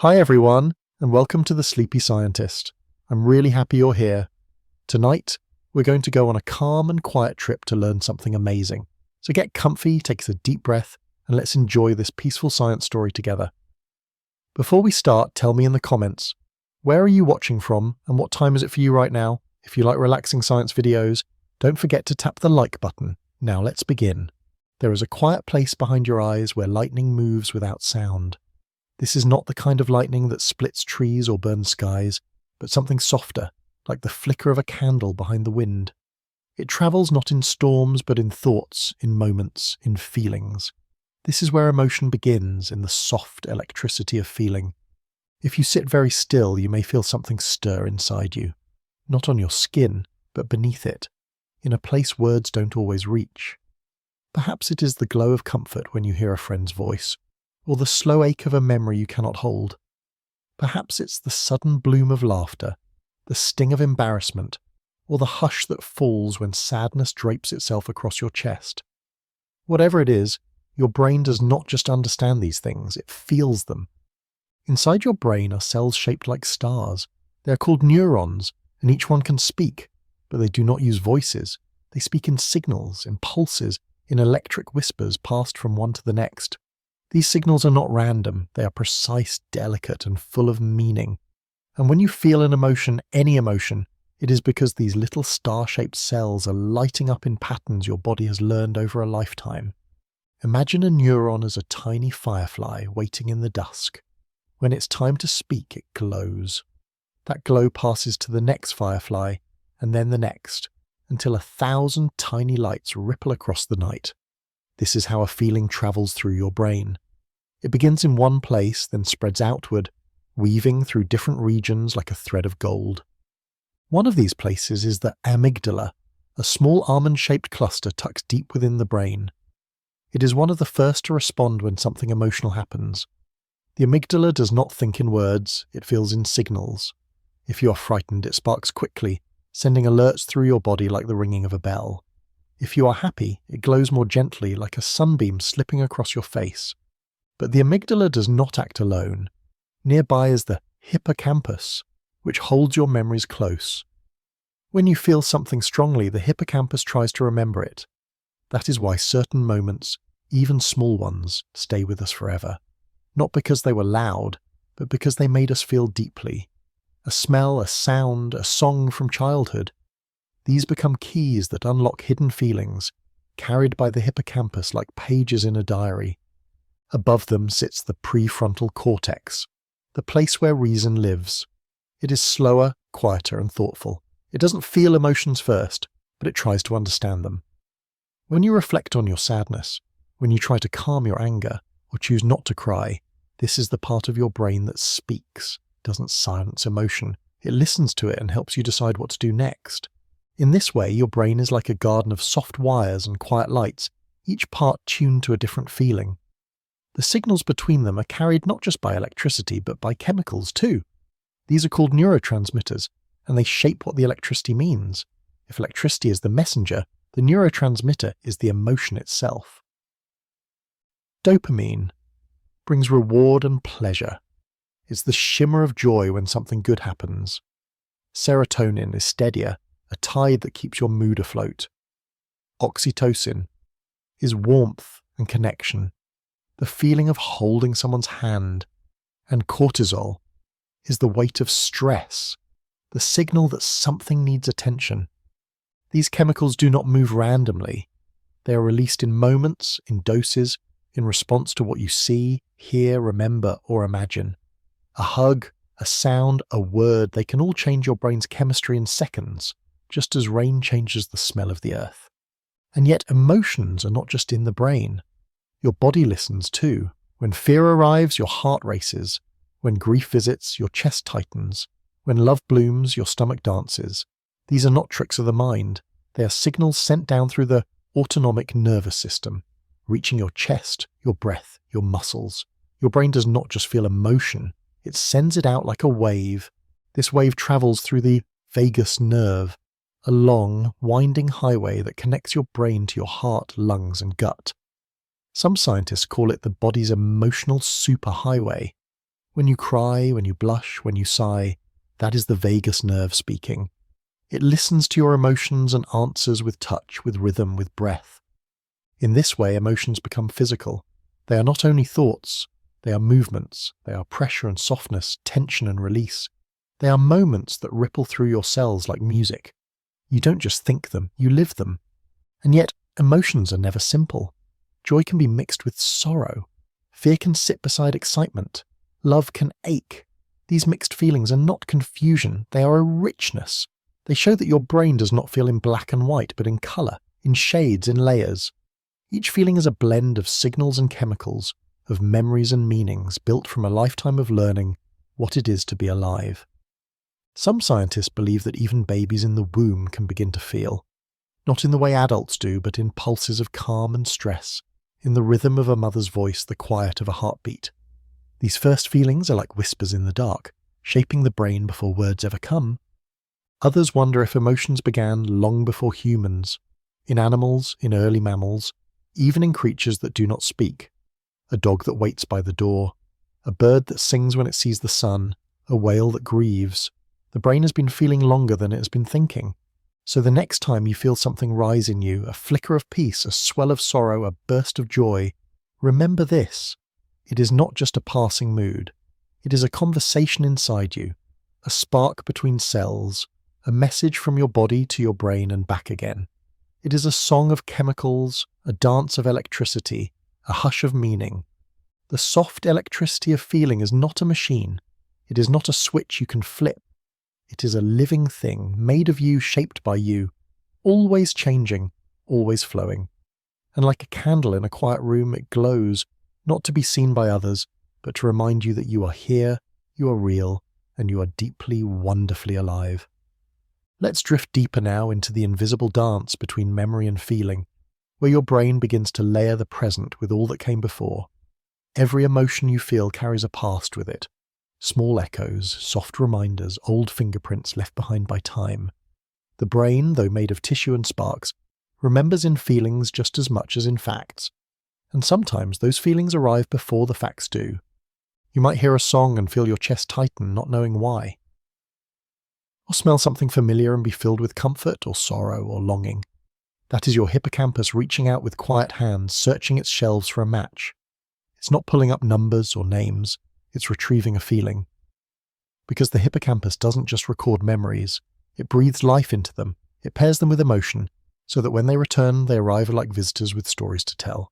Hi everyone, and welcome to The Sleepy Scientist. I'm really happy you're here. Tonight, we're going to go on a calm and quiet trip to learn something amazing. So get comfy, take a deep breath, and let's enjoy this peaceful science story together. Before we start, tell me in the comments, where are you watching from and what time is it for you right now? If you like relaxing science videos, don't forget to tap the like button. Now let's begin. There is a quiet place behind your eyes where lightning moves without sound. This is not the kind of lightning that splits trees or burns skies, but something softer, like the flicker of a candle behind the wind. It travels not in storms, but in thoughts, in moments, in feelings. This is where emotion begins, in the soft electricity of feeling. If you sit very still, you may feel something stir inside you. Not on your skin, but beneath it, in a place words don't always reach. Perhaps it is the glow of comfort when you hear a friend's voice, or the slow ache of a memory you cannot hold. Perhaps it's the sudden bloom of laughter, the sting of embarrassment, or the hush that falls when sadness drapes itself across your chest. Whatever it is, your brain does not just understand these things, it feels them. Inside your brain are cells shaped like stars. They are called neurons, and each one can speak, but they do not use voices. They speak in signals, in pulses, in electric whispers passed from one to the next. These signals are not random, they are precise, delicate, and full of meaning. And when you feel an emotion, any emotion, it is because these little star-shaped cells are lighting up in patterns your body has learned over a lifetime. Imagine a neuron as a tiny firefly waiting in the dusk. When it's time to speak, it glows. That glow passes to the next firefly, and then the next, until 1,000 tiny lights ripple across the night. This is how a feeling travels through your brain. It begins in one place, then spreads outward, weaving through different regions like a thread of gold. One of these places is the amygdala, a small almond-shaped cluster tucked deep within the brain. It is one of the first to respond when something emotional happens. The amygdala does not think in words, it feels in signals. If you are frightened, it sparks quickly, sending alerts through your body like the ringing of a bell. If you are happy, it glows more gently, like a sunbeam slipping across your face. But the amygdala does not act alone. Nearby is the hippocampus, which holds your memories close. When you feel something strongly, the hippocampus tries to remember it. That is why certain moments, even small ones, stay with us forever. Not because they were loud, but because they made us feel deeply. A smell, a sound, a song from childhood. These become keys that unlock hidden feelings, carried by the hippocampus like pages in a diary. Above them sits the prefrontal cortex, the place where reason lives. It is slower, quieter, and thoughtful. It doesn't feel emotions first, but it tries to understand them. When you reflect on your sadness, when you try to calm your anger, or choose not to cry, this is the part of your brain that speaks, doesn't silence emotion. It listens to it and helps you decide what to do next. In this way, your brain is like a garden of soft wires and quiet lights, each part tuned to a different feeling. The signals between them are carried not just by electricity, but by chemicals too. These are called neurotransmitters, and they shape what the electricity means. If electricity is the messenger, the neurotransmitter is the emotion itself. Dopamine brings reward and pleasure. It's the shimmer of joy when something good happens. Serotonin is steadier, a tide that keeps your mood afloat. Oxytocin is warmth and connection, the feeling of holding someone's hand. And cortisol is the weight of stress, the signal that something needs attention. These chemicals do not move randomly. They are released in moments, in doses, in response to what you see, hear, remember, or imagine. A hug, a sound, a word, they can all change your brain's chemistry in seconds, just as rain changes the smell of the earth. And yet emotions are not just in the brain. Your body listens too. When fear arrives, your heart races. When grief visits, your chest tightens. When love blooms, your stomach dances. These are not tricks of the mind. They are signals sent down through the autonomic nervous system, reaching your chest, your breath, your muscles. Your brain does not just feel emotion. It sends it out like a wave. This wave travels through the vagus nerve, a long, winding highway that connects your brain to your heart, lungs, and gut. Some scientists call it the body's emotional superhighway. When you cry, when you blush, when you sigh, that is the vagus nerve speaking. It listens to your emotions and answers with touch, with rhythm, with breath. In this way, emotions become physical. They are not only thoughts, they are movements, they are pressure and softness, tension and release. They are moments that ripple through your cells like music. You don't just think them, you live them. And yet, emotions are never simple. Joy can be mixed with sorrow. Fear can sit beside excitement. Love can ache. These mixed feelings are not confusion, they are a richness. They show that your brain does not feel in black and white, but in colour, in shades, in layers. Each feeling is a blend of signals and chemicals, of memories and meanings built from a lifetime of learning what it is to be alive. Some scientists believe that even babies in the womb can begin to feel. Not in the way adults do, but in pulses of calm and stress, in the rhythm of a mother's voice, the quiet of a heartbeat. These first feelings are like whispers in the dark, shaping the brain before words ever come. Others wonder if emotions began long before humans, in animals, in early mammals, even in creatures that do not speak. A dog that waits by the door, a bird that sings when it sees the sun, a whale that grieves. The brain has been feeling longer than it has been thinking. So the next time you feel something rise in you, a flicker of peace, a swell of sorrow, a burst of joy, remember this. It is not just a passing mood. It is a conversation inside you, a spark between cells, a message from your body to your brain and back again. It is a song of chemicals, a dance of electricity, a hush of meaning. The soft electricity of feeling is not a machine. It is not a switch you can flip. It is a living thing, made of you, shaped by you, always changing, always flowing. And like a candle in a quiet room, it glows, not to be seen by others, but to remind you that you are here, you are real, and you are deeply, wonderfully alive. Let's drift deeper now into the invisible dance between memory and feeling, where your brain begins to layer the present with all that came before. Every emotion you feel carries a past with it. Small echoes, soft reminders, old fingerprints left behind by time. The brain, though made of tissue and sparks, remembers in feelings just as much as in facts. And sometimes those feelings arrive before the facts do. You might hear a song and feel your chest tighten, not knowing why. Or smell something familiar and be filled with comfort or sorrow or longing. That is your hippocampus reaching out with quiet hands, searching its shelves for a match. It's not pulling up numbers or names. It's retrieving a feeling. Because the hippocampus doesn't just record memories, it breathes life into them, it pairs them with emotion, so that when they return, they arrive like visitors with stories to tell.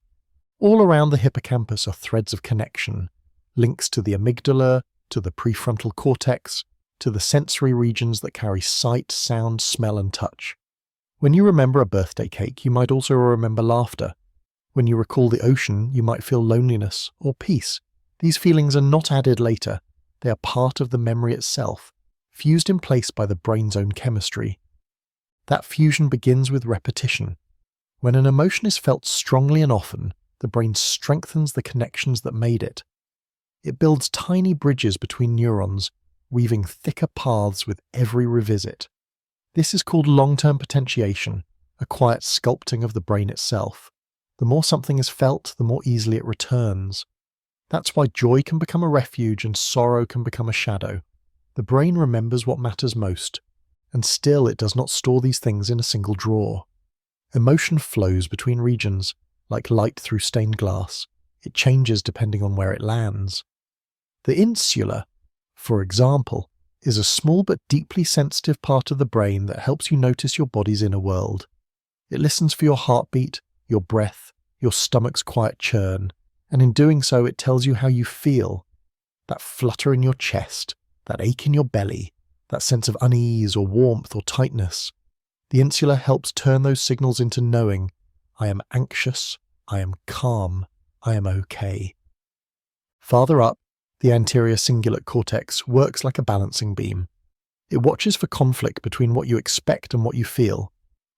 All around the hippocampus are threads of connection, links to the amygdala, to the prefrontal cortex, to the sensory regions that carry sight, sound, smell, and touch. When you remember a birthday cake, you might also remember laughter. When you recall the ocean, you might feel loneliness or peace. These feelings are not added later, they are part of the memory itself, fused in place by the brain's own chemistry. That fusion begins with repetition. When an emotion is felt strongly and often, the brain strengthens the connections that made it. It builds tiny bridges between neurons, weaving thicker paths with every revisit. This is called long-term potentiation, a quiet sculpting of the brain itself. The more something is felt, the more easily it returns. That's why joy can become a refuge and sorrow can become a shadow. The brain remembers what matters most, and still it does not store these things in a single drawer. Emotion flows between regions, like light through stained glass. It changes depending on where it lands. The insula, for example, is a small but deeply sensitive part of the brain that helps you notice your body's inner world. It listens for your heartbeat, your breath, your stomach's quiet churn, and in doing so it tells you how you feel. That flutter in your chest, that ache in your belly, that sense of unease or warmth or tightness. The insula helps turn those signals into knowing, I am anxious, I am calm, I am okay. Farther up, the anterior cingulate cortex works like a balancing beam. It watches for conflict between what you expect and what you feel.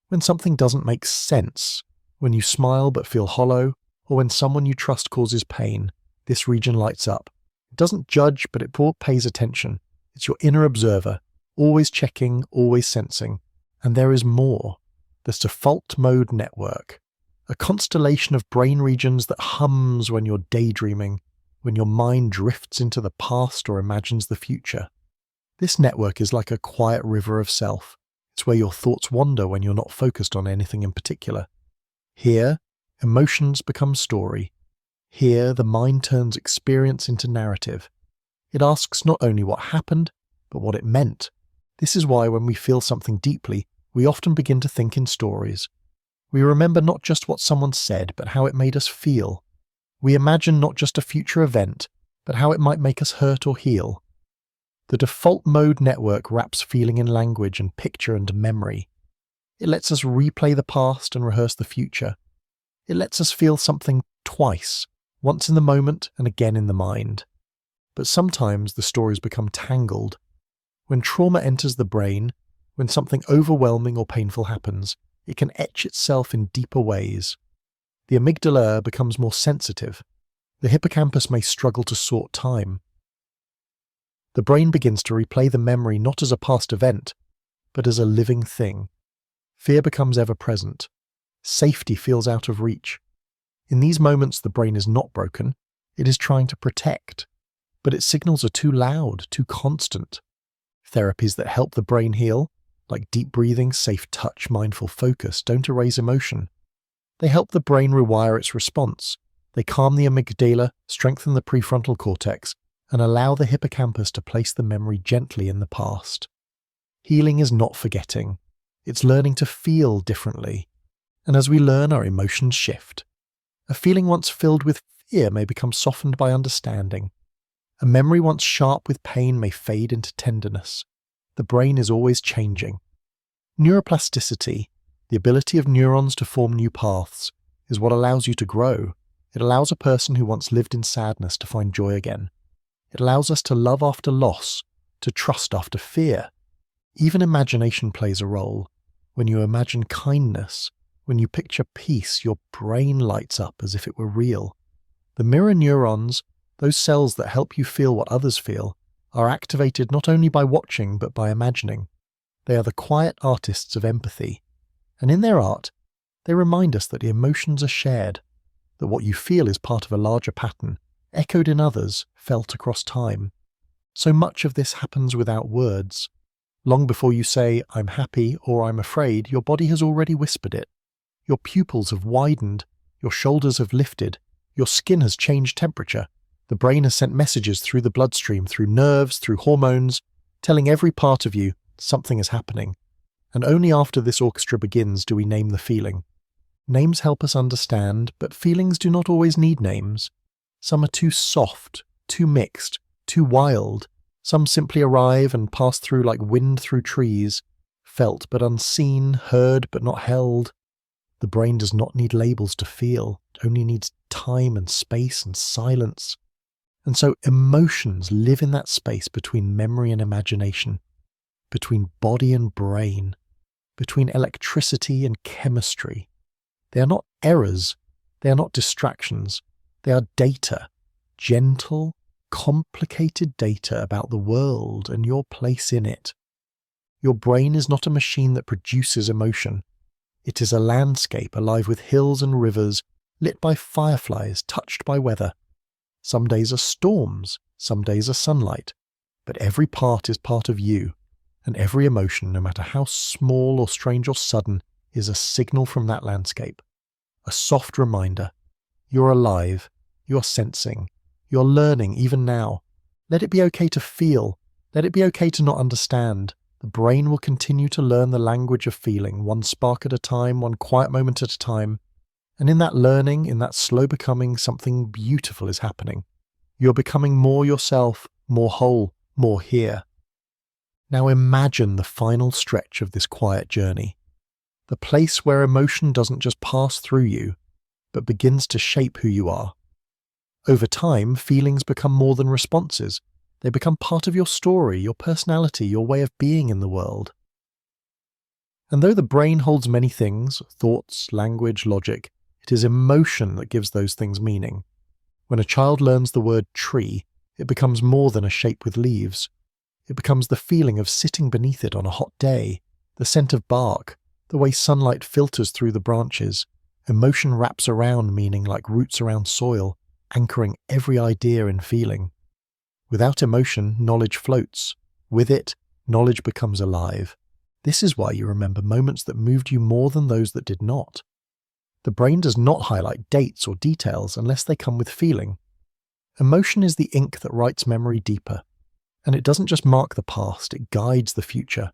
When something doesn't make sense, when you smile but feel hollow, or when someone you trust causes pain, this region lights up. It doesn't judge, but it pays attention. It's your inner observer, always checking, always sensing. And there is more. There's default mode network, a constellation of brain regions that hums when you're daydreaming, when your mind drifts into the past or imagines the future. This network is like a quiet river of self. It's where your thoughts wander when you're not focused on anything in particular. Here, emotions become story. Here, the mind turns experience into narrative. It asks not only what happened, but what it meant. This is why when we feel something deeply, we often begin to think in stories. We remember not just what someone said, but how it made us feel. We imagine not just a future event, but how it might make us hurt or heal. The default mode network wraps feeling in language and picture and memory. It lets us replay the past and rehearse the future. It lets us feel something twice, once in the moment and again in the mind. But sometimes the stories become tangled. When trauma enters the brain, when something overwhelming or painful happens, it can etch itself in deeper ways. The amygdala becomes more sensitive. The hippocampus may struggle to sort time. The brain begins to replay the memory not as a past event, but as a living thing. Fear becomes ever present. Safety feels out of reach. In these moments, the brain is not broken. It is trying to protect. But its signals are too loud, too constant. Therapies that help the brain heal, like deep breathing, safe touch, mindful focus, don't erase emotion. They help the brain rewire its response. They calm the amygdala, strengthen the prefrontal cortex, and allow the hippocampus to place the memory gently in the past. Healing is not forgetting. It's learning to feel differently. And as we learn, our emotions shift. A feeling once filled with fear may become softened by understanding. A memory once sharp with pain may fade into tenderness. The brain is always changing. Neuroplasticity, the ability of neurons to form new paths, is what allows you to grow. It allows a person who once lived in sadness to find joy again. It allows us to love after loss, to trust after fear. Even imagination plays a role. When you imagine kindness, when you picture peace, your brain lights up as if it were real. The mirror neurons, those cells that help you feel what others feel, are activated not only by watching but by imagining. They are the quiet artists of empathy. And in their art, they remind us that the emotions are shared, that what you feel is part of a larger pattern, echoed in others, felt across time. So much of this happens without words. Long before you say, "I'm happy" or "I'm afraid," your body has already whispered it. Your pupils have widened, your shoulders have lifted, your skin has changed temperature. The brain has sent messages through the bloodstream, through nerves, through hormones, telling every part of you something is happening. And only after this orchestra begins do we name the feeling. Names help us understand, but feelings do not always need names. Some are too soft, too mixed, too wild. Some simply arrive and pass through like wind through trees, felt but unseen, heard but not held. The brain does not need labels to feel, it only needs time and space and silence. And so emotions live in that space between memory and imagination, between body and brain, between electricity and chemistry. They are not errors, they are not distractions, they are data, gentle, complicated data about the world and your place in it. Your brain is not a machine that produces emotion. It is a landscape alive with hills and rivers, lit by fireflies, touched by weather. Some days are storms, some days are sunlight, but every part is part of you, and every emotion, no matter how small or strange or sudden, is a signal from that landscape. A soft reminder. You're alive, you're sensing, you're learning even now. Let it be okay to feel, let it be okay to not understand. The brain will continue to learn the language of feeling, one spark at a time, one quiet moment at a time. And in that learning, in that slow becoming, something beautiful is happening. You're becoming more yourself, more whole, more here. Now imagine the final stretch of this quiet journey. The place where emotion doesn't just pass through you, but begins to shape who you are. Over time, feelings become more than responses. They become part of your story, your personality, your way of being in the world. And though the brain holds many things, thoughts, language, logic, it is emotion that gives those things meaning. When a child learns the word tree, it becomes more than a shape with leaves. It becomes the feeling of sitting beneath it on a hot day, the scent of bark, the way sunlight filters through the branches. Emotion wraps around meaning like roots around soil. anchoring every idea in feeling. Without emotion, knowledge floats. With it, knowledge becomes alive. This is why you remember moments that moved you more than those that did not. The brain does not highlight dates or details unless they come with feeling. Emotion is the ink that writes memory deeper. And it doesn't just mark the past, it guides the future.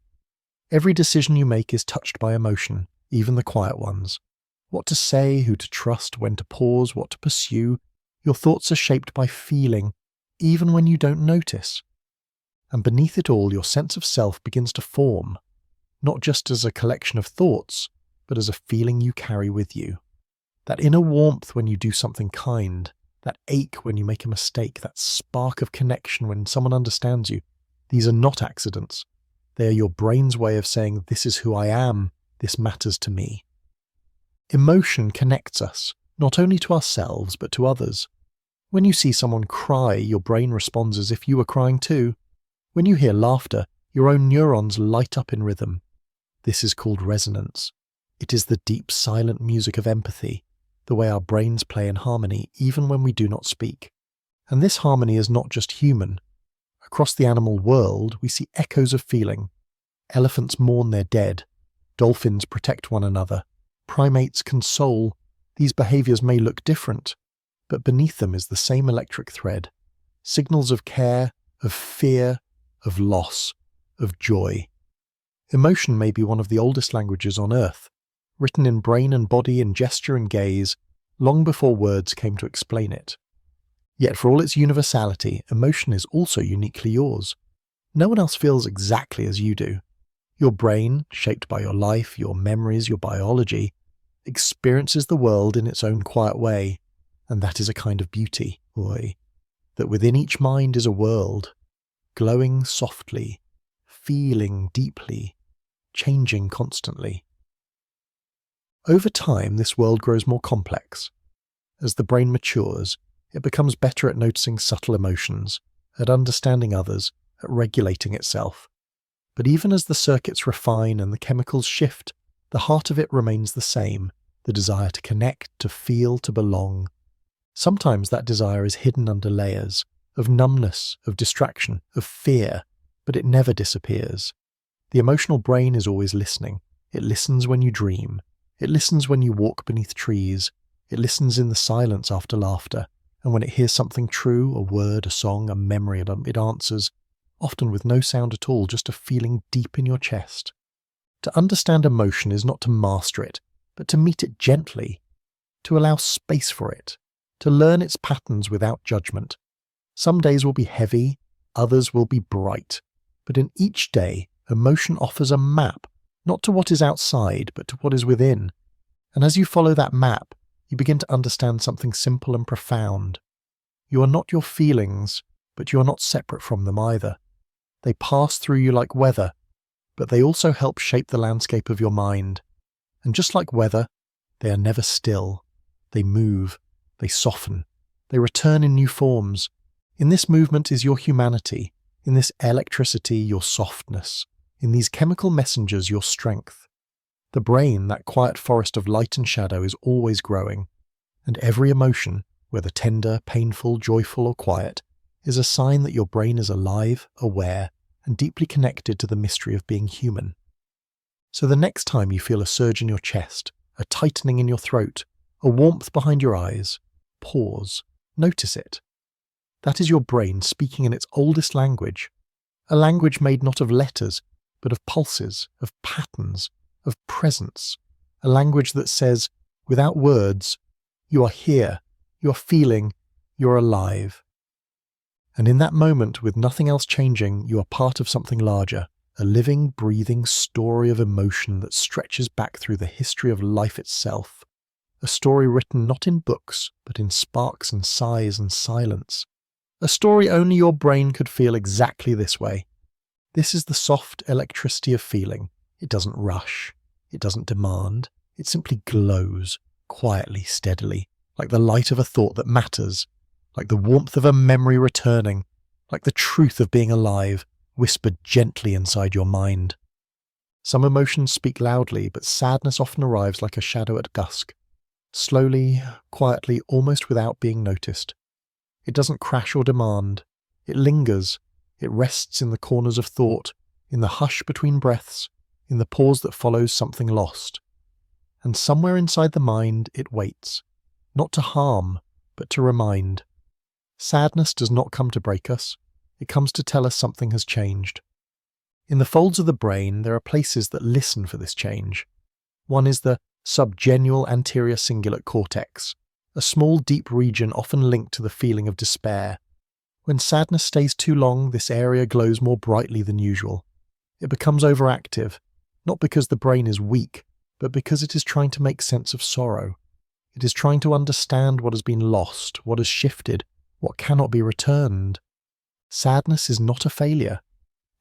Every decision you make is touched by emotion, even the quiet ones. What to say, who to trust, when to pause, what to pursue. Your thoughts are shaped by feeling, even when you don't notice. And beneath it all, your sense of self begins to form, not just as a collection of thoughts, but as a feeling you carry with you. That inner warmth when you do something kind, that ache when you make a mistake, that spark of connection when someone understands you. These are not accidents. They are your brain's way of saying, this is who I am, this matters to me. Emotion connects us, not only to ourselves, but to others. When you see someone cry, your brain responds as if you were crying too. When you hear laughter, your own neurons light up in rhythm. This is called resonance. It is the deep, silent music of empathy, the way our brains play in harmony even when we do not speak. And this harmony is not just human. Across the animal world, we see echoes of feeling. Elephants mourn their dead. Dolphins protect one another. Primates console. These behaviors may look different, but beneath them is the same electric thread. Signals of care, of fear, of loss, of joy. Emotion may be one of the oldest languages on Earth, written in brain and body, in gesture and gaze, long before words came to explain it. Yet for all its universality, emotion is also uniquely yours. No one else feels exactly as you do. Your brain, shaped by your life, your memories, your biology, experiences the world in its own quiet way, and that is a kind of beauty, that within each mind is a world, glowing softly, feeling deeply, changing constantly. Over time, this world grows more complex. As the brain matures, it becomes better at noticing subtle emotions, at understanding others, at regulating itself. But even as the circuits refine and the chemicals shift, the heart of it remains the same, the desire to connect, to feel, to belong. Sometimes that desire is hidden under layers of numbness, of distraction, of fear, but it never disappears. The emotional brain is always listening. It listens when you dream. It listens when you walk beneath trees. It listens in the silence after laughter. And when it hears something true, a word, a song, a memory, it answers, often with no sound at all, just a feeling deep in your chest. To understand emotion is not to master it, but to meet it gently, to allow space for it, to learn its patterns without judgment. Some days will be heavy, others will be bright, but in each day, emotion offers a map, not to what is outside, but to what is within. And as you follow that map, you begin to understand something simple and profound. You are not your feelings, but you are not separate from them either. They pass through you like weather, but they also help shape the landscape of your mind. And just like weather, they are never still. They move, they soften, they return in new forms. In this movement is your humanity, in this electricity your softness, in these chemical messengers your strength. The brain, that quiet forest of light and shadow, is always growing, and every emotion, whether tender, painful, joyful or quiet, is a sign that your brain is alive, aware, and deeply connected to the mystery of being human. So the next time you feel a surge in your chest, a tightening in your throat, a warmth behind your eyes, pause, notice it. That is your brain speaking in its oldest language, a language made not of letters, but of pulses, of patterns, of presence, a language that says, without words, you are here, you are feeling, you are alive. And in that moment, with nothing else changing, you are part of something larger, a living, breathing story of emotion that stretches back through the history of life itself. A story written not in books, but in sparks and sighs and silence. A story only your brain could feel exactly this way. This is the soft electricity of feeling. It doesn't rush. It doesn't demand. It simply glows, quietly, steadily, like the light of a thought that matters, like the warmth of a memory returning, like the truth of being alive, whispered gently inside your mind. Some emotions speak loudly, but sadness often arrives like a shadow at dusk. Slowly, quietly, almost without being noticed, It doesn't crash or demand. It lingers. It rests in the corners of thought, in the hush between breaths, in the pause that follows something lost. And somewhere inside the mind it waits, not to harm, but to remind. Sadness does not come to break us. It comes to tell us something has changed. In the folds of the brain, there are places that listen for this change. One is the subgenual anterior cingulate cortex, a small deep region often linked to the feeling of despair. When sadness stays too long, this area glows more brightly than usual. It becomes overactive, not because the brain is weak, but because it is trying to make sense of sorrow. It is trying to understand what has been lost, what has shifted, what cannot be returned. Sadness is not a failure.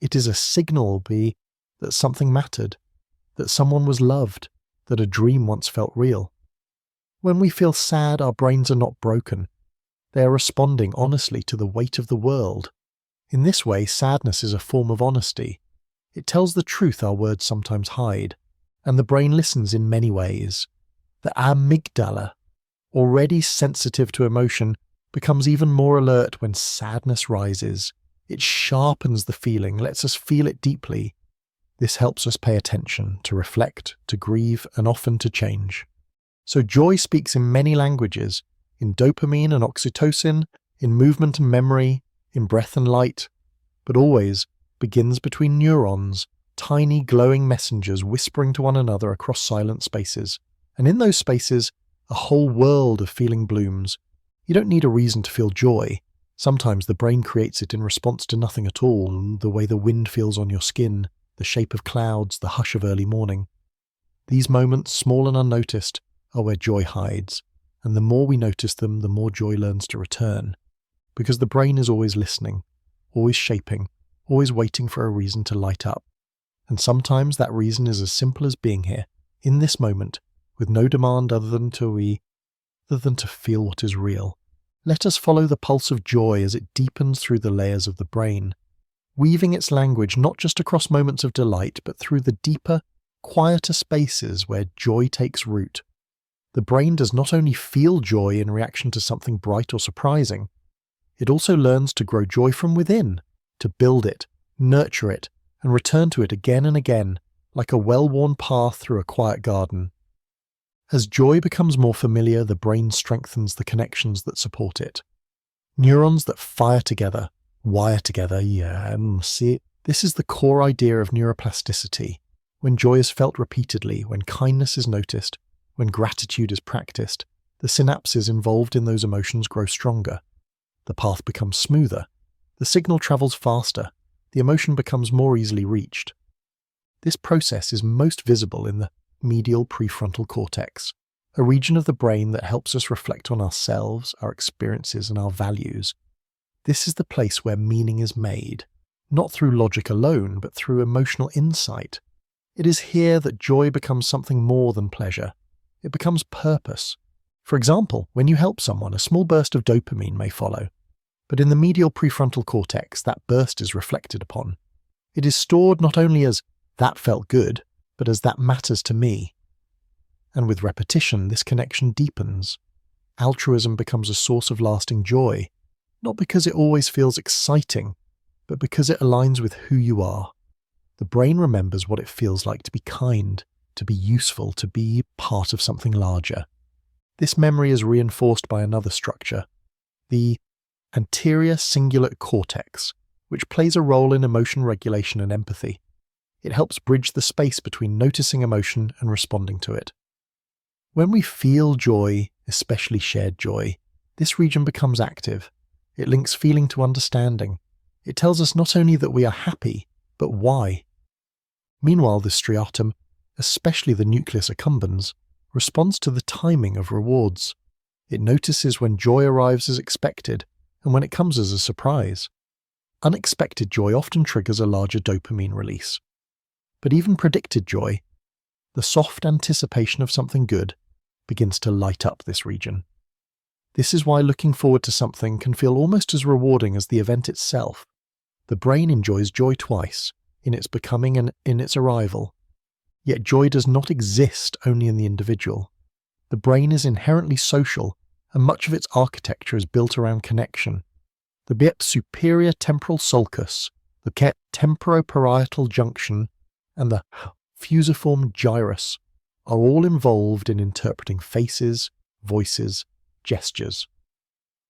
It is a signal that something mattered, that someone was loved, that a dream once felt real. When we feel sad, our brains are not broken. They are responding honestly to the weight of the world. In this way, sadness is a form of honesty. It tells the truth our words sometimes hide, and the brain listens in many ways. The amygdala, already sensitive to emotion, becomes even more alert when sadness rises. It sharpens the feeling, lets us feel it deeply. This helps us pay attention, to reflect, to grieve, and often to change. So joy speaks in many languages, in dopamine and oxytocin, in movement and memory, in breath and light, but always begins between neurons, tiny glowing messengers whispering to one another across silent spaces. And in those spaces, a whole world of feeling blooms. You don't need a reason to feel joy. Sometimes the brain creates it in response to nothing at all, the way the wind feels on your skin, the shape of clouds, the hush of early morning. These moments, small and unnoticed, are where joy hides, and the more we notice them, the more joy learns to return. Because the brain is always listening, always shaping, always waiting for a reason to light up. And sometimes that reason is as simple as being here, in this moment, with no demand other than to feel what is real. Let us follow the pulse of joy as it deepens through the layers of the brain, weaving its language not just across moments of delight, but through the deeper, quieter spaces where joy takes root. The brain does not only feel joy in reaction to something bright or surprising, it also learns to grow joy from within, to build it, nurture it, and return to it again and again, like a well-worn path through a quiet garden. As joy becomes more familiar, the brain strengthens the connections that support it. Neurons that fire together, wire together, this is the core idea of neuroplasticity. When joy is felt repeatedly, when kindness is noticed, when gratitude is practiced, the synapses involved in those emotions grow stronger. The path becomes smoother. The signal travels faster. The emotion becomes more easily reached. This process is most visible in the medial prefrontal cortex, a region of the brain that helps us reflect on ourselves, our experiences, and our values. This is the place where meaning is made, not through logic alone, but through emotional insight. It is here that joy becomes something more than pleasure. It becomes purpose. For example, when you help someone, a small burst of dopamine may follow. But in the medial prefrontal cortex, that burst is reflected upon. It is stored not only as, "that felt good," but as "that matters to me." And with repetition, this connection deepens. Altruism becomes a source of lasting joy, not because it always feels exciting, but because it aligns with who you are. The brain remembers what it feels like to be kind, to be useful, to be part of something larger. This memory is reinforced by another structure, the anterior cingulate cortex, which plays a role in emotion regulation and empathy. It helps bridge the space between noticing emotion and responding to it. When we feel joy, especially shared joy, this region becomes active. It links feeling to understanding. It tells us not only that we are happy, but why. Meanwhile, the striatum, especially the nucleus accumbens, responds to the timing of rewards. It notices when joy arrives as expected and when it comes as a surprise. Unexpected joy often triggers a larger dopamine release. But even predicted joy, the soft anticipation of something good, begins to light up this region. This is why looking forward to something can feel almost as rewarding as the event itself. The brain enjoys joy twice, in its becoming and in its arrival. Yet joy does not exist only in the individual. The brain is inherently social, and much of its architecture is built around connection. The superior temporal sulcus, the temporoparietal junction, and the fusiform gyrus are all involved in interpreting faces, voices, gestures.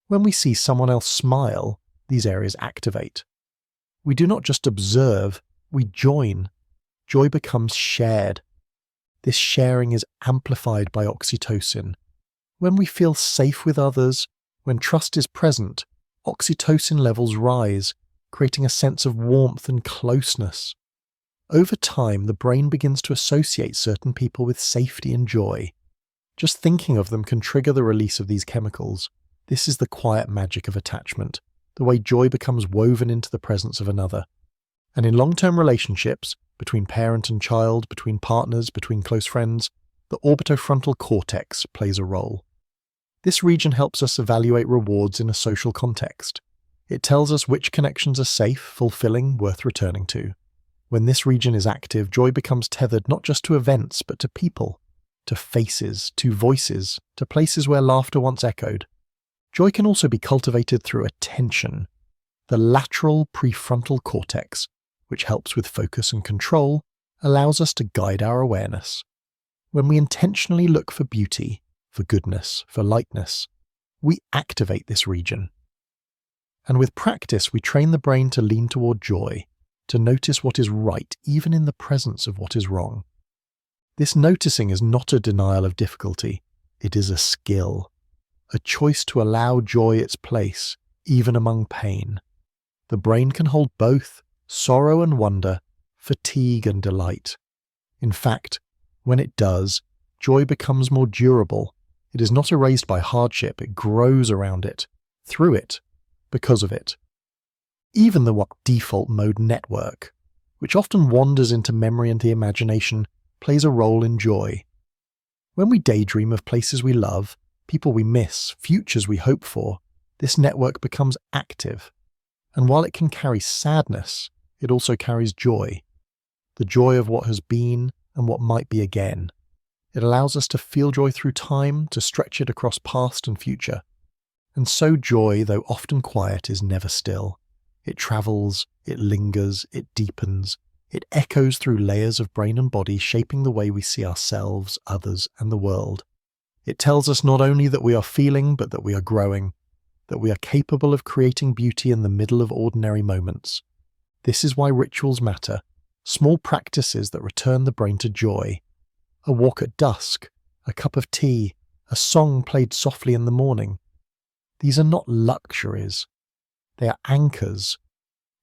When we see someone else smile, these areas activate. We do not just observe, we join. Joy becomes shared. This sharing is amplified by oxytocin. When we feel safe with others, when trust is present, oxytocin levels rise, creating a sense of warmth and closeness. Over time, the brain begins to associate certain people with safety and joy. Just thinking of them can trigger the release of these chemicals. This is the quiet magic of attachment, the way joy becomes woven into the presence of another. And in long-term relationships, between parent and child, between partners, between close friends, the orbitofrontal cortex plays a role. This region helps us evaluate rewards in a social context. It tells us which connections are safe, fulfilling, worth returning to. When this region is active, joy becomes tethered not just to events, but to people, to faces, to voices, to places where laughter once echoed. Joy can also be cultivated through attention. The lateral prefrontal cortex, which helps with focus and control, allows us to guide our awareness. When we intentionally look for beauty, for goodness, for lightness, we activate this region. And with practice, we train the brain to lean toward joy, to notice what is right even in the presence of what is wrong. This noticing is not a denial of difficulty, it is a skill, a choice to allow joy its place, even among pain. The brain can hold both sorrow and wonder, fatigue and delight. In fact, when it does, joy becomes more durable. It is not erased by hardship, it grows around it, through it, because of it. Even the default mode network, which often wanders into memory and the imagination, plays a role in joy. When we daydream of places we love, people we miss, futures we hope for, this network becomes active. And while it can carry sadness, it also carries joy. The joy of what has been and what might be again. It allows us to feel joy through time, to stretch it across past and future. And so joy, though often quiet, is never still. It travels, it lingers, it deepens, it echoes through layers of brain and body, shaping the way we see ourselves, others, and the world. It tells us not only that we are feeling, but that we are growing, that we are capable of creating beauty in the middle of ordinary moments. This is why rituals matter, small practices that return the brain to joy. A walk at dusk, a cup of tea, a song played softly in the morning. These are not luxuries. They are anchors.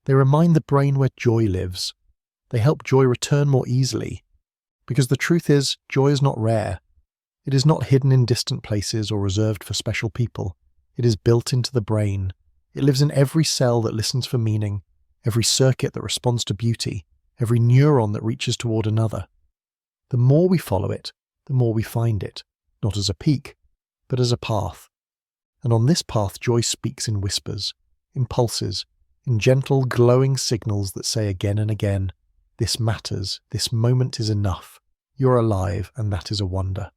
They remind the brain where joy lives. They help joy return more easily. Because the truth is, joy is not rare. It is not hidden in distant places or reserved for special people. It is built into the brain. It lives in every cell that listens for meaning, every circuit that responds to beauty, every neuron that reaches toward another. The more we follow it, the more we find it, not as a peak, but as a path. And on this path, joy speaks in whispers, in pulses, in gentle, glowing signals that say again and again, "This matters, this moment is enough, you're alive, and that is a wonder."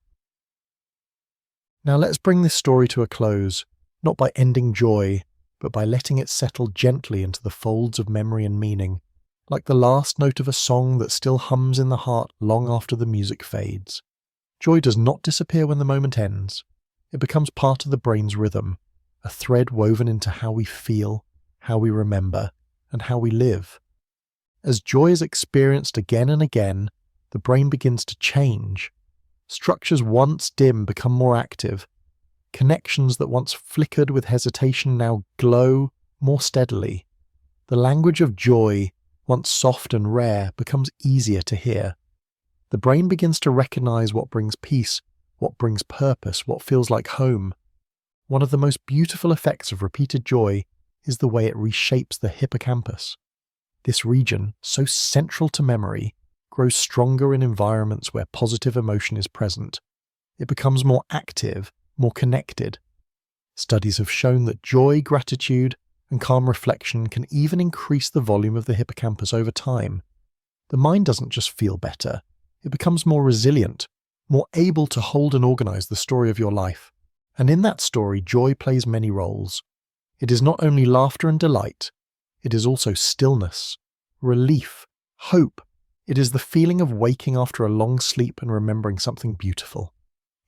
Now let's bring this story to a close, not by ending joy, but by letting it settle gently into the folds of memory and meaning, like the last note of a song that still hums in the heart long after the music fades. Joy does not disappear when the moment ends. It becomes part of the brain's rhythm, a thread woven into how we feel, how we remember, and how we live. As joy is experienced again and again, the brain begins to change. Structures once dim become more active. Connections that once flickered with hesitation now glow more steadily. The language of joy, once soft and rare, becomes easier to hear. The brain begins to recognize what brings peace, what brings purpose, what feels like home. One of the most beautiful effects of repeated joy is the way it reshapes the hippocampus. This region, so central to memory, grows stronger in environments where positive emotion is present. It becomes more active, more connected. Studies have shown that joy, gratitude, and calm reflection can even increase the volume of the hippocampus over time. The mind doesn't just feel better, it becomes more resilient, more able to hold and organize the story of your life. And in that story, joy plays many roles. It is not only laughter and delight, it is also stillness, relief, hope. It is the feeling of waking after a long sleep and remembering something beautiful.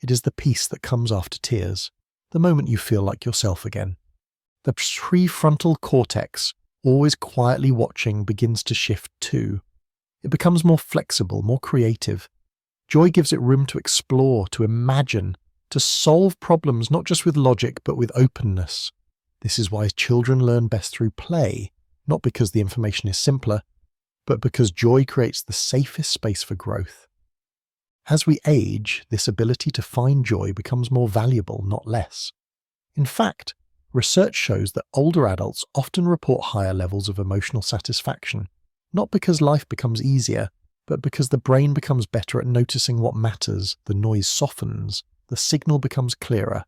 It is the peace that comes after tears, the moment you feel like yourself again. The prefrontal cortex, always quietly watching, begins to shift too. It becomes more flexible, more creative. Joy gives it room to explore, to imagine, to solve problems not just with logic but with openness. This is why children learn best through play, not because the information is simpler, but because joy creates the safest space for growth. As we age, this ability to find joy becomes more valuable, not less. In fact, research shows that older adults often report higher levels of emotional satisfaction, not because life becomes easier, but because the brain becomes better at noticing what matters, the noise softens, the signal becomes clearer.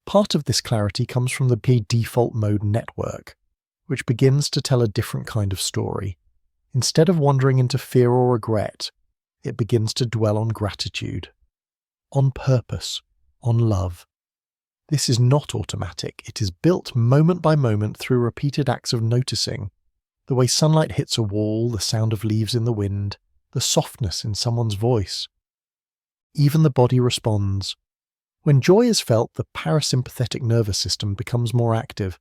Part of this clarity comes from the default mode network, which begins to tell a different kind of story. Instead of wandering into fear or regret, it begins to dwell on gratitude, on purpose, on love. This is not automatic. It is built moment by moment through repeated acts of noticing. The way sunlight hits a wall, the sound of leaves in the wind, the softness in someone's voice. Even the body responds. When joy is felt, the parasympathetic nervous system becomes more active.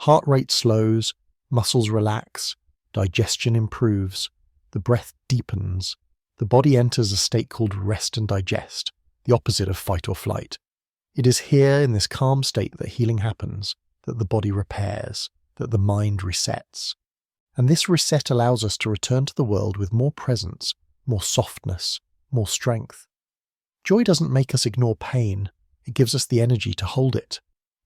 Heart rate slows, muscles relax, digestion improves, the breath deepens. The body enters a state called rest and digest, the opposite of fight or flight. It is here in this calm state that healing happens, that the body repairs, that the mind resets. And this reset allows us to return to the world with more presence, more softness, more strength. Joy doesn't make us ignore pain. It gives us the energy to hold it,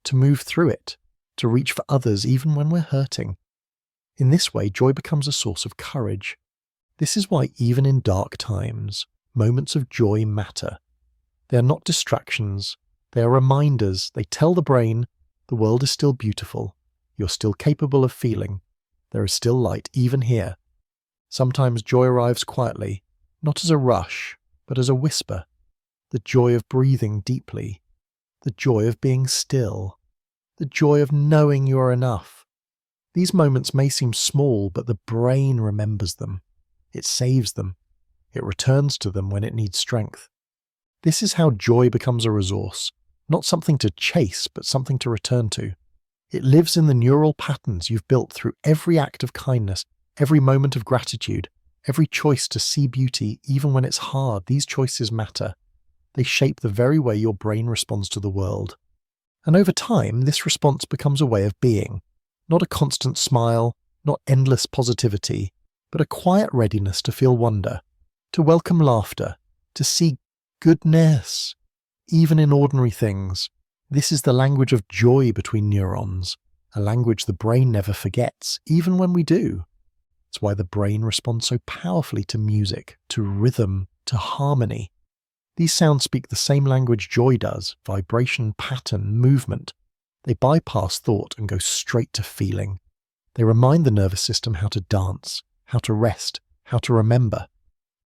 to move through it, to reach for others even when we're hurting. In this way, joy becomes a source of courage. This is why even in dark times, moments of joy matter. They are not distractions. They are reminders. They tell the brain, the world is still beautiful. You're still capable of feeling. There is still light, even here. Sometimes joy arrives quietly, not as a rush, but as a whisper. The joy of breathing deeply. The joy of being still. The joy of knowing you are enough. These moments may seem small, but the brain remembers them. It saves them. It returns to them when it needs strength. This is how joy becomes a resource, not something to chase, but something to return to. It lives in the neural patterns you've built through every act of kindness, every moment of gratitude, every choice to see beauty, even when it's hard. These choices matter. They shape the very way your brain responds to the world. And over time, this response becomes a way of being. Not a constant smile, not endless positivity, but a quiet readiness to feel wonder, to welcome laughter, to see goodness, even in ordinary things. This is the language of joy between neurons, a language the brain never forgets, even when we do. It's why the brain responds so powerfully to music, to rhythm, to harmony. These sounds speak the same language joy does: vibration, pattern, movement. They bypass thought and go straight to feeling. They remind the nervous system how to dance, how to rest, how to remember.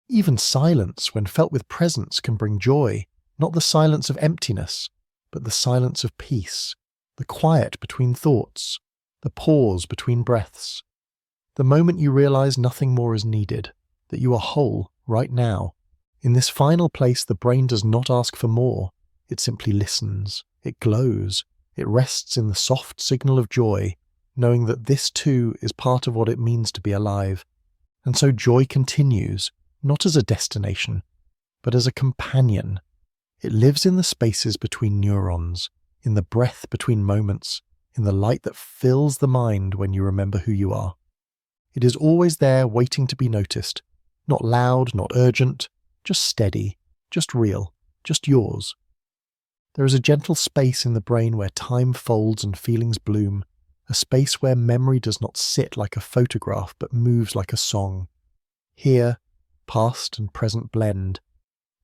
Even silence, when felt with presence, can bring joy, not the silence of emptiness, but the silence of peace, the quiet between thoughts, the pause between breaths. The moment you realize nothing more is needed, that you are whole right now. In this final place, the brain does not ask for more. It simply listens. It glows. It rests in the soft signal of joy, knowing that this too is part of what it means to be alive. And so joy continues, not as a destination, but as a companion. It lives in the spaces between neurons, in the breath between moments, in the light that fills the mind when you remember who you are. It is always there, waiting to be noticed, not loud, not urgent, just steady, just real, just yours. There is a gentle space in the brain where time folds and feelings bloom, a space where memory does not sit like a photograph but moves like a song. Here, past and present blend,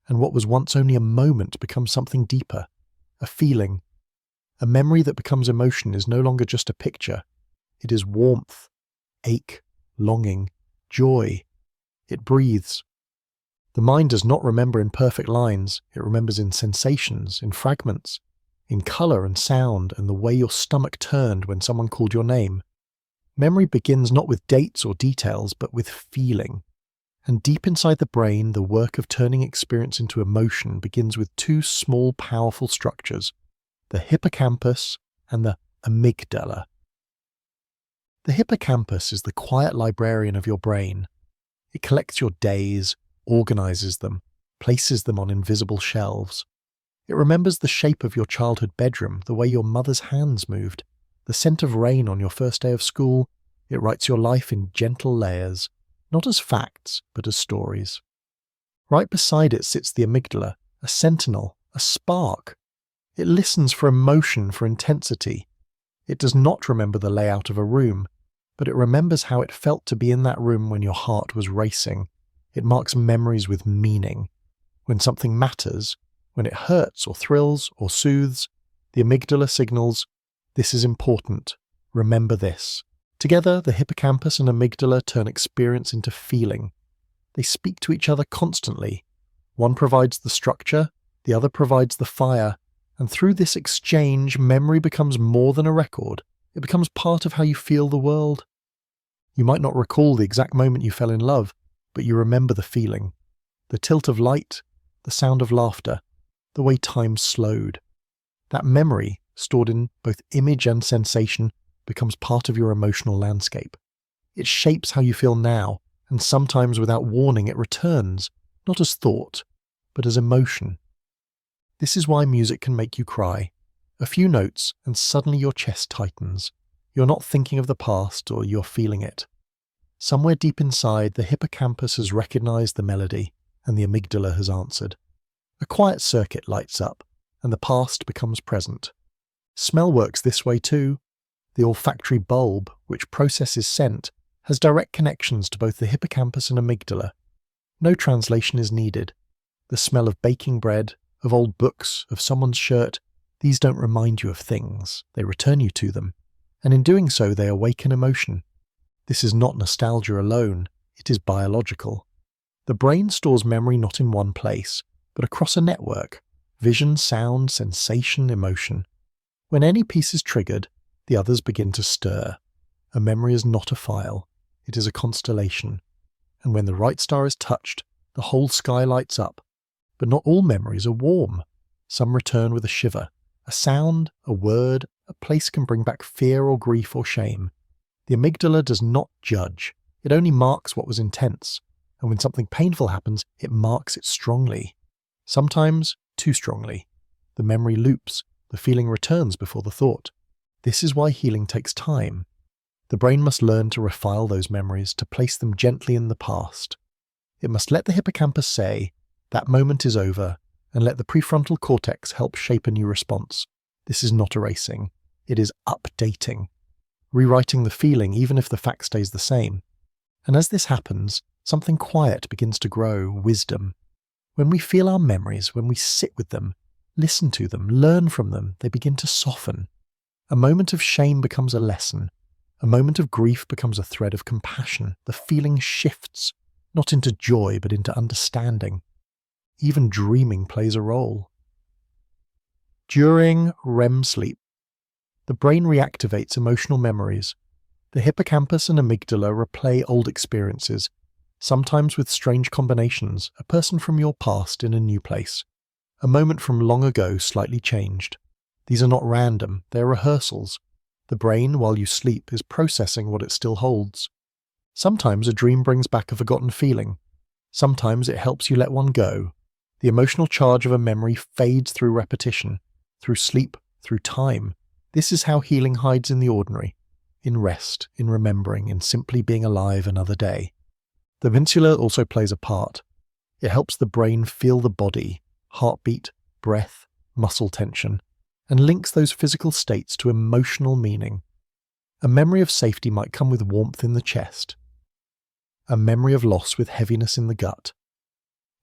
and what was once only a moment becomes something deeper, a feeling. A memory that becomes emotion is no longer just a picture. It is warmth, ache, longing, joy. It breathes. The mind does not remember in perfect lines. It remembers in sensations, in fragments. in colour and sound and the way your stomach turned when someone called your name. Memory begins not with dates or details, but with feeling. And deep inside the brain, the work of turning experience into emotion begins with two small, powerful structures, the hippocampus and the amygdala. The hippocampus is the quiet librarian of your brain. It collects your days, organizes them, places them on invisible shelves. It remembers the shape of your childhood bedroom, the way your mother's hands moved, the scent of rain on your first day of school. It writes your life in gentle layers, not as facts, but as stories. Right beside it sits the amygdala, a sentinel, a spark. It listens for emotion, for intensity. It does not remember the layout of a room, but it remembers how it felt to be in that room when your heart was racing. It marks memories with meaning. When something matters, when it hurts or thrills or soothes, the amygdala signals, "This is important. Remember this." Together, the hippocampus and amygdala turn experience into feeling. They speak to each other constantly. One provides the structure, the other provides the fire, and through this exchange, memory becomes more than a record. It becomes part of how you feel the world. You might not recall the exact moment you fell in love, but you remember the feeling. The tilt of light, the sound of laughter, the way time slowed. That memory, stored in both image and sensation, becomes part of your emotional landscape. It shapes how you feel now, and sometimes without warning it returns, not as thought, but as emotion. This is why music can make you cry. A few notes and suddenly your chest tightens. You're not thinking of the past, or you're feeling it. Somewhere deep inside, the hippocampus has recognized the melody, and the amygdala has answered. A quiet circuit lights up, and the past becomes present. Smell works this way too. The olfactory bulb, which processes scent, has direct connections to both the hippocampus and amygdala. No translation is needed. The smell of baking bread, of old books, of someone's shirt, these don't remind you of things, they return you to them. And in doing so, they awaken emotion. This is not nostalgia alone, it is biological. The brain stores memory not in one place, but across a network: vision, sound, sensation, emotion. When any piece is triggered, the others begin to stir. A memory is not a file, it is a constellation. And when the right star is touched, the whole sky lights up. But not all memories are warm. Some return with a shiver. A sound, a word, a place can bring back fear or grief or shame. The amygdala does not judge. It only marks what was intense. And when something painful happens, it marks it strongly. Sometimes too strongly. The memory loops. The feeling returns before the thought. This is why healing takes time. The brain must learn to refile those memories, to place them gently in the past. It must let the hippocampus say, "That moment is over," and let the prefrontal cortex help shape a new response. This is not erasing. It is updating. Rewriting the feeling even if the fact stays the same. And as this happens, something quiet begins to grow, wisdom. When we feel our memories, when we sit with them, listen to them, learn from them, they begin to soften. A moment of shame becomes a lesson. A moment of grief becomes a thread of compassion. The feeling shifts, not into joy, but into understanding. Even dreaming plays a role. During REM sleep, the brain reactivates emotional memories. The hippocampus and amygdala replay old experiences, sometimes with strange combinations, a person from your past in a new place, a moment from long ago slightly changed. These are not random, they are rehearsals. The brain, while you sleep, is processing what it still holds. Sometimes a dream brings back a forgotten feeling. Sometimes it helps you let one go. The emotional charge of a memory fades through repetition, through sleep, through time. This is how healing hides in the ordinary, in rest, in remembering, in simply being alive another day. The vincula also plays a part. It helps the brain feel the body, heartbeat, breath, muscle tension, and links those physical states to emotional meaning. A memory of safety might come with warmth in the chest. A memory of loss with heaviness in the gut.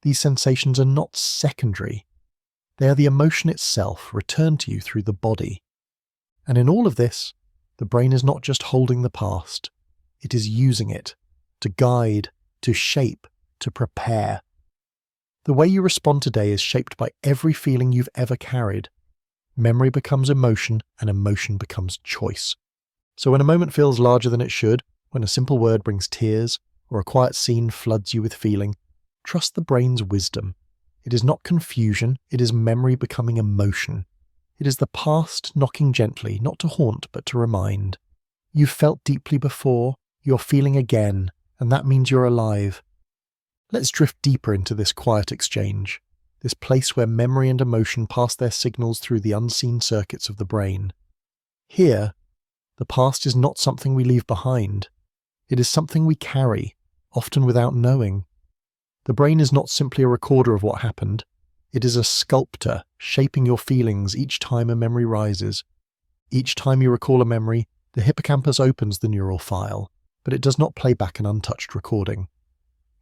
These sensations are not secondary. They are the emotion itself returned to you through the body. And in all of this, the brain is not just holding the past. It is using it to guide, to shape, to prepare. The way you respond today is shaped by every feeling you've ever carried. Memory becomes emotion, and emotion becomes choice. So when a moment feels larger than it should, when a simple word brings tears, or a quiet scene floods you with feeling, trust the brain's wisdom. It is not confusion, it is memory becoming emotion. It is the past knocking gently, not to haunt, but to remind. You've felt deeply before, you're feeling again, and that means you're alive. Let's drift deeper into this quiet exchange, this place where memory and emotion pass their signals through the unseen circuits of the brain. Here, the past is not something we leave behind. It is something we carry, often without knowing. The brain is not simply a recorder of what happened. It is a sculptor, shaping your feelings each time a memory rises. Each time you recall a memory, the hippocampus opens the neural file, but it does not play back an untouched recording.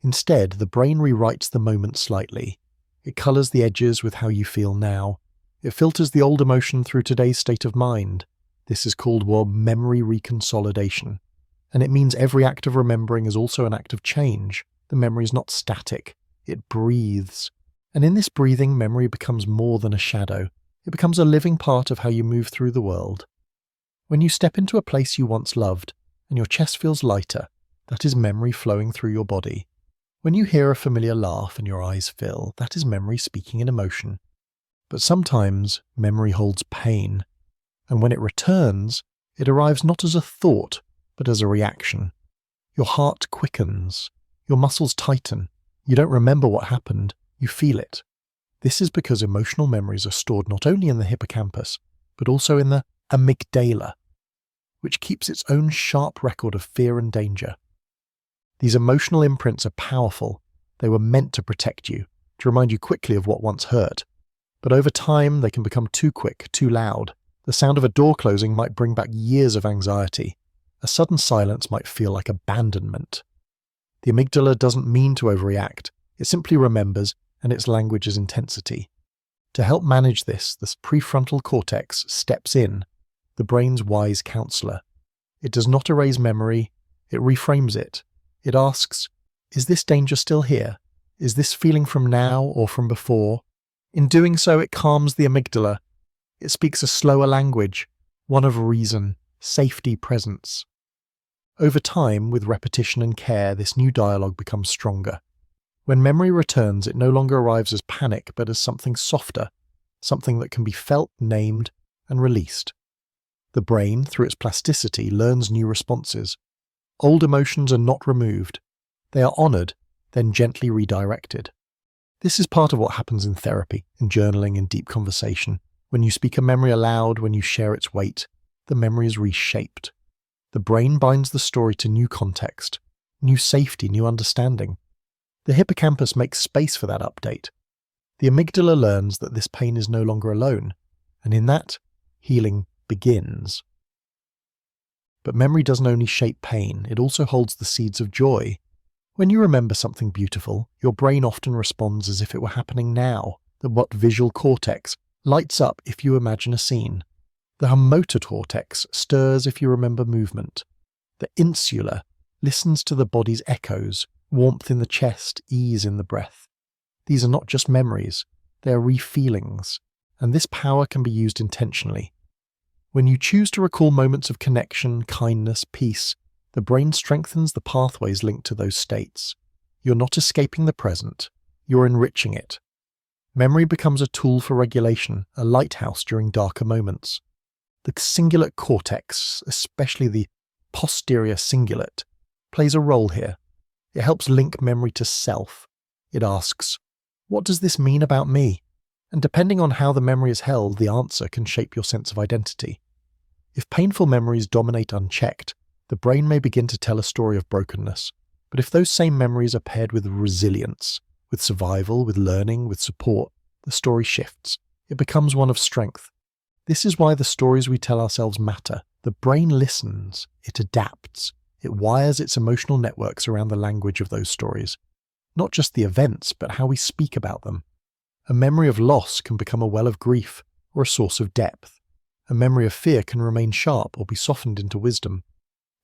Instead, the brain rewrites the moment slightly. It colours the edges with how you feel now. It filters the old emotion through today's state of mind. This is called memory reconsolidation. And it means every act of remembering is also an act of change. The memory is not static. It breathes. And in this breathing, memory becomes more than a shadow. It becomes a living part of how you move through the world. When you step into a place you once loved, and your chest feels lighter, that is memory flowing through your body. When you hear a familiar laugh and your eyes fill, that is memory speaking in emotion. But sometimes memory holds pain. And when it returns, it arrives not as a thought, but as a reaction. Your heart quickens. Your muscles tighten. You don't remember what happened. You feel it. This is because emotional memories are stored not only in the hippocampus, but also in the amygdala, which keeps its own sharp record of fear and danger. These emotional imprints are powerful. They were meant to protect you, to remind you quickly of what once hurt. But over time, they can become too quick, too loud. The sound of a door closing might bring back years of anxiety. A sudden silence might feel like abandonment. The amygdala doesn't mean to overreact. It simply remembers, and its language is intensity. To help manage this, the prefrontal cortex steps in, the brain's wise counselor. It does not erase memory, it reframes it. It asks, is this danger still here? Is this feeling from now or from before? In doing so, it calms the amygdala. It speaks a slower language, one of reason, safety, presence. Over time, with repetition and care, this new dialogue becomes stronger. When memory returns, it no longer arrives as panic, but as something softer, something that can be felt, named, and released. The brain, through its plasticity, learns new responses. Old emotions are not removed. They are honoured, then gently redirected. This is part of what happens in therapy, in journaling, in deep conversation. When you speak a memory aloud, when you share its weight, the memory is reshaped. The brain binds the story to new context, new safety, new understanding. The hippocampus makes space for that update. The amygdala learns that this pain is no longer alone, and in that, healing begins. But memory doesn't only shape pain, it also holds the seeds of joy. When you remember something beautiful, your brain often responds as if it were happening now. The visual cortex lights up if you imagine a scene. The motor cortex stirs if you remember movement. The insula listens to the body's echoes, warmth in the chest, ease in the breath. These are not just memories, they are re-feelings, and this power can be used intentionally. When you choose to recall moments of connection, kindness, peace, the brain strengthens the pathways linked to those states. You're not escaping the present, you're enriching it. Memory becomes a tool for regulation, a lighthouse during darker moments. The cingulate cortex, especially the posterior cingulate, plays a role here. It helps link memory to self. It asks, what does this mean about me? And depending on how the memory is held, the answer can shape your sense of identity. If painful memories dominate unchecked, the brain may begin to tell a story of brokenness. But if those same memories are paired with resilience, with survival, with learning, with support, the story shifts. It becomes one of strength. This is why the stories we tell ourselves matter. The brain listens, it adapts, it wires its emotional networks around the language of those stories. Not just the events, but how we speak about them. A memory of loss can become a well of grief, or a source of depth. A memory of fear can remain sharp or be softened into wisdom.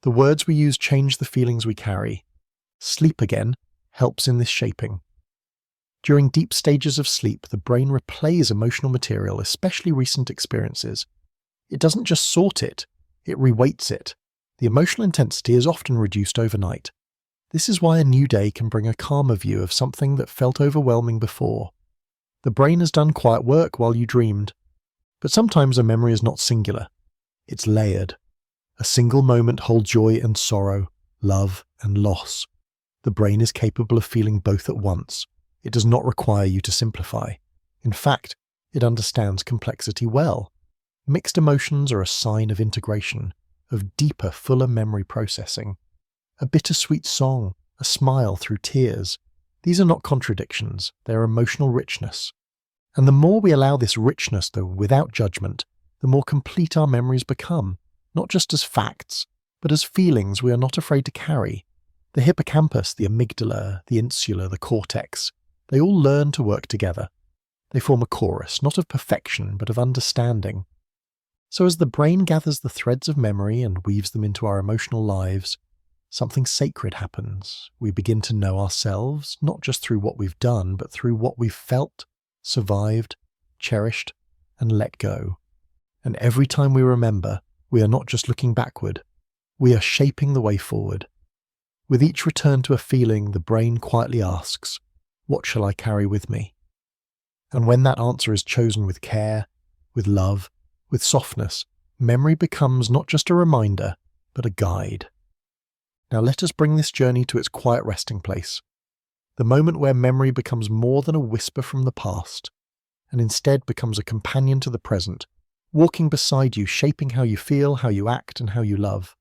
The words we use change the feelings we carry. Sleep again helps in this shaping. During deep stages of sleep, the brain replays emotional material, especially recent experiences. It doesn't just sort it, it reweights it. The emotional intensity is often reduced overnight. This is why a new day can bring a calmer view of something that felt overwhelming before. The brain has done quiet work while you dreamed. But sometimes a memory is not singular. It's layered. A single moment holds joy and sorrow, love and loss. The brain is capable of feeling both at once. It does not require you to simplify. In fact, it understands complexity well. Mixed emotions are a sign of integration, of deeper, fuller memory processing. A bittersweet song, a smile through tears. These are not contradictions, they are emotional richness. And the more we allow this richness, though without judgment, the more complete our memories become, not just as facts, but as feelings we are not afraid to carry. The hippocampus, the amygdala, the insula, the cortex, they all learn to work together. They form a chorus, not of perfection, but of understanding. So as the brain gathers the threads of memory and weaves them into our emotional lives, something sacred happens. We begin to know ourselves, not just through what we've done, but through what we've felt, survived, cherished, and let go. And every time we remember, we are not just looking backward, we are shaping the way forward. With each return to a feeling, the brain quietly asks, what shall I carry with me? And when that answer is chosen with care, with love, with softness, memory becomes not just a reminder, but a guide. Now let us bring this journey to its quiet resting place, the moment where memory becomes more than a whisper from the past, and instead becomes a companion to the present, walking beside you, shaping how you feel, how you act, and how you love.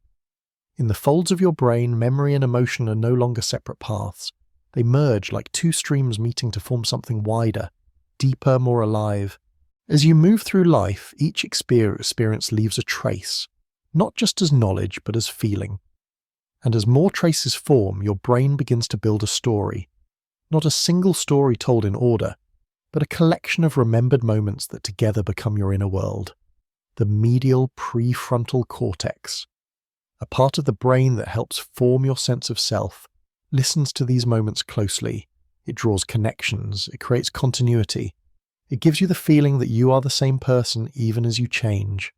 In the folds of your brain, memory and emotion are no longer separate paths. They merge like two streams meeting to form something wider, deeper, more alive. As you move through life, each experience leaves a trace, not just as knowledge, but as feeling. And as more traces form, your brain begins to build a story. Not a single story told in order, but a collection of remembered moments that together become your inner world. The medial prefrontal cortex, a part of the brain that helps form your sense of self, listens to these moments closely. It draws connections, it creates continuity. It gives you the feeling that you are the same person even as you change.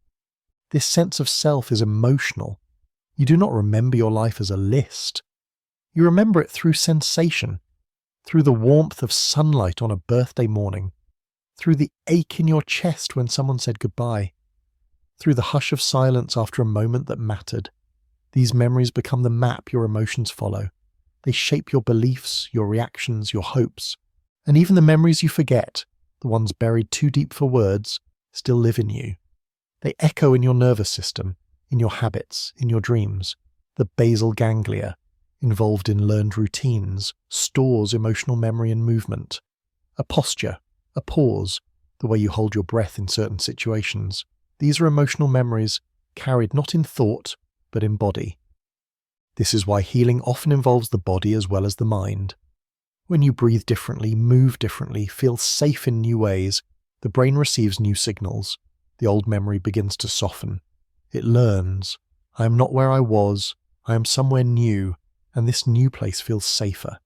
This sense of self is emotional. You do not remember your life as a list. You remember it through sensation, through the warmth of sunlight on a birthday morning, through the ache in your chest when someone said goodbye, through the hush of silence after a moment that mattered. These memories become the map your emotions follow. They shape your beliefs, your reactions, your hopes, and even the memories you forget, the ones buried too deep for words, still live in you. They echo in your nervous system, in your habits, in your dreams. The basal ganglia, involved in learned routines, stores emotional memory and movement. A posture, a pause, the way you hold your breath in certain situations. These are emotional memories carried not in thought, but in body. This is why healing often involves the body as well as the mind. When you breathe differently, move differently, feel safe in new ways, the brain receives new signals. The old memory begins to soften. It learns, I am not where I was, I am somewhere new, and this new place feels safer.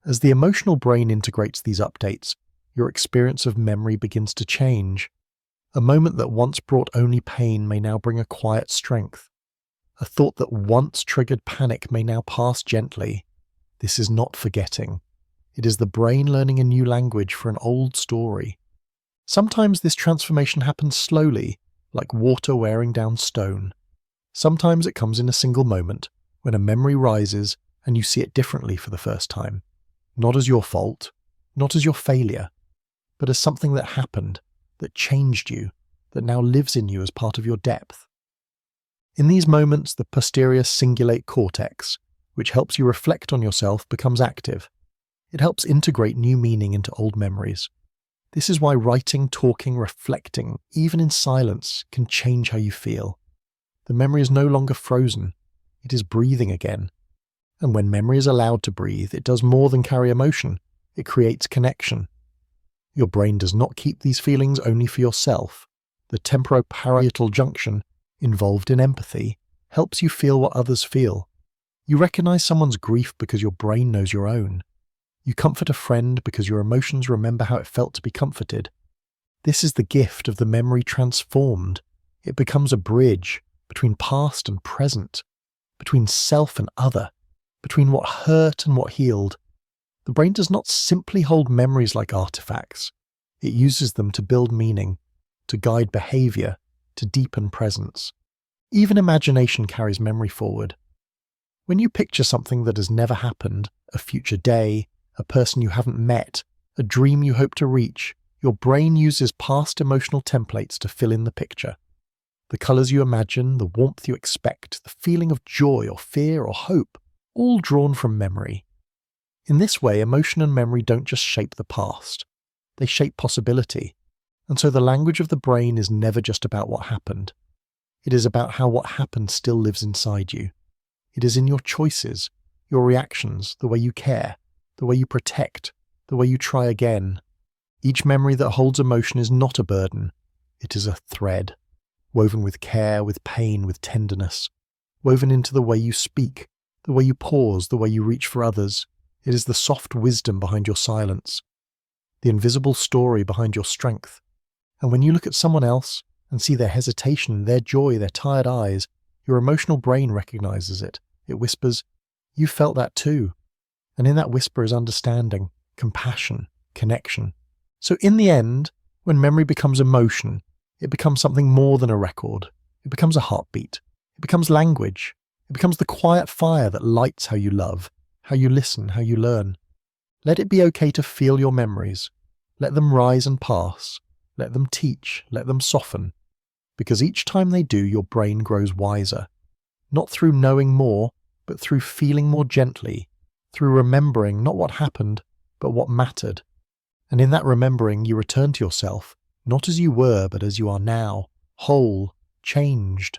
As the emotional brain integrates these updates, your experience of memory begins to change. A moment that once brought only pain may now bring a quiet strength. A thought that once triggered panic may now pass gently. This is not forgetting. It is the brain learning a new language for an old story. Sometimes this transformation happens slowly, like water wearing down stone. Sometimes it comes in a single moment, when a memory rises and you see it differently for the first time. Not as your fault, not as your failure, but as something that happened, that changed you, that now lives in you as part of your depth. In these moments, the posterior cingulate cortex, which helps you reflect on yourself, becomes active. It helps integrate new meaning into old memories. This is why writing, talking, reflecting, even in silence, can change how you feel. The memory is no longer frozen. It is breathing again. And when memory is allowed to breathe, it does more than carry emotion. It creates connection. Your brain does not keep these feelings only for yourself. The temporoparietal junction, involved in empathy, helps you feel what others feel. You recognize someone's grief because your brain knows your own. You comfort a friend because your emotions remember how it felt to be comforted. This is the gift of the memory transformed. It becomes a bridge between past and present, between self and other, between what hurt and what healed. The brain does not simply hold memories like artifacts. It uses them to build meaning, to guide behavior, to deepen presence. Even imagination carries memory forward. When you picture something that has never happened, a future day, a person you haven't met, a dream you hope to reach, your brain uses past emotional templates to fill in the picture. The colours you imagine, the warmth you expect, the feeling of joy or fear or hope, all drawn from memory. In this way, emotion and memory don't just shape the past. They shape possibility. And so the language of the brain is never just about what happened. It is about how what happened still lives inside you. It is in your choices, your reactions, the way you care, the way you protect, the way you try again. Each memory that holds emotion is not a burden. It is a thread, woven with care, with pain, with tenderness, woven into the way you speak, the way you pause, the way you reach for others. It is the soft wisdom behind your silence, the invisible story behind your strength. And when you look at someone else and see their hesitation, their joy, their tired eyes, your emotional brain recognizes it. It whispers, "You felt that too." And in that whisper is understanding, compassion, connection. So in the end, when memory becomes emotion, it becomes something more than a record. It becomes a heartbeat. It becomes language. It becomes the quiet fire that lights how you love, how you listen, how you learn. Let it be okay to feel your memories. Let them rise and pass. Let them teach. Let them soften. Because each time they do, your brain grows wiser. Not through knowing more, but through feeling more gently, through remembering not what happened, but what mattered. And in that remembering, you return to yourself, not as you were, but as you are now, whole, changed,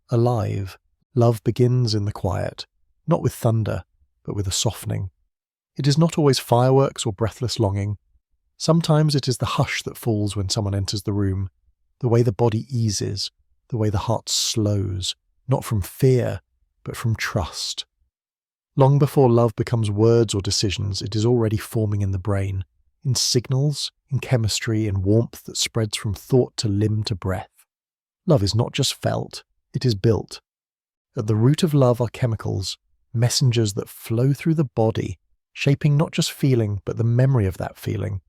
alive. Love begins in the quiet, not with thunder, but with a softening. It is not always fireworks or breathless longing. Sometimes it is the hush that falls when someone enters the room, the way the body eases, the way the heart slows, not from fear, but from trust. Long before love becomes words or decisions, it is already forming in the brain, in signals, in chemistry, in warmth that spreads from thought to limb to breath. Love is not just felt, it is built. At the root of love are chemicals, messengers that flow through the body, shaping not just feeling, but the memory of that feeling.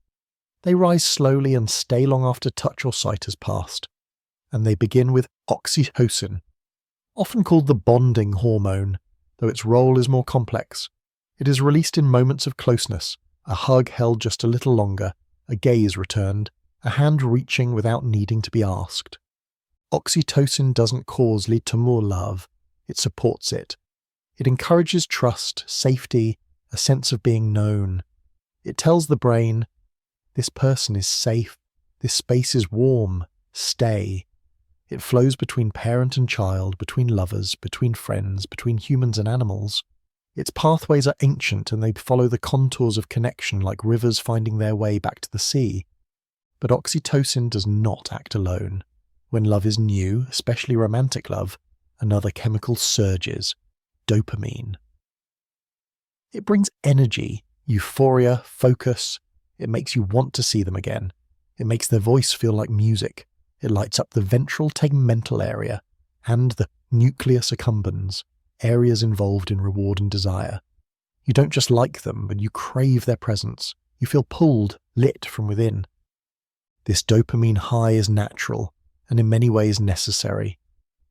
They rise slowly and stay long after touch or sight has passed. And they begin with oxytocin, often called the bonding hormone, though its role is more complex. It is released in moments of closeness, a hug held just a little longer, a gaze returned, a hand reaching without needing to be asked. Oxytocin doesn't cause l'amour love, it supports it. It encourages trust, safety, a sense of being known. It tells the brain, this person is safe, this space is warm, stay. It flows between parent and child, between lovers, between friends, between humans and animals. Its pathways are ancient and they follow the contours of connection like rivers finding their way back to the sea. But oxytocin does not act alone. When love is new, especially romantic love, another chemical surges, dopamine. It brings energy, euphoria, focus. It makes you want to see them again. It makes their voice feel like music. It lights up the ventral tegmental area and the nucleus accumbens, areas involved in reward and desire. You don't just like them, but you crave their presence. You feel pulled, lit from within. This dopamine high is natural and in many ways necessary.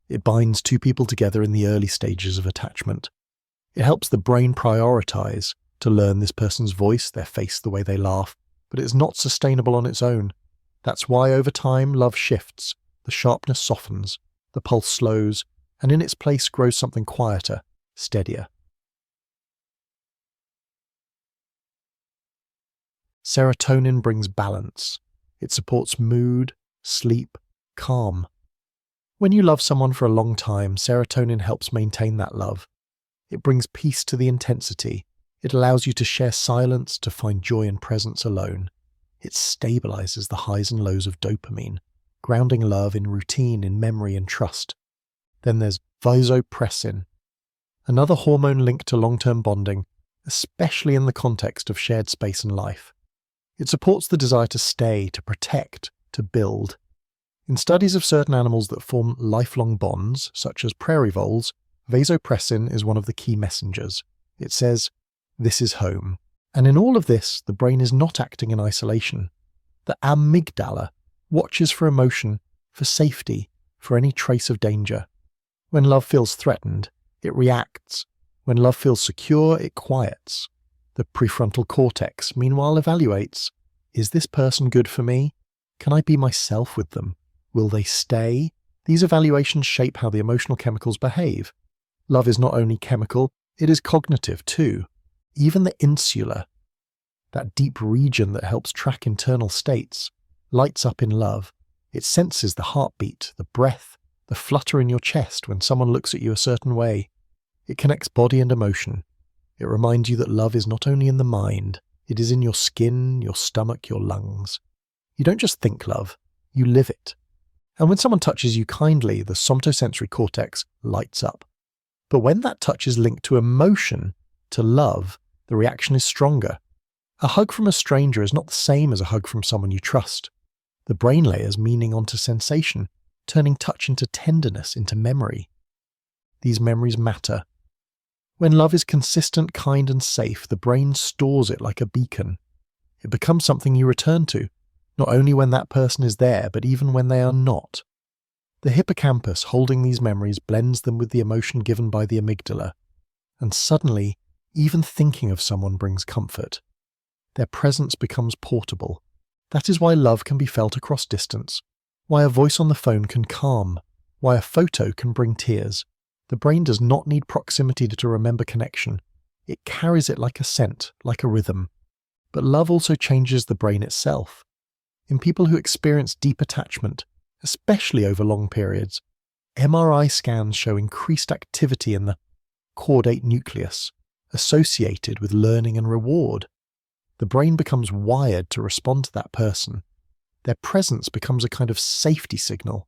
It binds two people together in the early stages of attachment. It helps the brain prioritize, to learn this person's voice, their face, the way they laugh, but it's not sustainable on its own. That's why over time love shifts, the sharpness softens, the pulse slows, and in its place grows something quieter, steadier. Serotonin brings balance. It supports mood, sleep, calm. When you love someone for a long time, serotonin helps maintain that love. It brings peace to the intensity. It allows you to share silence, to find joy and presence alone. It stabilizes the highs and lows of dopamine, grounding love in routine, in memory and trust. Then there's vasopressin, another hormone linked to long-term bonding, especially in the context of shared space and life. It supports the desire to stay, to protect, to build. In studies of certain animals that form lifelong bonds, such as prairie voles, vasopressin is one of the key messengers. It says, "This is home." And in all of this, the brain is not acting in isolation. The amygdala watches for emotion, for safety, for any trace of danger. When love feels threatened, it reacts. When love feels secure, it quiets. The prefrontal cortex, meanwhile, evaluates, is this person good for me? Can I be myself with them? Will they stay? These evaluations shape how the emotional chemicals behave. Love is not only chemical, it is cognitive too. Even the insula, that deep region that helps track internal states, lights up in love. It senses the heartbeat, the breath, the flutter in your chest when someone looks at you a certain way. It connects body and emotion. It reminds you that love is not only in the mind, it is in your skin, your stomach, your lungs. You don't just think love, you live it. And when someone touches you kindly, the somatosensory cortex lights up. But when that touch is linked to emotion, to love, the reaction is stronger. A hug from a stranger is not the same as a hug from someone you trust. The brain layers meaning onto sensation, turning touch into tenderness, into memory. These memories matter. When love is consistent, kind and safe, the brain stores it like a beacon. It becomes something you return to, not only when that person is there, but even when they are not. The hippocampus holding these memories blends them with the emotion given by the amygdala, and suddenly, even thinking of someone brings comfort. Their presence becomes portable. That is why love can be felt across distance, why a voice on the phone can calm, why a photo can bring tears. The brain does not need proximity to remember connection. It carries it like a scent, like a rhythm. But love also changes the brain itself. In people who experience deep attachment, especially over long periods, MRI scans show increased activity in the caudate nucleus, associated with learning and reward. The brain becomes wired to respond to that person. Their presence becomes a kind of safety signal.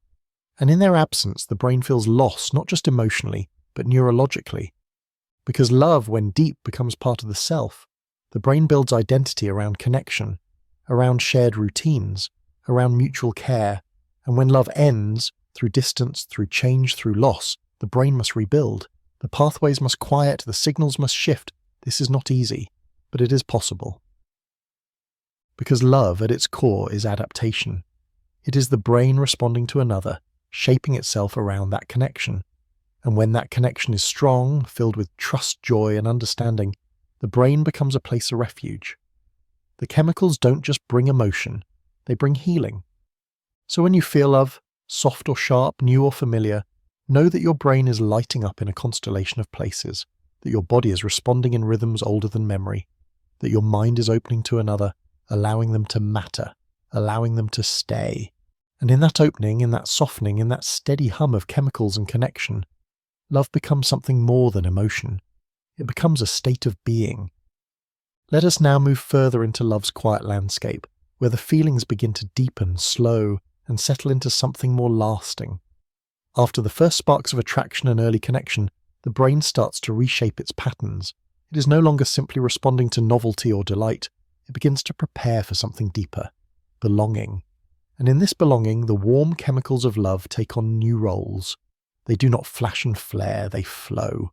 And in their absence, the brain feels lost, not just emotionally, but neurologically. Because love, when deep, becomes part of the self, the brain builds identity around connection, around shared routines, around mutual care, and when love ends, through distance, through change, through loss, the brain must rebuild. The pathways must quiet, the signals must shift. This is not easy, but it is possible. Because love, at its core, is adaptation. It is the brain responding to another, shaping itself around that connection. And when that connection is strong, filled with trust, joy, and understanding, the brain becomes a place of refuge. The chemicals don't just bring emotion, they bring healing. So when you feel love, soft or sharp, new or familiar, know that your brain is lighting up in a constellation of places, that your body is responding in rhythms older than memory, that your mind is opening to another, allowing them to matter, allowing them to stay. And in that opening, in that softening, in that steady hum of chemicals and connection, love becomes something more than emotion. It becomes a state of being. Let us now move further into love's quiet landscape, where the feelings begin to deepen, slow, and settle into something more lasting. After the first sparks of attraction and early connection, the brain starts to reshape its patterns. It is no longer simply responding to novelty or delight. It begins to prepare for something deeper, belonging. And in this belonging, the warm chemicals of love take on new roles. They do not flash and flare, they flow.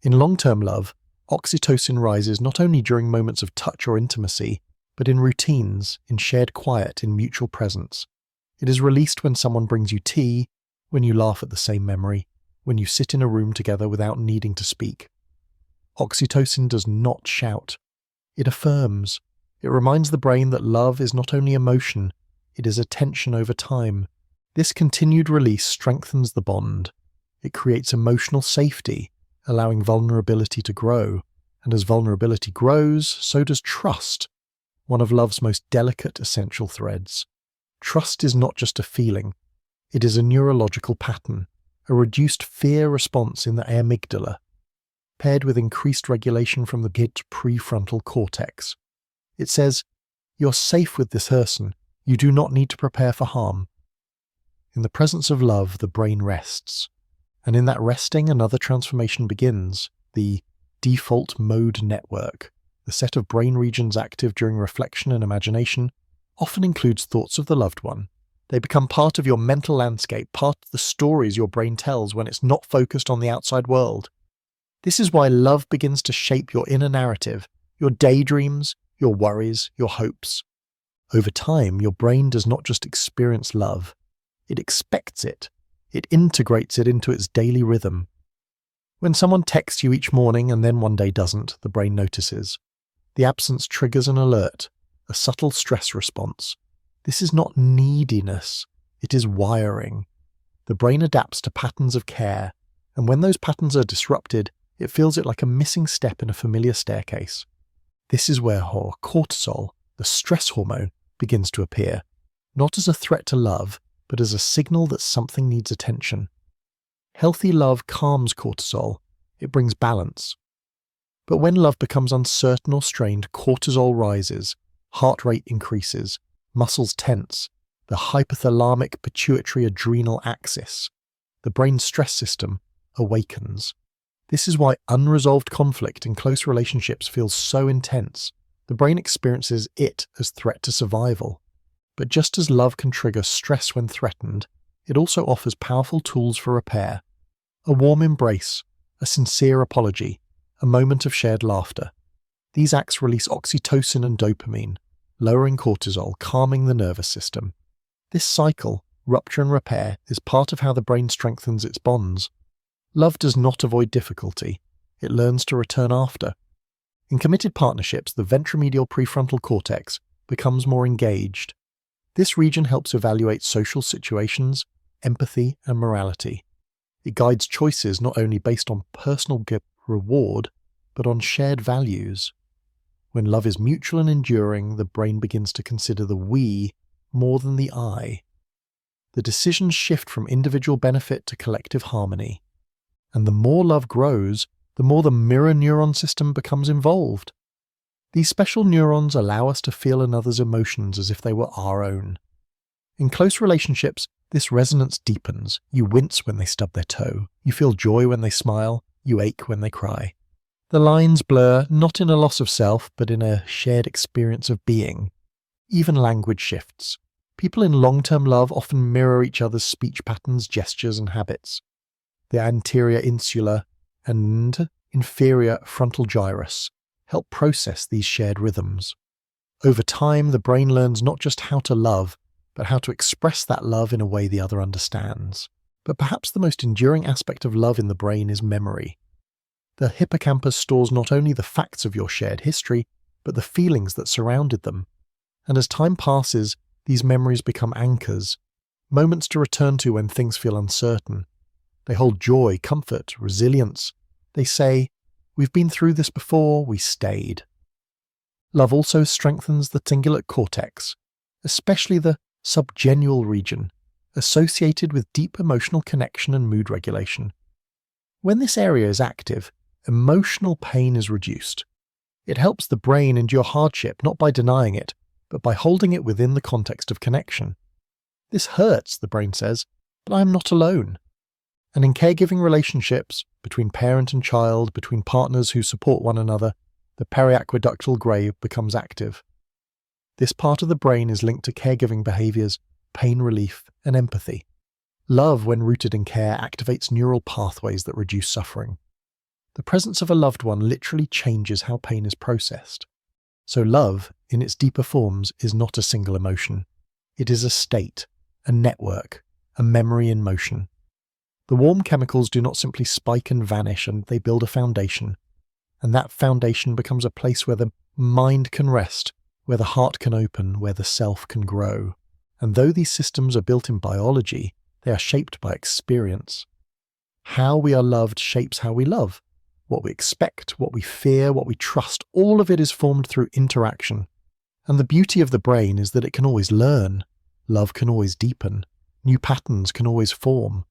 In long-term love, oxytocin rises not only during moments of touch or intimacy, but in routines, in shared quiet, in mutual presence. It is released when someone brings you tea, when you laugh at the same memory, when you sit in a room together without needing to speak. Oxytocin does not shout. It affirms. It reminds the brain that love is not only emotion, it is attention over time. This continued release strengthens the bond. It creates emotional safety, allowing vulnerability to grow. And as vulnerability grows, so does trust, one of love's most delicate essential threads. Trust is not just a feeling. It is a neurological pattern, a reduced fear response in the amygdala, paired with increased regulation from the prefrontal cortex. It says, "You're safe with this person. You do not need to prepare for harm." In the presence of love, the brain rests. And in that resting, another transformation begins. The default mode network, the set of brain regions active during reflection and imagination, often includes thoughts of the loved one. They become part of your mental landscape, part of the stories your brain tells when it's not focused on the outside world. This is why love begins to shape your inner narrative, your daydreams, your worries, your hopes. Over time, your brain does not just experience love, it expects it. It integrates it into its daily rhythm. When someone texts you each morning and then one day doesn't, the brain notices. The absence triggers an alert, a subtle stress response. This is not neediness, it is wiring. The brain adapts to patterns of care, and when those patterns are disrupted, it feels it like a missing step in a familiar staircase. This is where cortisol, the stress hormone, begins to appear, not as a threat to love, but as a signal that something needs attention. Healthy love calms cortisol, it brings balance. But when love becomes uncertain or strained, cortisol rises, heart rate increases, muscles tense, the hypothalamic pituitary adrenal axis, the brain's stress system, awakens. This is why unresolved conflict in close relationships feels so intense. The brain experiences it as threat to survival. But just as love can trigger stress when threatened, it also offers powerful tools for repair. A warm embrace, a sincere apology, a moment of shared laughter. These acts release oxytocin and dopamine, lowering cortisol, calming the nervous system. This cycle, rupture and repair, is part of how the brain strengthens its bonds. Love does not avoid difficulty, it learns to return after. In committed partnerships, the ventromedial prefrontal cortex becomes more engaged. This region helps evaluate social situations, empathy, and morality. It guides choices not only based on personal reward, but on shared values. When love is mutual and enduring, the brain begins to consider the we more than the I. The decisions shift from individual benefit to collective harmony. And the more love grows, the more the mirror neuron system becomes involved. These special neurons allow us to feel another's emotions as if they were our own. In close relationships, this resonance deepens. You wince when they stub their toe. You feel joy when they smile. You ache when they cry. The lines blur, not in a loss of self, but in a shared experience of being. Even language shifts. People in long-term love often mirror each other's speech patterns, gestures, and habits. The anterior insula and inferior frontal gyrus help process these shared rhythms. Over time, the brain learns not just how to love, but how to express that love in a way the other understands. But perhaps the most enduring aspect of love in the brain is memory. The hippocampus stores not only the facts of your shared history, but the feelings that surrounded them. And as time passes, these memories become anchors, moments to return to when things feel uncertain. They hold joy, comfort, resilience. They say, "We've been through this before, we stayed." Love also strengthens the cingulate cortex, especially the subgenual region, associated with deep emotional connection and mood regulation. When this area is active, emotional pain is reduced. It helps the brain endure hardship not by denying it, but by holding it within the context of connection. This hurts, the brain says, but I am not alone. And in caregiving relationships, between parent and child, between partners who support one another, the periaqueductal grave becomes active. This part of the brain is linked to caregiving behaviors, pain relief, and empathy. Love, when rooted in care, activates neural pathways that reduce suffering. The presence of a loved one literally changes how pain is processed. So love, in its deeper forms, is not a single emotion. It is a state, a network, a memory in motion. The warm chemicals do not simply spike and vanish, and they build a foundation. And that foundation becomes a place where the mind can rest, where the heart can open, where the self can grow. And though these systems are built in biology, they are shaped by experience. How we are loved shapes how we love. What we expect, what we fear, what we trust, all of it is formed through interaction. And the beauty of the brain is that it can always learn. Love can always deepen. New patterns can always form.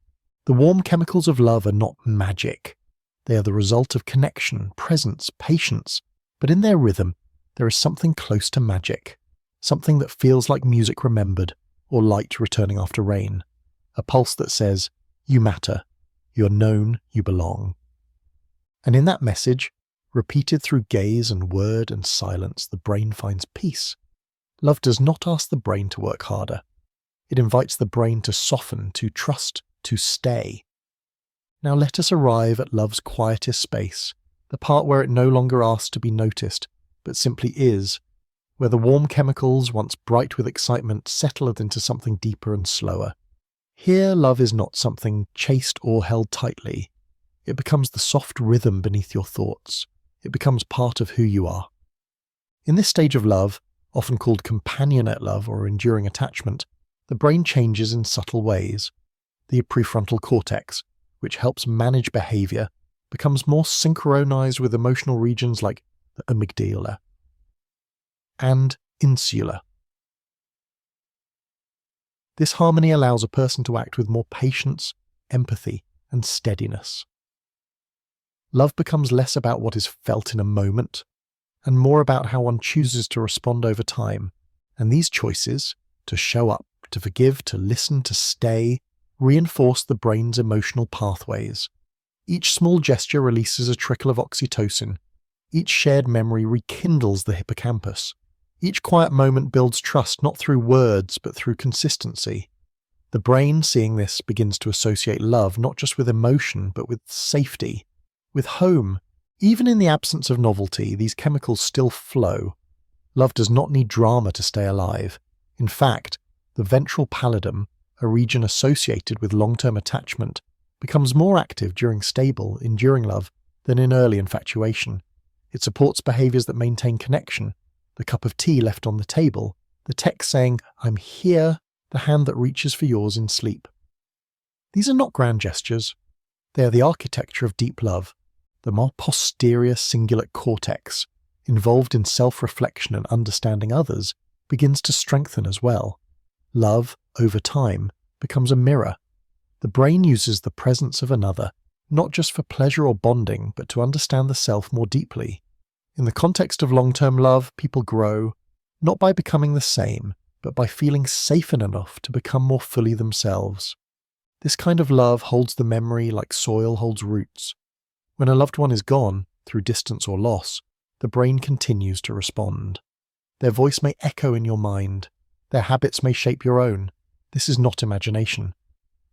The warm chemicals of love are not magic. They are the result of connection, presence, patience. But in their rhythm, there is something close to magic. Something that feels like music remembered, or light returning after rain. A pulse that says, "You matter. You're known, you belong." And in that message, Repeated through gaze and word and silence, the brain finds peace. Love does not ask the brain to work harder. It invites the brain to soften, to trust, to stay. Now let us arrive at love's quietest space, the part where it no longer asks to be noticed, but simply is, where the warm chemicals, once bright with excitement, settle into something deeper and slower. Here, love is not something chased or held tightly. It becomes the soft rhythm beneath your thoughts. It becomes part of who you are. In this stage of love, often called companionate love or enduring attachment, the brain changes in subtle ways. The prefrontal cortex, which helps manage behavior, becomes more synchronized with emotional regions like the amygdala and insula. This harmony allows a person to act with more patience, empathy, and steadiness. Love becomes less about what is felt in a moment, and more about how one chooses to respond over time. And these choices, to show up, to forgive, to listen, to stay, reinforce the brain's emotional pathways. Each small gesture releases a trickle of oxytocin. Each shared memory rekindles the hippocampus. Each quiet moment builds trust not through words but through consistency. The brain, seeing this, begins to associate love not just with emotion but with safety, with home. Even in the absence of novelty, these chemicals still flow. Love does not need drama to stay alive. In fact, the ventral pallidum, a region associated with long-term attachment, becomes more active during stable, enduring love than in early infatuation. It supports behaviors that maintain connection, the cup of tea left on the table, the text saying, "I'm here," the hand that reaches for yours in sleep. These are not grand gestures. They are the architecture of deep love. The more posterior cingulate cortex, involved in self-reflection and understanding others, begins to strengthen as well. Love, over time, becomes a mirror. The brain uses the presence of another, not just for pleasure or bonding, but to understand the self more deeply. In the context of long-term love, people grow, not by becoming the same, but by feeling safe enough to become more fully themselves. This kind of love holds the memory like soil holds roots. When a loved one is gone, through distance or loss, the brain continues to respond. Their voice may echo in your mind. Their habits may shape your own. This is not imagination.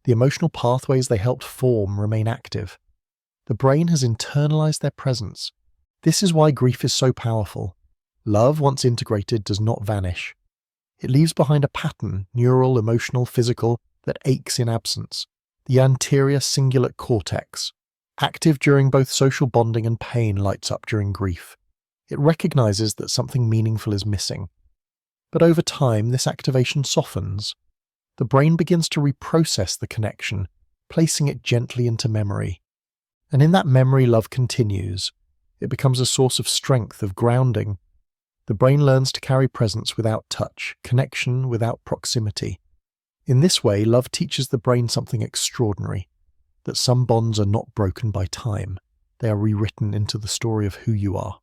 The emotional pathways they helped form remain active. The brain has internalized their presence. This is why grief is so powerful. Love, once integrated, does not vanish. It leaves behind a pattern, neural, emotional, physical, that aches in absence. The anterior cingulate cortex, active during both social bonding and pain, lights up during grief. It recognizes that something meaningful is missing. But over time, this activation softens. The brain begins to reprocess the connection, placing it gently into memory. And in that memory, love continues. It becomes a source of strength, of grounding. The brain learns to carry presence without touch, connection without proximity. In this way, love teaches the brain something extraordinary, that some bonds are not broken by time. They are rewritten into the story of who you are.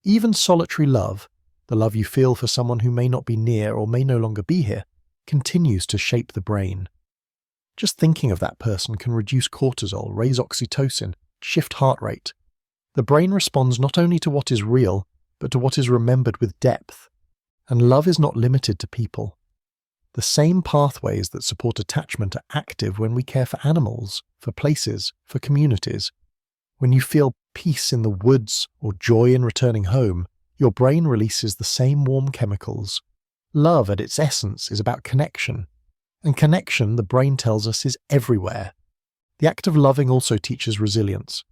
Even solitary love, the love you feel for someone who may not be near or may no longer be here, continues to shape the brain. Just thinking of that person can reduce cortisol, raise oxytocin, shift heart rate. The brain responds not only to what is real, but to what is remembered with depth. And love is not limited to people. The same pathways that support attachment are active when we care for animals, for places, for communities. When you feel peace in the woods or joy in returning home, your brain releases the same warm chemicals. Love, at its essence, is about connection. And connection, the brain tells us, is everywhere. The act of loving also teaches resilience.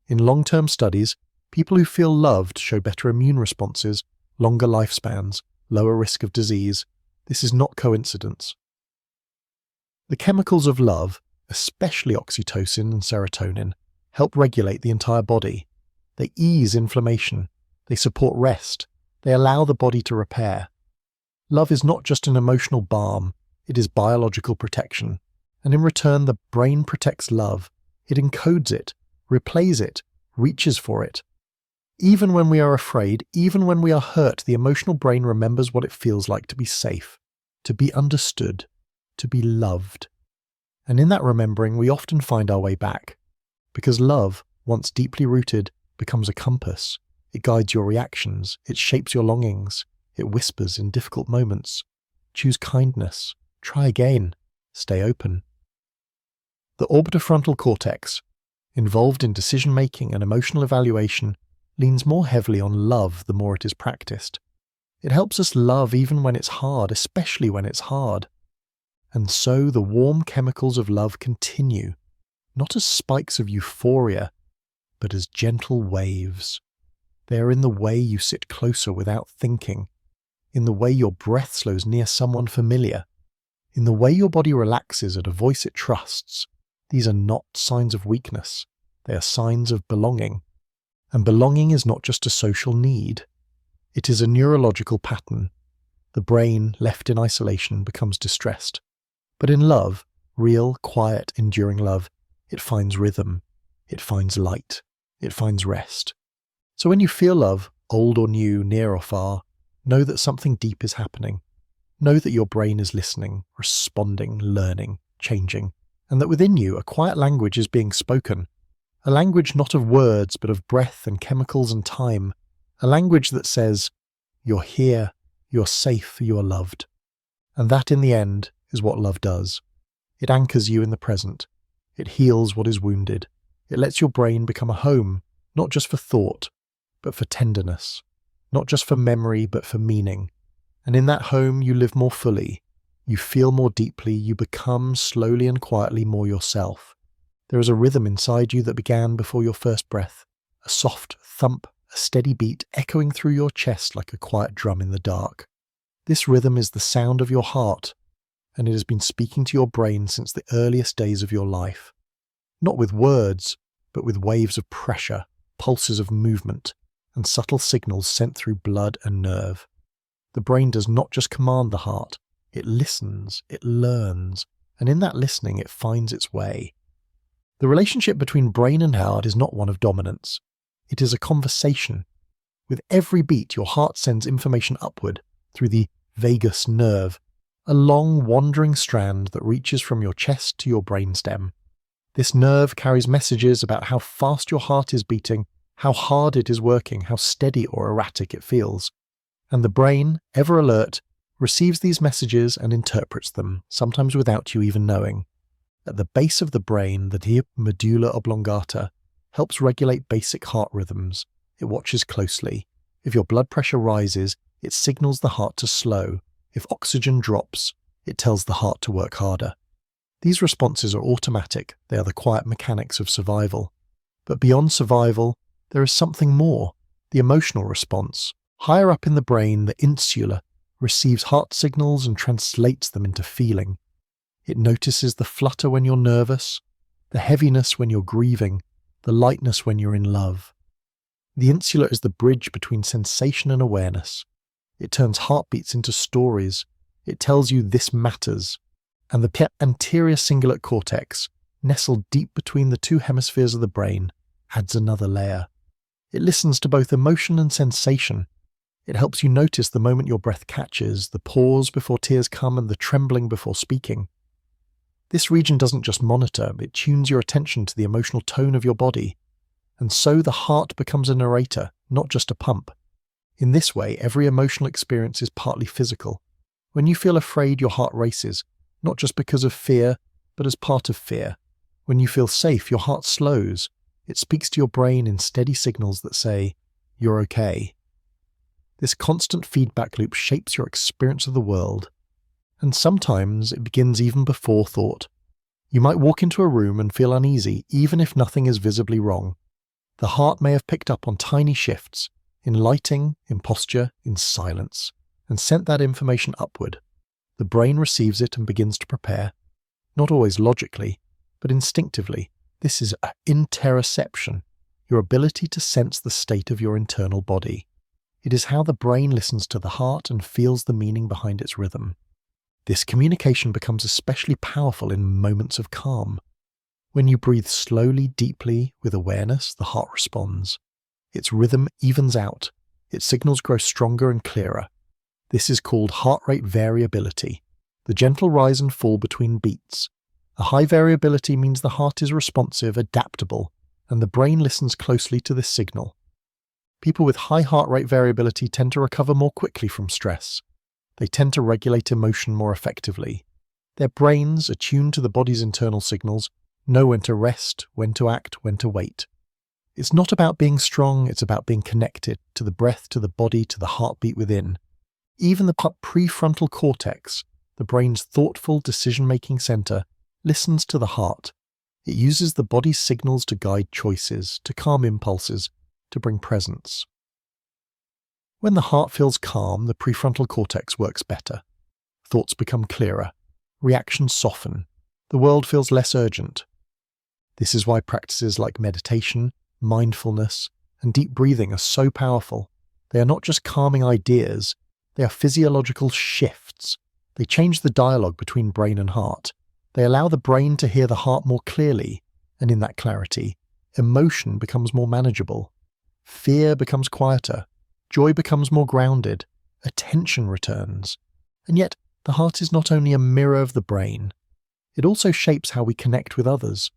In long-term studies, people who feel loved show better immune responses, longer lifespans, lower risk of disease. This is not coincidence. The chemicals of love, especially oxytocin and serotonin, help regulate the entire body. They ease inflammation. They support rest. They allow the body to repair. Love is not just an emotional balm, it is biological protection. And in return, the brain protects love. It encodes it, replays it, reaches for it. Even when we are afraid, even when we are hurt, the emotional brain remembers what it feels like to be safe, to be understood, to be loved. And in that remembering, we often find our way back. Because love, once deeply rooted, becomes a compass. It guides your reactions. It shapes your longings. It whispers in difficult moments. Choose kindness. Try again. Stay open. The orbitofrontal cortex, involved in decision-making and emotional evaluation, leans more heavily on love the more it is practiced. It helps us love even when it's hard, especially when it's hard. And so the warm chemicals of love continue, not as spikes of euphoria, but as gentle waves. They are in the way you sit closer without thinking, in the way your breath slows near someone familiar, in the way your body relaxes at a voice it trusts. These are not signs of weakness. They are signs of belonging. And belonging is not just a social need. It is a neurological pattern. The brain, left in isolation, becomes distressed. But in love, real, quiet, enduring love, it finds rhythm. It finds light. It finds rest. So when you feel love, old or new, near or far, know that something deep is happening. Know that your brain is listening, responding, learning, changing, and that within you a quiet language is being spoken. A language not of words, but of breath and chemicals and time. A language that says, you're here, you're safe, you're loved. And that, in the end, is what love does. It anchors you in the present. It heals what is wounded. It lets your brain become a home, not just for thought, but for tenderness. Not just for memory, but for meaning. And in that home, you live more fully. You feel more deeply. You become, slowly and quietly, more yourself. There is a rhythm inside you that began before your first breath, a soft thump, a steady beat echoing through your chest like a quiet drum in the dark. This rhythm is the sound of your heart, and it has been speaking to your brain since the earliest days of your life. Not with words, but with waves of pressure, pulses of movement, and subtle signals sent through blood and nerve. The brain does not just command the heart, it listens, it learns, and in that listening it finds its way. The relationship between brain and heart is not one of dominance. It is a conversation. With every beat, your heart sends information upward through the vagus nerve, a long wandering strand that reaches from your chest to your brainstem. This nerve carries messages about how fast your heart is beating, how hard it is working, how steady or erratic it feels. And the brain, ever alert, receives these messages and interprets them, sometimes without you even knowing. At the base of the brain, the medulla oblongata helps regulate basic heart rhythms. It watches closely. If your blood pressure rises, it signals the heart to slow. If oxygen drops, it tells the heart to work harder. These responses are automatic. They are the quiet mechanics of survival. But beyond survival, there is something more, the emotional response. Higher up in the brain, the insula receives heart signals and translates them into feeling. It notices the flutter when you're nervous, the heaviness when you're grieving, the lightness when you're in love. The insula is the bridge between sensation and awareness. It turns heartbeats into stories. It tells you this matters. And the anterior cingulate cortex, nestled deep between the two hemispheres of the brain, adds another layer. It listens to both emotion and sensation. It helps you notice the moment your breath catches, the pause before tears come, and the trembling before speaking. This region doesn't just monitor, it tunes your attention to the emotional tone of your body. And so the heart becomes a narrator, not just a pump. In this way, every emotional experience is partly physical. When you feel afraid, your heart races, not just because of fear, but as part of fear. When you feel safe, your heart slows. It speaks to your brain in steady signals that say, you're okay. This constant feedback loop shapes your experience of the world. And sometimes it begins even before thought. You might walk into a room and feel uneasy, even if nothing is visibly wrong. The heart may have picked up on tiny shifts, in lighting, in posture, in silence, and sent that information upward. The brain receives it and begins to prepare. Not always logically, but instinctively. This is interoception, your ability to sense the state of your internal body. It is how the brain listens to the heart and feels the meaning behind its rhythm. This communication becomes especially powerful in moments of calm. When you breathe slowly, deeply, with awareness, the heart responds. Its rhythm evens out. Its signals grow stronger and clearer. This is called heart rate variability, the gentle rise and fall between beats. A high variability means the heart is responsive, adaptable, and the brain listens closely to this signal. People with high heart rate variability tend to recover more quickly from stress. They tend to regulate emotion more effectively. Their brains, attuned to the body's internal signals, know when to rest, when to act, when to wait. It's not about being strong, it's about being connected to the breath, to the body, to the heartbeat within. Even the prefrontal cortex, the brain's thoughtful decision-making center, listens to the heart. It uses the body's signals to guide choices, to calm impulses, to bring presence. When the heart feels calm, the prefrontal cortex works better. Thoughts become clearer. Reactions soften. The world feels less urgent. This is why practices like meditation, mindfulness, and deep breathing are so powerful. They are not just calming ideas, they are physiological shifts. They change the dialogue between brain and heart. They allow the brain to hear the heart more clearly, and in that clarity, emotion becomes more manageable. Fear becomes quieter. Joy becomes more grounded. Attention returns. And yet, the heart is not only a mirror of the brain, it also shapes how we connect with others.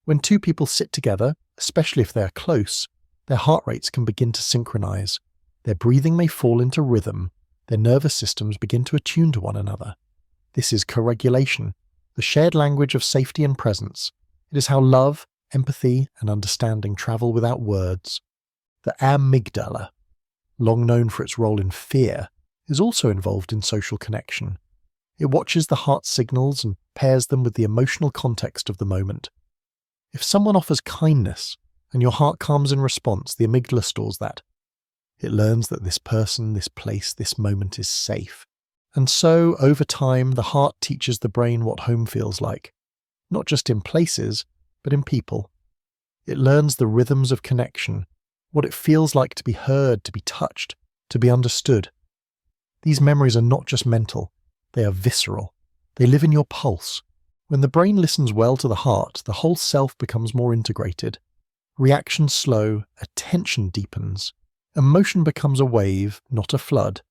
When two people sit together, especially if they are close, their heart rates can begin to synchronize. Their breathing may fall into rhythm. Their nervous systems begin to attune to one another. This is co-regulation, the shared language of safety and presence. It is how love, empathy, and understanding travel without words. The amygdala, long known for its role in fear, is also involved in social connection. It watches the heart signals and pairs them with the emotional context of the moment. If someone offers kindness and your heart calms in response, the amygdala stores that. It learns that this person, this place, this moment is safe. And so, over time, the heart teaches the brain what home feels like, not just in places, but in people. It learns the rhythms of connection, what it feels like to be heard, to be touched, to be understood. These memories are not just mental, they are visceral. They live in your pulse. When the brain listens well to the heart, the whole self becomes more integrated. Reactions slow, attention deepens. Emotion becomes a wave, not a flood.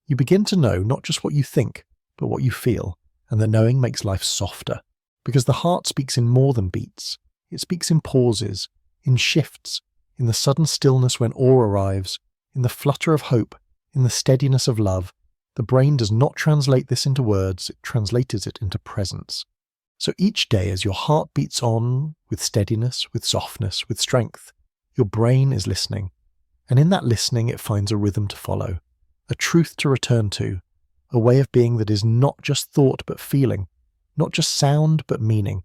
You begin to know not just what you think, but what you feel, and the knowing makes life softer, because the heart speaks in more than beats. It speaks in pauses, in shifts, in the sudden stillness when awe arrives, in the flutter of hope, in the steadiness of love. The brain does not translate this into words, it translates it into presence. So each day as your heart beats on, with steadiness, with softness, with strength, your brain is listening. And in that listening it finds a rhythm to follow, a truth to return to, a way of being that is not just thought but feeling, not just sound but meaning.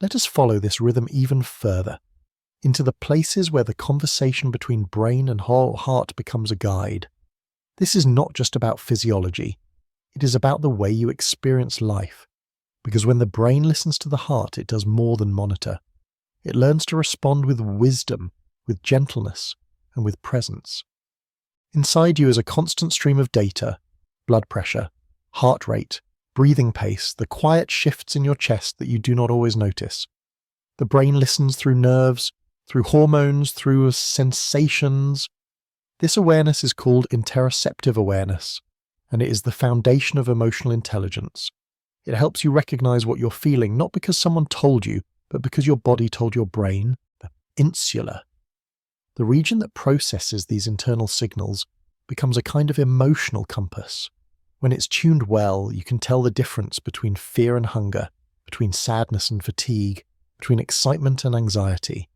Let us follow this rhythm even further, into the places where the conversation between brain and heart becomes a guide. This is not just about physiology, it is about the way you experience life. Because when the brain listens to the heart, it does more than monitor. It learns to respond with wisdom, with gentleness, and with presence. Inside you is a constant stream of data, blood pressure, heart rate, breathing pace, the quiet shifts in your chest that you do not always notice. The brain listens through nerves, through hormones, through sensations. This awareness is called interoceptive awareness, and it is the foundation of emotional intelligence. It helps you recognize what you're feeling, not because someone told you, but because your body told your brain, the insula. The region that processes these internal signals becomes a kind of emotional compass. When it's tuned well, you can tell the difference between fear and hunger, between sadness and fatigue, between excitement and anxiety.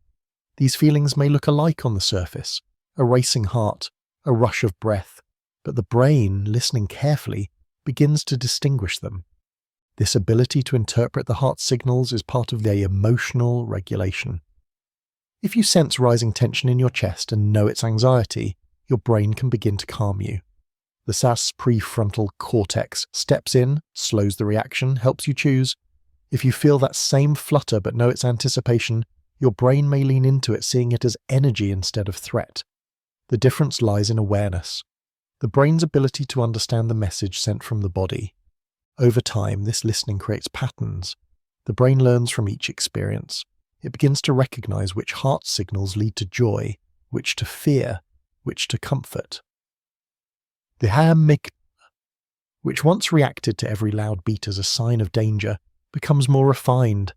These feelings may look alike on the surface, a racing heart, a rush of breath, but the brain, listening carefully, begins to distinguish them. This ability to interpret the heart signals is part of their emotional regulation. If you sense rising tension in your chest and know it's anxiety, your brain can begin to calm you. The SAS prefrontal cortex steps in, slows the reaction, helps you choose. If you feel that same flutter but know it's anticipation, your brain may lean into it, seeing it as energy instead of threat. The difference lies in awareness, the brain's ability to understand the message sent from the body. Over time, this listening creates patterns. The brain learns from each experience. It begins to recognize which heart signals lead to joy, which to fear, which to comfort. The amygdala, which once reacted to every loud beat as a sign of danger, becomes more refined.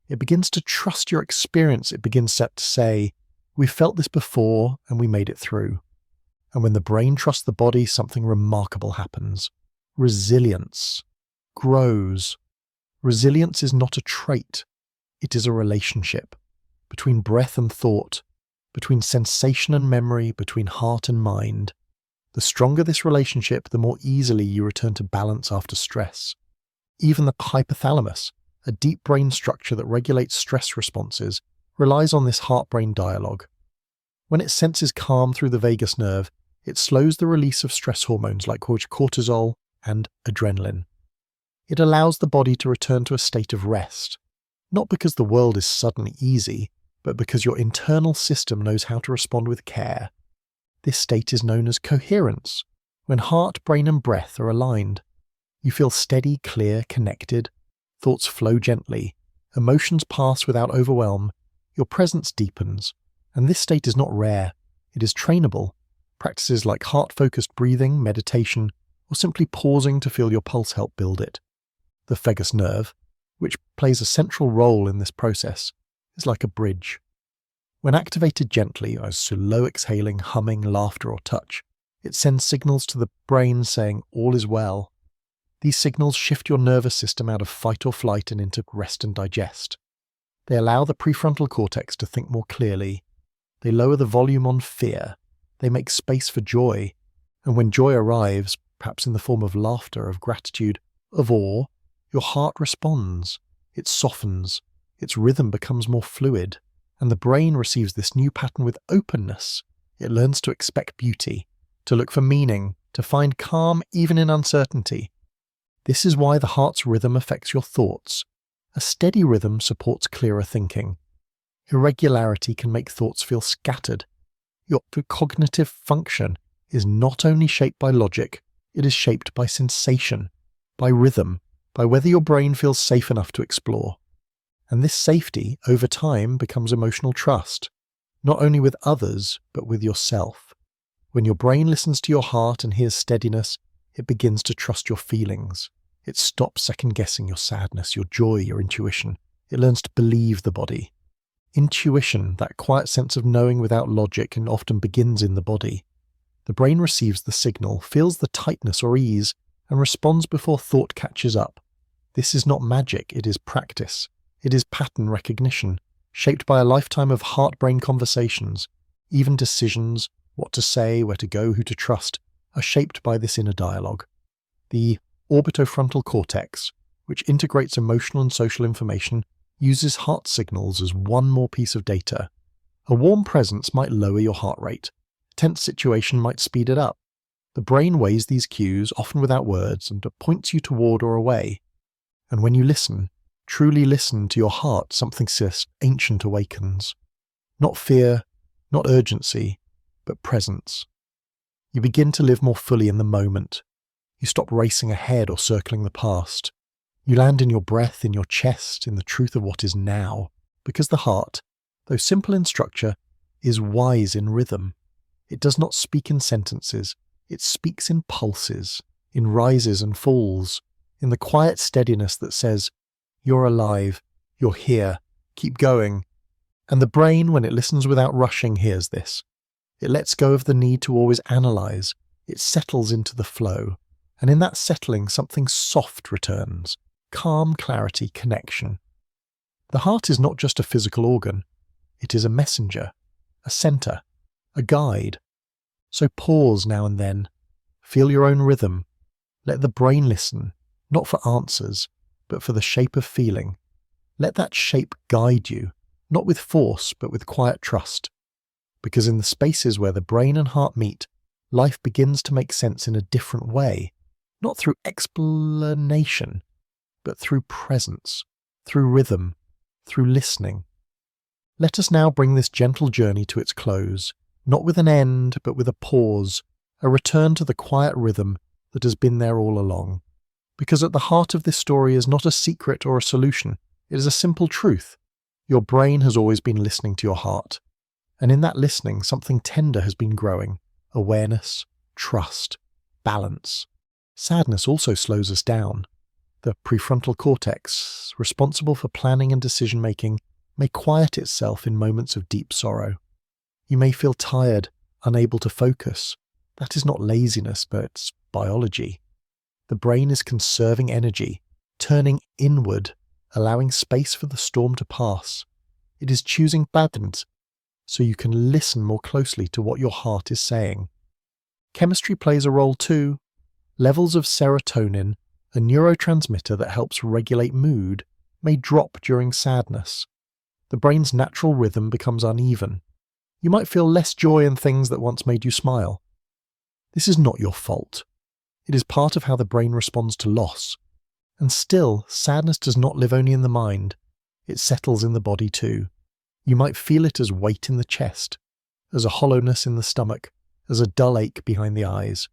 It begins to trust your experience. It begins to say, "We felt this before and we made it through." And when the brain trusts the body, something remarkable happens. Resilience grows. Resilience is not a trait. It is a relationship between breath and thought, between sensation and memory, between heart and mind. The stronger this relationship, the more easily you return to balance after stress. Even the hypothalamus, a deep brain structure that regulates stress responses, relies on this heart-brain dialogue. When it senses calm through the vagus nerve, it slows the release of stress hormones like cortisol and adrenaline. It allows the body to return to a state of rest, not because the world is suddenly easy, but because your internal system knows how to respond with care. This state is known as coherence, when heart, brain and breath are aligned. You feel steady, clear, connected. Thoughts flow gently. Emotions pass without overwhelm. Your presence deepens. And this state is not rare. It is trainable. Practices like heart-focused breathing, meditation, or simply pausing to feel your pulse help build it. The vagus nerve, which plays a central role in this process, is like a bridge. When activated gently, as slow exhaling, humming, laughter or touch, it sends signals to the brain saying all is well. These signals shift your nervous system out of fight or flight and into rest and digest. They allow the prefrontal cortex to think more clearly. They lower the volume on fear. They make space for joy. And when joy arrives, perhaps in the form of laughter, of gratitude, of awe, your heart responds. It softens. Its rhythm becomes more fluid. And the brain receives this new pattern with openness. It learns to expect beauty, to look for meaning, to find calm even in uncertainty. This is why the heart's rhythm affects your thoughts. A steady rhythm supports clearer thinking. Irregularity can make thoughts feel scattered. Your cognitive function is not only shaped by logic, it is shaped by sensation, by rhythm, by whether your brain feels safe enough to explore. And this safety, over time, becomes emotional trust, not only with others, but with yourself. When your brain listens to your heart and hears steadiness, it begins to trust your feelings. It stops second-guessing your sadness, your joy, your intuition. It learns to believe the body. Intuition, that quiet sense of knowing without logic, and often begins in the body. The brain receives the signal, feels the tightness or ease, and responds before thought catches up. This is not magic, it is practice. It is pattern recognition, shaped by a lifetime of heart-brain conversations. Even decisions, what to say, where to go, who to trust, are shaped by this inner dialogue. The orbitofrontal cortex, which integrates emotional and social information, uses heart signals as one more piece of data. A warm presence might lower your heart rate. A tense situation might speed it up. The brain weighs these cues, often without words, and points you toward or away. And when you listen, truly listen to your heart, something ancient awakens. Not fear, not urgency, but presence. You begin to live more fully in the moment. You stop racing ahead or circling the past. You land in your breath, in your chest, in the truth of what is now, because the heart, though simple in structure, is wise in rhythm. It does not speak in sentences. It speaks in pulses, in rises and falls, in the quiet steadiness that says, "You're alive, you're here, keep going." And the brain, when it listens without rushing, hears this. It lets go of the need to always analyze. It settles into the flow. And in that settling, something soft returns. Calm, clarity, connection. The heart is not just a physical organ. It is a messenger, a center, a guide. So pause now and then. Feel your own rhythm. Let the brain listen, not for answers, but for the shape of feeling. Let that shape guide you, not with force, but with quiet trust. Because in the spaces where the brain and heart meet, life begins to make sense in a different way, not through explanation, but through presence, through rhythm, through listening. Let us now bring this gentle journey to its close, not with an end, but with a pause, a return to the quiet rhythm that has been there all along. Because at the heart of this story is not a secret or a solution, it is a simple truth. Your brain has always been listening to your heart. And in that listening, something tender has been growing. Awareness, trust, balance. Sadness also slows us down. the prefrontal cortex, responsible for planning and decision-making, may quiet itself in moments of deep sorrow. You may feel tired, unable to focus. That is not laziness, but it's biology. The brain is conserving energy, turning inward, allowing space for the storm to pass. It is choosing balance, so you can listen more closely to what your heart is saying. Chemistry plays a role too. Levels of serotonin, a neurotransmitter that helps regulate mood, may drop during sadness. The brain's natural rhythm becomes uneven. You might feel less joy in things that once made you smile. This is not your fault. It is part of how the brain responds to loss. And still, sadness does not live only in the mind. It settles in the body too. You might feel it as weight in the chest, as a hollowness in the stomach, as a dull ache behind the eyes.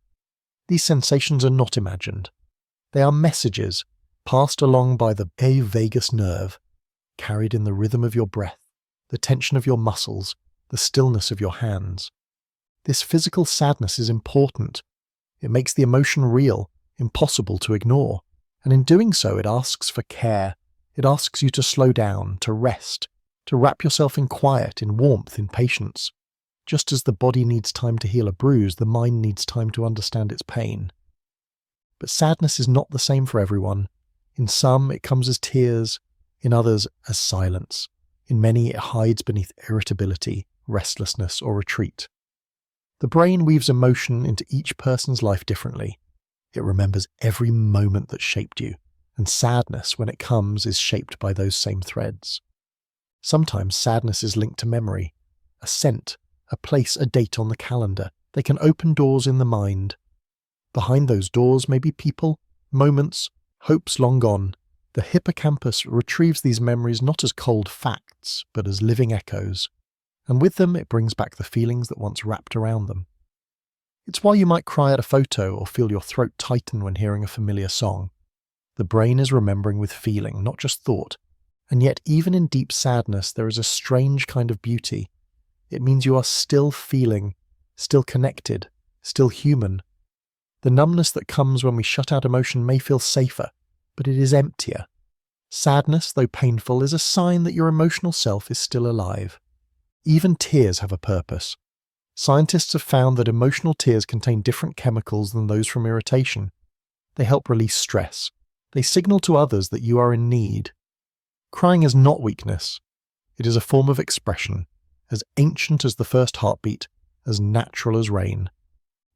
These sensations are not imagined. They are messages passed along by the vagus nerve, carried in the rhythm of your breath, the tension of your muscles, the stillness of your hands. This physical sadness is important. It makes the emotion real, impossible to ignore. And in doing so, it asks for care. It asks you to slow down, to rest, to wrap yourself in quiet, in warmth, in patience. Just as the body needs time to heal a bruise, the mind needs time to understand its pain. But sadness is not the same for everyone. In some, it comes as tears. In others, as silence. In many, it hides beneath irritability, restlessness, or retreat. The brain weaves emotion into each person's life differently. It remembers every moment that shaped you, and sadness, when it comes, is shaped by those same threads. Sometimes sadness is linked to memory, a scent, a place, a date on the calendar. They can open doors in the mind. Behind those doors may be people, moments, hopes long gone. The hippocampus retrieves these memories not as cold facts, but as living echoes. And with them, it brings back the feelings that once wrapped around them. It's why you might cry at a photo or feel your throat tighten when hearing a familiar song. The brain is remembering with feeling, not just thought. And yet, even in deep sadness, there is a strange kind of beauty. It means you are still feeling, still connected, still human. The numbness that comes when we shut out emotion may feel safer, but it is emptier. Sadness, though painful, is a sign that your emotional self is still alive. Even tears have a purpose. Scientists have found that emotional tears contain different chemicals than those from irritation. They help release stress. They signal to others that you are in need. Crying is not weakness. It is a form of expression, as ancient as the first heartbeat, as natural as rain.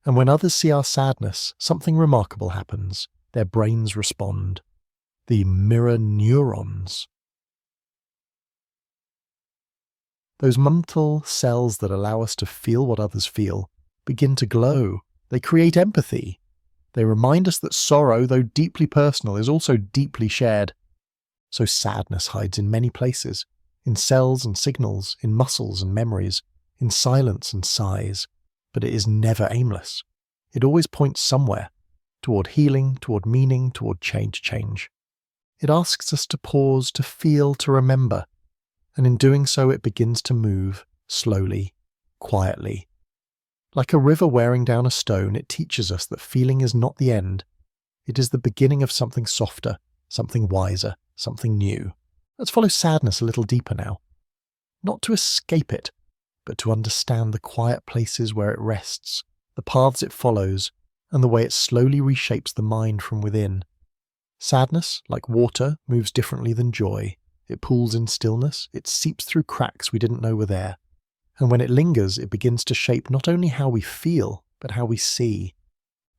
And when others see our sadness, something remarkable happens. Their brains respond. The mirror neurons. Those mental cells that allow us to feel what others feel begin to glow. They create empathy. They remind us that sorrow, though deeply personal, is also deeply shared. So sadness hides in many places, in cells and signals, in muscles and memories, in silence and sighs. But it is never aimless. It always points somewhere, toward healing, toward meaning, toward change. It asks us to pause, to feel, to remember. And in doing so, it begins to move, slowly, quietly. Like a river wearing down a stone, it teaches us that feeling is not the end. It is the beginning of something softer, something wiser, something new. Let's follow sadness a little deeper now. Not to escape it, but to understand the quiet places where it rests, the paths it follows, and the way it slowly reshapes the mind from within. Sadness, like water, moves differently than joy. It pools in stillness, it seeps through cracks we didn't know were there. And when it lingers, it begins to shape not only how we feel, but how we see.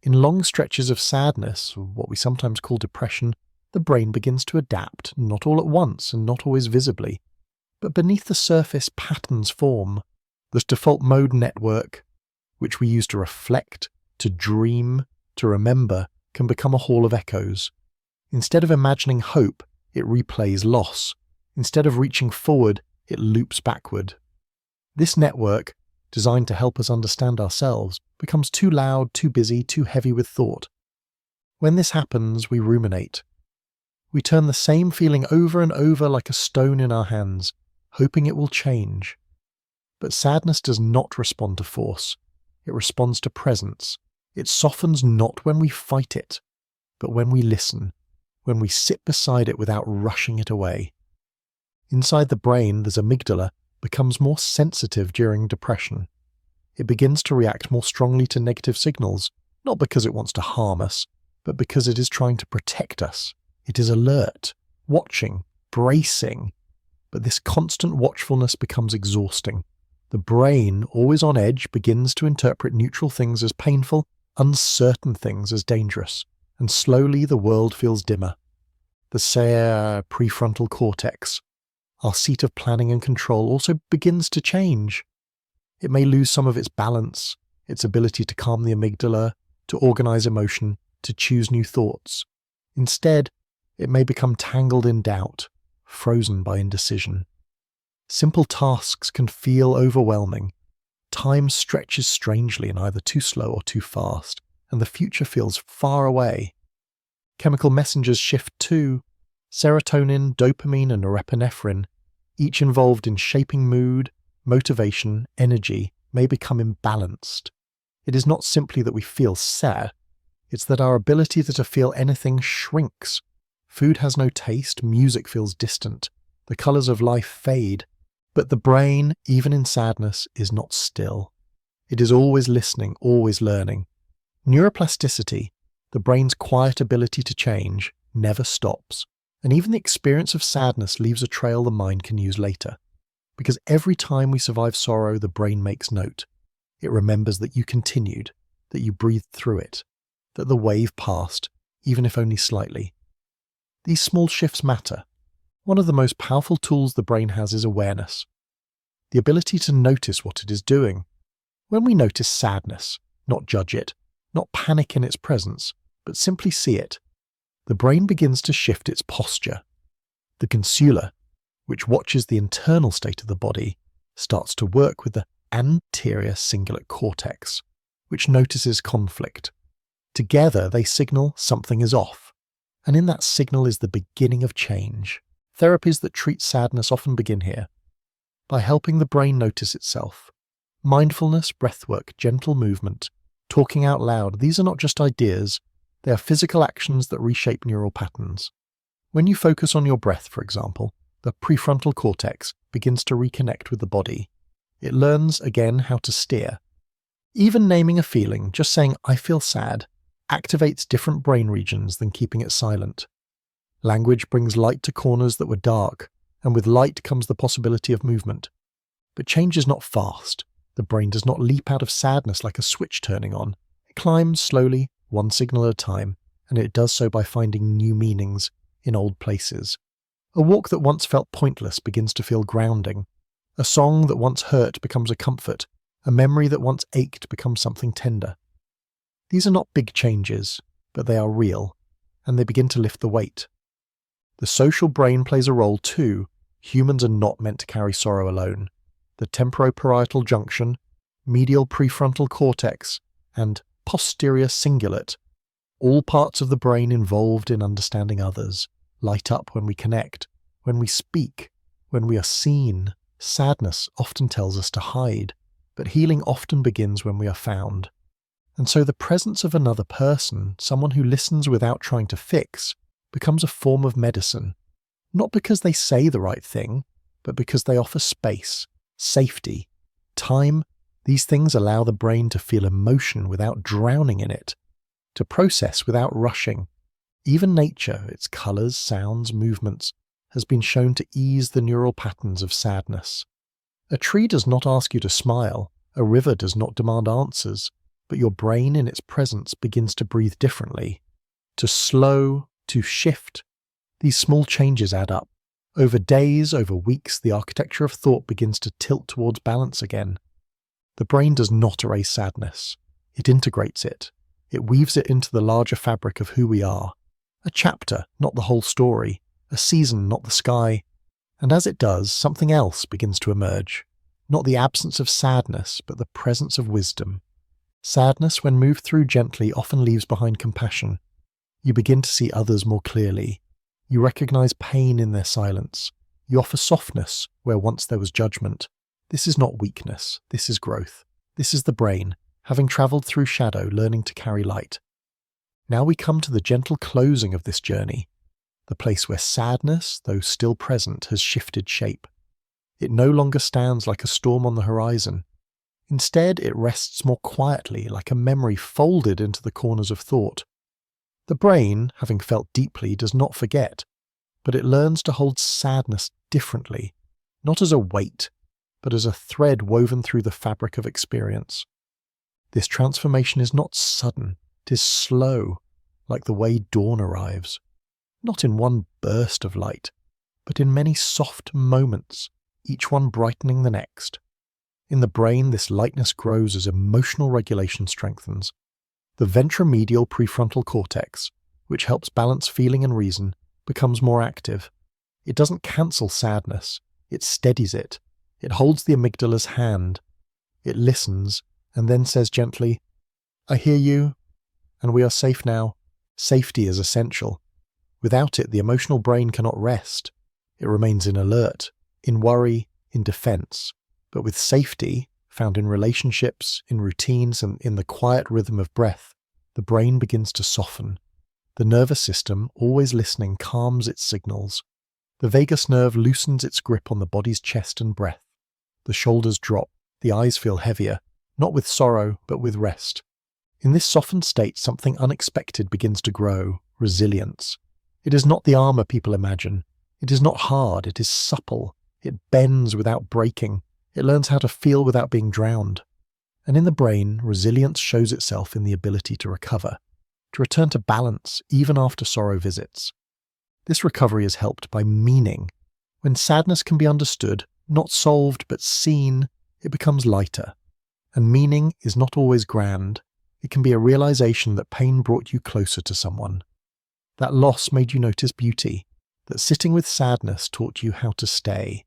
In long stretches of sadness, or what we sometimes call depression, the brain begins to adapt, not all at once and not always visibly. But beneath the surface, patterns form. This default mode network, which we use to reflect, to dream, to remember, can become a hall of echoes. Instead of imagining hope, it replays loss. Instead of reaching forward, it loops backward. This network, designed to help us understand ourselves, becomes too loud, too busy, too heavy with thought. When this happens, we ruminate. We turn the same feeling over and over like a stone in our hands, hoping it will change. But sadness does not respond to force. It responds to presence. It softens not when we fight it, but when we listen, when we sit beside it without rushing it away. Inside the brain, this amygdala becomes more sensitive during depression. It begins to react more strongly to negative signals, not because it wants to harm us, but because it is trying to protect us. It is alert, watching, bracing. But this constant watchfulness becomes exhausting. The brain, always on edge, begins to interpret neutral things as painful, uncertain things as dangerous, and slowly the world feels dimmer. The prefrontal cortex, our seat of planning and control, also begins to change. It may lose some of its balance, its ability to calm the amygdala, to organize emotion, to choose new thoughts. Instead, it may become tangled in doubt, frozen by indecision. Simple tasks can feel overwhelming. Time stretches strangely and either too slow or too fast, and the future feels far away. Chemical messengers shift too. Serotonin, dopamine, and norepinephrine, each involved in shaping mood, motivation, energy, may become imbalanced. It is not simply that we feel sad, it's that our ability to feel anything shrinks. Food has no taste, music feels distant, the colours of life fade, but the brain, even in sadness, is not still. It is always listening, always learning. Neuroplasticity, the brain's quiet ability to change, never stops, and even the experience of sadness leaves a trail the mind can use later. Because every time we survive sorrow, the brain makes note. It remembers that you continued, that you breathed through it, that the wave passed, even if only slightly. These small shifts matter. One of the most powerful tools the brain has is awareness. The ability to notice what it is doing. When we notice sadness, not judge it, not panic in its presence, but simply see it, the brain begins to shift its posture. The consular, which watches the internal state of the body, starts to work with the anterior cingulate cortex, which notices conflict. Together they signal something is off, and in that signal is the beginning of change. Therapies that treat sadness often begin here, by helping the brain notice itself. Mindfulness, breathwork, gentle movement, talking out loud, these are not just ideas, they are physical actions that reshape neural patterns. When you focus on your breath, for example, the prefrontal cortex begins to reconnect with the body. It learns again how to steer. Even naming a feeling, just saying, "I feel sad," activates different brain regions than keeping it silent. Language brings light to corners that were dark, and with light comes the possibility of movement. But change is not fast. The brain does not leap out of sadness like a switch turning on. It climbs slowly, one signal at a time, and it does so by finding new meanings in old places. A walk that once felt pointless begins to feel grounding. A song that once hurt becomes a comfort. A memory that once ached becomes something tender. These are not big changes, but they are real, and they begin to lift the weight. The social brain plays a role too. Humans are not meant to carry sorrow alone. The temporoparietal junction, medial prefrontal cortex, and posterior cingulate, all parts of the brain involved in understanding others, light up when we connect, when we speak, when we are seen. Sadness often tells us to hide, but healing often begins when we are found. And so the presence of another person, someone who listens without trying to fix, becomes a form of medicine, not because they say the right thing, but because they offer space, safety, time. These things allow the brain to feel emotion without drowning in it, to process without rushing. Even nature, its colours, sounds, movements, has been shown to ease the neural patterns of sadness. A tree does not ask you to smile, a river does not demand answers, but your brain in its presence begins to breathe differently, to slow, to shift. These small changes add up. Over days, over weeks, the architecture of thought begins to tilt towards balance again. The brain does not erase sadness. It integrates it. It weaves it into the larger fabric of who we are. A chapter, not the whole story. A season, not the sky. And as it does, something else begins to emerge. Not the absence of sadness, but the presence of wisdom. Sadness, when moved through gently, often leaves behind compassion. You begin to see others more clearly. You recognize pain in their silence. You offer softness where once there was judgment. This is not weakness. This is growth. This is the brain, having travelled through shadow, learning to carry light. Now we come to the gentle closing of this journey. the place where sadness, though still present, has shifted shape. It no longer stands like a storm on the horizon. Instead, it rests more quietly, like a memory folded into the corners of thought. The brain, having felt deeply, does not forget, but it learns to hold sadness differently, not as a weight, but as a thread woven through the fabric of experience. This transformation is not sudden, it is slow, like the way dawn arrives, not in one burst of light, but in many soft moments, each one brightening the next. In the brain, this lightness grows as emotional regulation strengthens. The ventromedial prefrontal cortex, which helps balance feeling and reason, becomes more active. It doesn't cancel sadness, it steadies it. It holds the amygdala's hand. It listens and then says gently, "I hear you, and we are safe now." Safety is essential. Without it, the emotional brain cannot rest. It remains in alert, in worry, in defense. But with safety, found in relationships, in routines, and in the quiet rhythm of breath, the brain begins to soften. The nervous system, always listening, calms its signals. The vagus nerve loosens its grip on the body's chest and breath. The shoulders drop, the eyes feel heavier, not with sorrow, but with rest. In this softened state, something unexpected begins to grow, resilience. It is not the armor people imagine. It is not hard, it is supple. It bends without breaking. It learns how to feel without being drowned. And in the brain, resilience shows itself in the ability to recover, to return to balance even after sorrow visits. This recovery is helped by meaning. When sadness can be understood, not solved but seen, it becomes lighter. And meaning is not always grand. It can be a realization that pain brought you closer to someone. That loss made you notice beauty, that sitting with sadness taught you how to stay.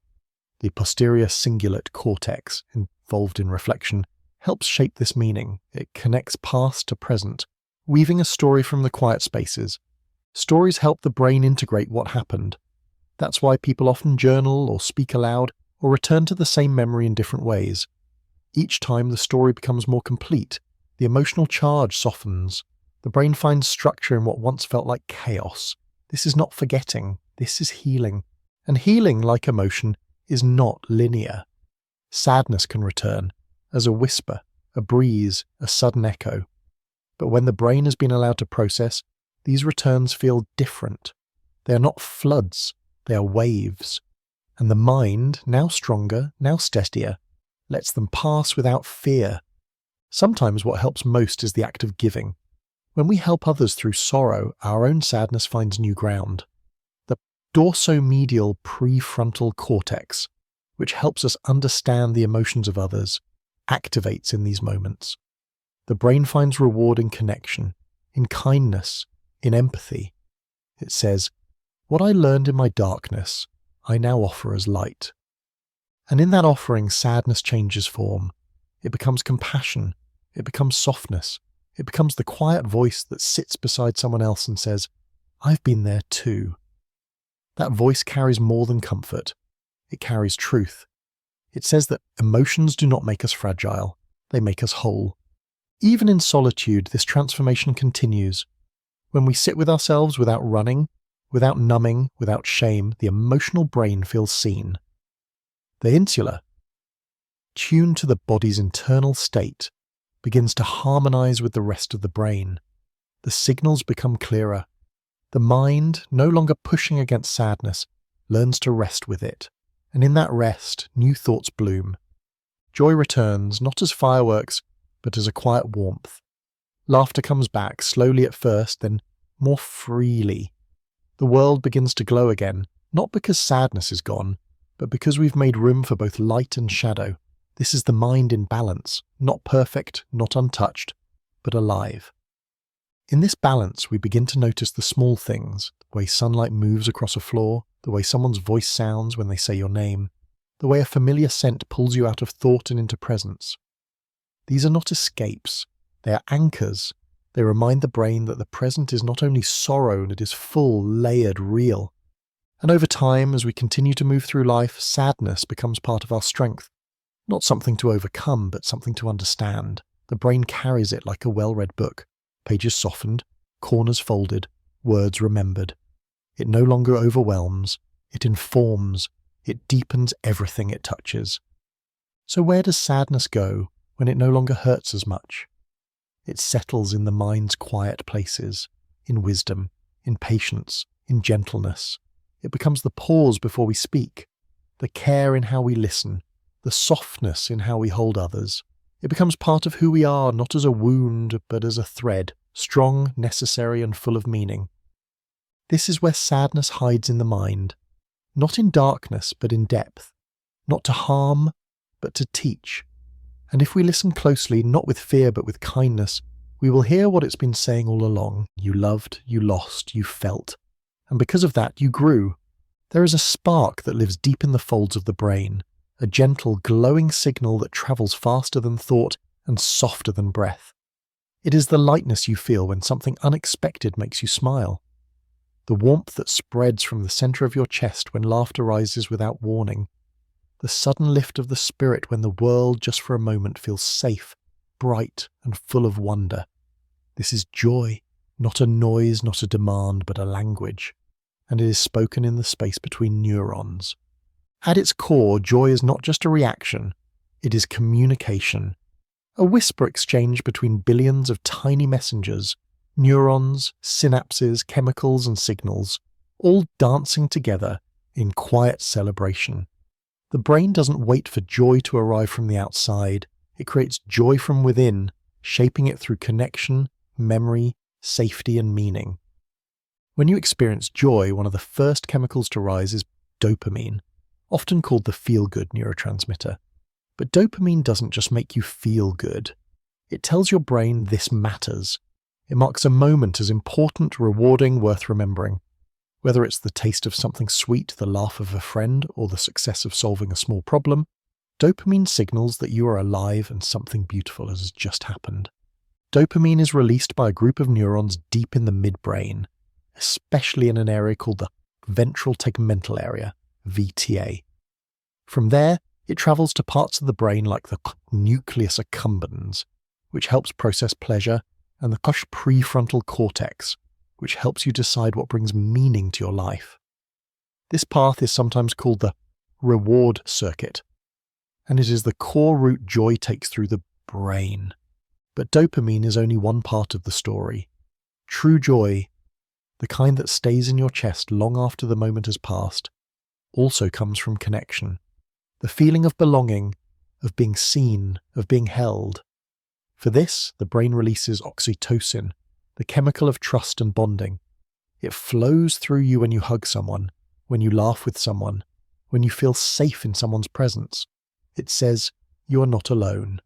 The posterior cingulate cortex, involved in reflection, helps shape this meaning. It connects past to present, weaving a story from the quiet spaces. Stories help the brain integrate what happened. That's why people often journal or speak aloud or return to the same memory in different ways. Each time the story becomes more complete, the emotional charge softens. The brain finds structure in what once felt like chaos. This is not forgetting, this is healing. And healing, like emotion, is not linear. Sadness can return, as a whisper, a breeze, a sudden echo. But when the brain has been allowed to process, these returns feel different. They are not floods, they are waves. And the mind, now stronger, now steadier, lets them pass without fear. Sometimes what helps most is the act of giving. When we help others through sorrow, our own sadness finds new ground. The dorsomedial prefrontal cortex, which helps us understand the emotions of others, activates in these moments. The brain finds reward in connection, in kindness, in empathy. It says, "What I learned in my darkness, I now offer as light." And in that offering, sadness changes form. It becomes compassion. It becomes softness. It becomes the quiet voice that sits beside someone else and says, "I've been there too." That voice carries more than comfort. It carries truth. It says that emotions do not make us fragile. They make us whole. Even in solitude, this transformation continues. When we sit with ourselves without running, without numbing, without shame, the emotional brain feels seen. The insula, tuned to the body's internal state, begins to harmonize with the rest of the brain. The signals become clearer. The mind, no longer pushing against sadness, learns to rest with it. And in that rest, new thoughts bloom. Joy returns, not as fireworks, but as a quiet warmth. Laughter comes back, slowly at first, then more freely. The world begins to glow again, not because sadness is gone, but because we've made room for both light and shadow. This is the mind in balance, not perfect, not untouched, but alive. In this balance, we begin to notice the small things, the way sunlight moves across a floor, the way someone's voice sounds when they say your name, the way a familiar scent pulls you out of thought and into presence. These are not escapes, they are anchors. They remind the brain that the present is not only sorrow, it is full, layered, real. And over time, as we continue to move through life, sadness becomes part of our strength. Not something to overcome, but something to understand. The brain carries it like a well-read book. Pages softened, corners folded, words remembered. It no longer overwhelms, it informs, it deepens everything it touches. So where does sadness go when it no longer hurts as much? It settles in the mind's quiet places, in wisdom, in patience, in gentleness. It becomes the pause before we speak, the care in how we listen, the softness in how we hold others. It becomes part of who we are, not as a wound, but as a thread, strong, necessary, and full of meaning. This is where sadness hides in the mind, not in darkness, but in depth, not to harm, but to teach. And if we listen closely, not with fear, but with kindness, we will hear what it's been saying all along. You loved, you lost, you felt. And because of that, you grew. There is a spark that lives deep in the folds of the brain, a gentle, glowing signal that travels faster than thought and softer than breath. It is the lightness you feel when something unexpected makes you smile. The warmth that spreads from the center of your chest when laughter rises without warning. The sudden lift of the spirit when the world just for a moment feels safe, bright, and full of wonder. This is joy, not a noise, not a demand, but a language. And it is spoken in the space between neurons. At its core, joy is not just a reaction, it is communication. A whisper exchange between billions of tiny messengers, neurons, synapses, chemicals and signals, all dancing together in quiet celebration. The brain doesn't wait for joy to arrive from the outside, it creates joy from within, shaping it through connection, memory, safety and meaning. When you experience joy, one of the first chemicals to rise is dopamine, often called the feel-good neurotransmitter. But dopamine doesn't just make you feel good. It tells your brain this matters. It marks a moment as important, rewarding, worth remembering. Whether it's the taste of something sweet, the laugh of a friend, or the success of solving a small problem, dopamine signals that you are alive and something beautiful has just happened. Dopamine is released by a group of neurons deep in the midbrain, especially in an area called the ventral tegmental area, VTA. From there, it travels to parts of the brain like the nucleus accumbens, which helps process pleasure, and the prefrontal cortex, which helps you decide what brings meaning to your life. This path is sometimes called the reward circuit, and it is the core route joy takes through the brain. But dopamine is only one part of the story. True joy, the kind that stays in your chest long after the moment has passed, also comes from connection. The feeling of belonging, of being seen, of being held. For this, the brain releases oxytocin, the chemical of trust and bonding. It flows through you when you hug someone, when you laugh with someone, when you feel safe in someone's presence. It says, you are not alone.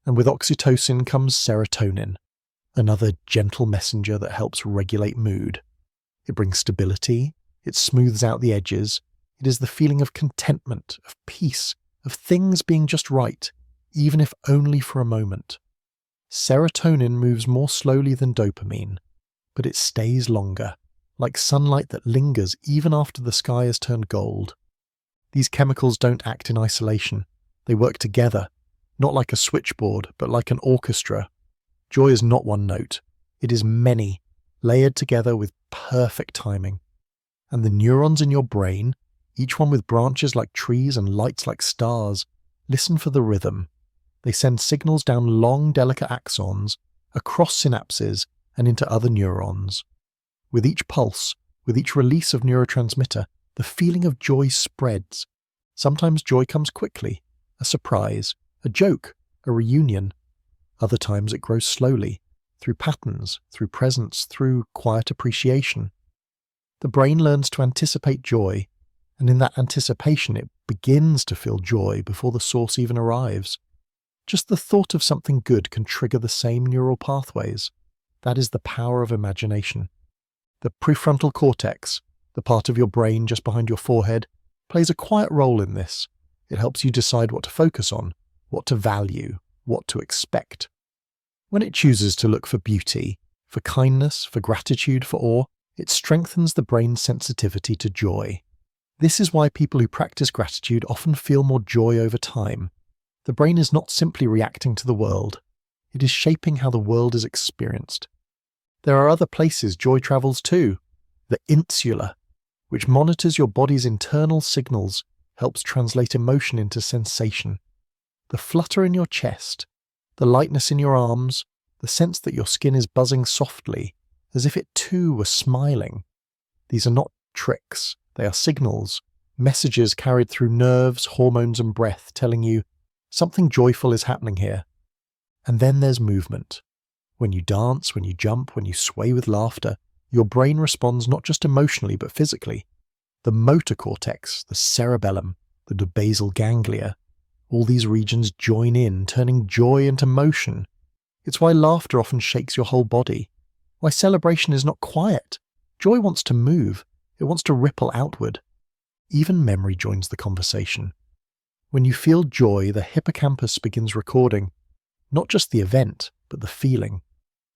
And with oxytocin comes serotonin, another gentle messenger that helps regulate mood. It brings stability, it smooths out the edges, it is the feeling of contentment, of peace, of things being just right, even if only for a moment. Serotonin moves more slowly than dopamine, but it stays longer, like sunlight that lingers even after the sky has turned gold. These chemicals don't act in isolation, they work together, not like a switchboard, but like an orchestra. Joy is not one note, it is many, layered together with perfect timing. And the neurons in your brain, each one with branches like trees and lights like stars, listen for the rhythm. They send signals down long, delicate axons, across synapses and into other neurons. With each pulse, with each release of neurotransmitter, the feeling of joy spreads. Sometimes joy comes quickly, a surprise, a joke, a reunion. Other times it grows slowly, through patterns, through presence, through quiet appreciation. The brain learns to anticipate joy, and in that anticipation it begins to feel joy before the source even arrives. Just the thought of something good can trigger the same neural pathways. That is the power of imagination. The prefrontal cortex, the part of your brain just behind your forehead, plays a quiet role in this. It helps you decide what to focus on, what to value, what to expect. When it chooses to look for beauty, for kindness, for gratitude, for awe, it strengthens the brain's sensitivity to joy. This is why people who practice gratitude often feel more joy over time. The brain is not simply reacting to the world, it is shaping how the world is experienced. There are other places joy travels too. The insula, which monitors your body's internal signals, helps translate emotion into sensation. The flutter in your chest, the lightness in your arms, the sense that your skin is buzzing softly, as if it too were smiling. These are not tricks, they are signals, messages carried through nerves, hormones and breath telling you something joyful is happening here. And then there's movement. When you dance, when you jump, when you sway with laughter, your brain responds not just emotionally but physically. The motor cortex, the cerebellum, the basal ganglia, all these regions join in, turning joy into motion. It's why laughter often shakes your whole body. Why celebration is not quiet. Joy wants to move. It wants to ripple outward. Even memory joins the conversation. When you feel joy, the hippocampus begins recording not just the event, but the feeling.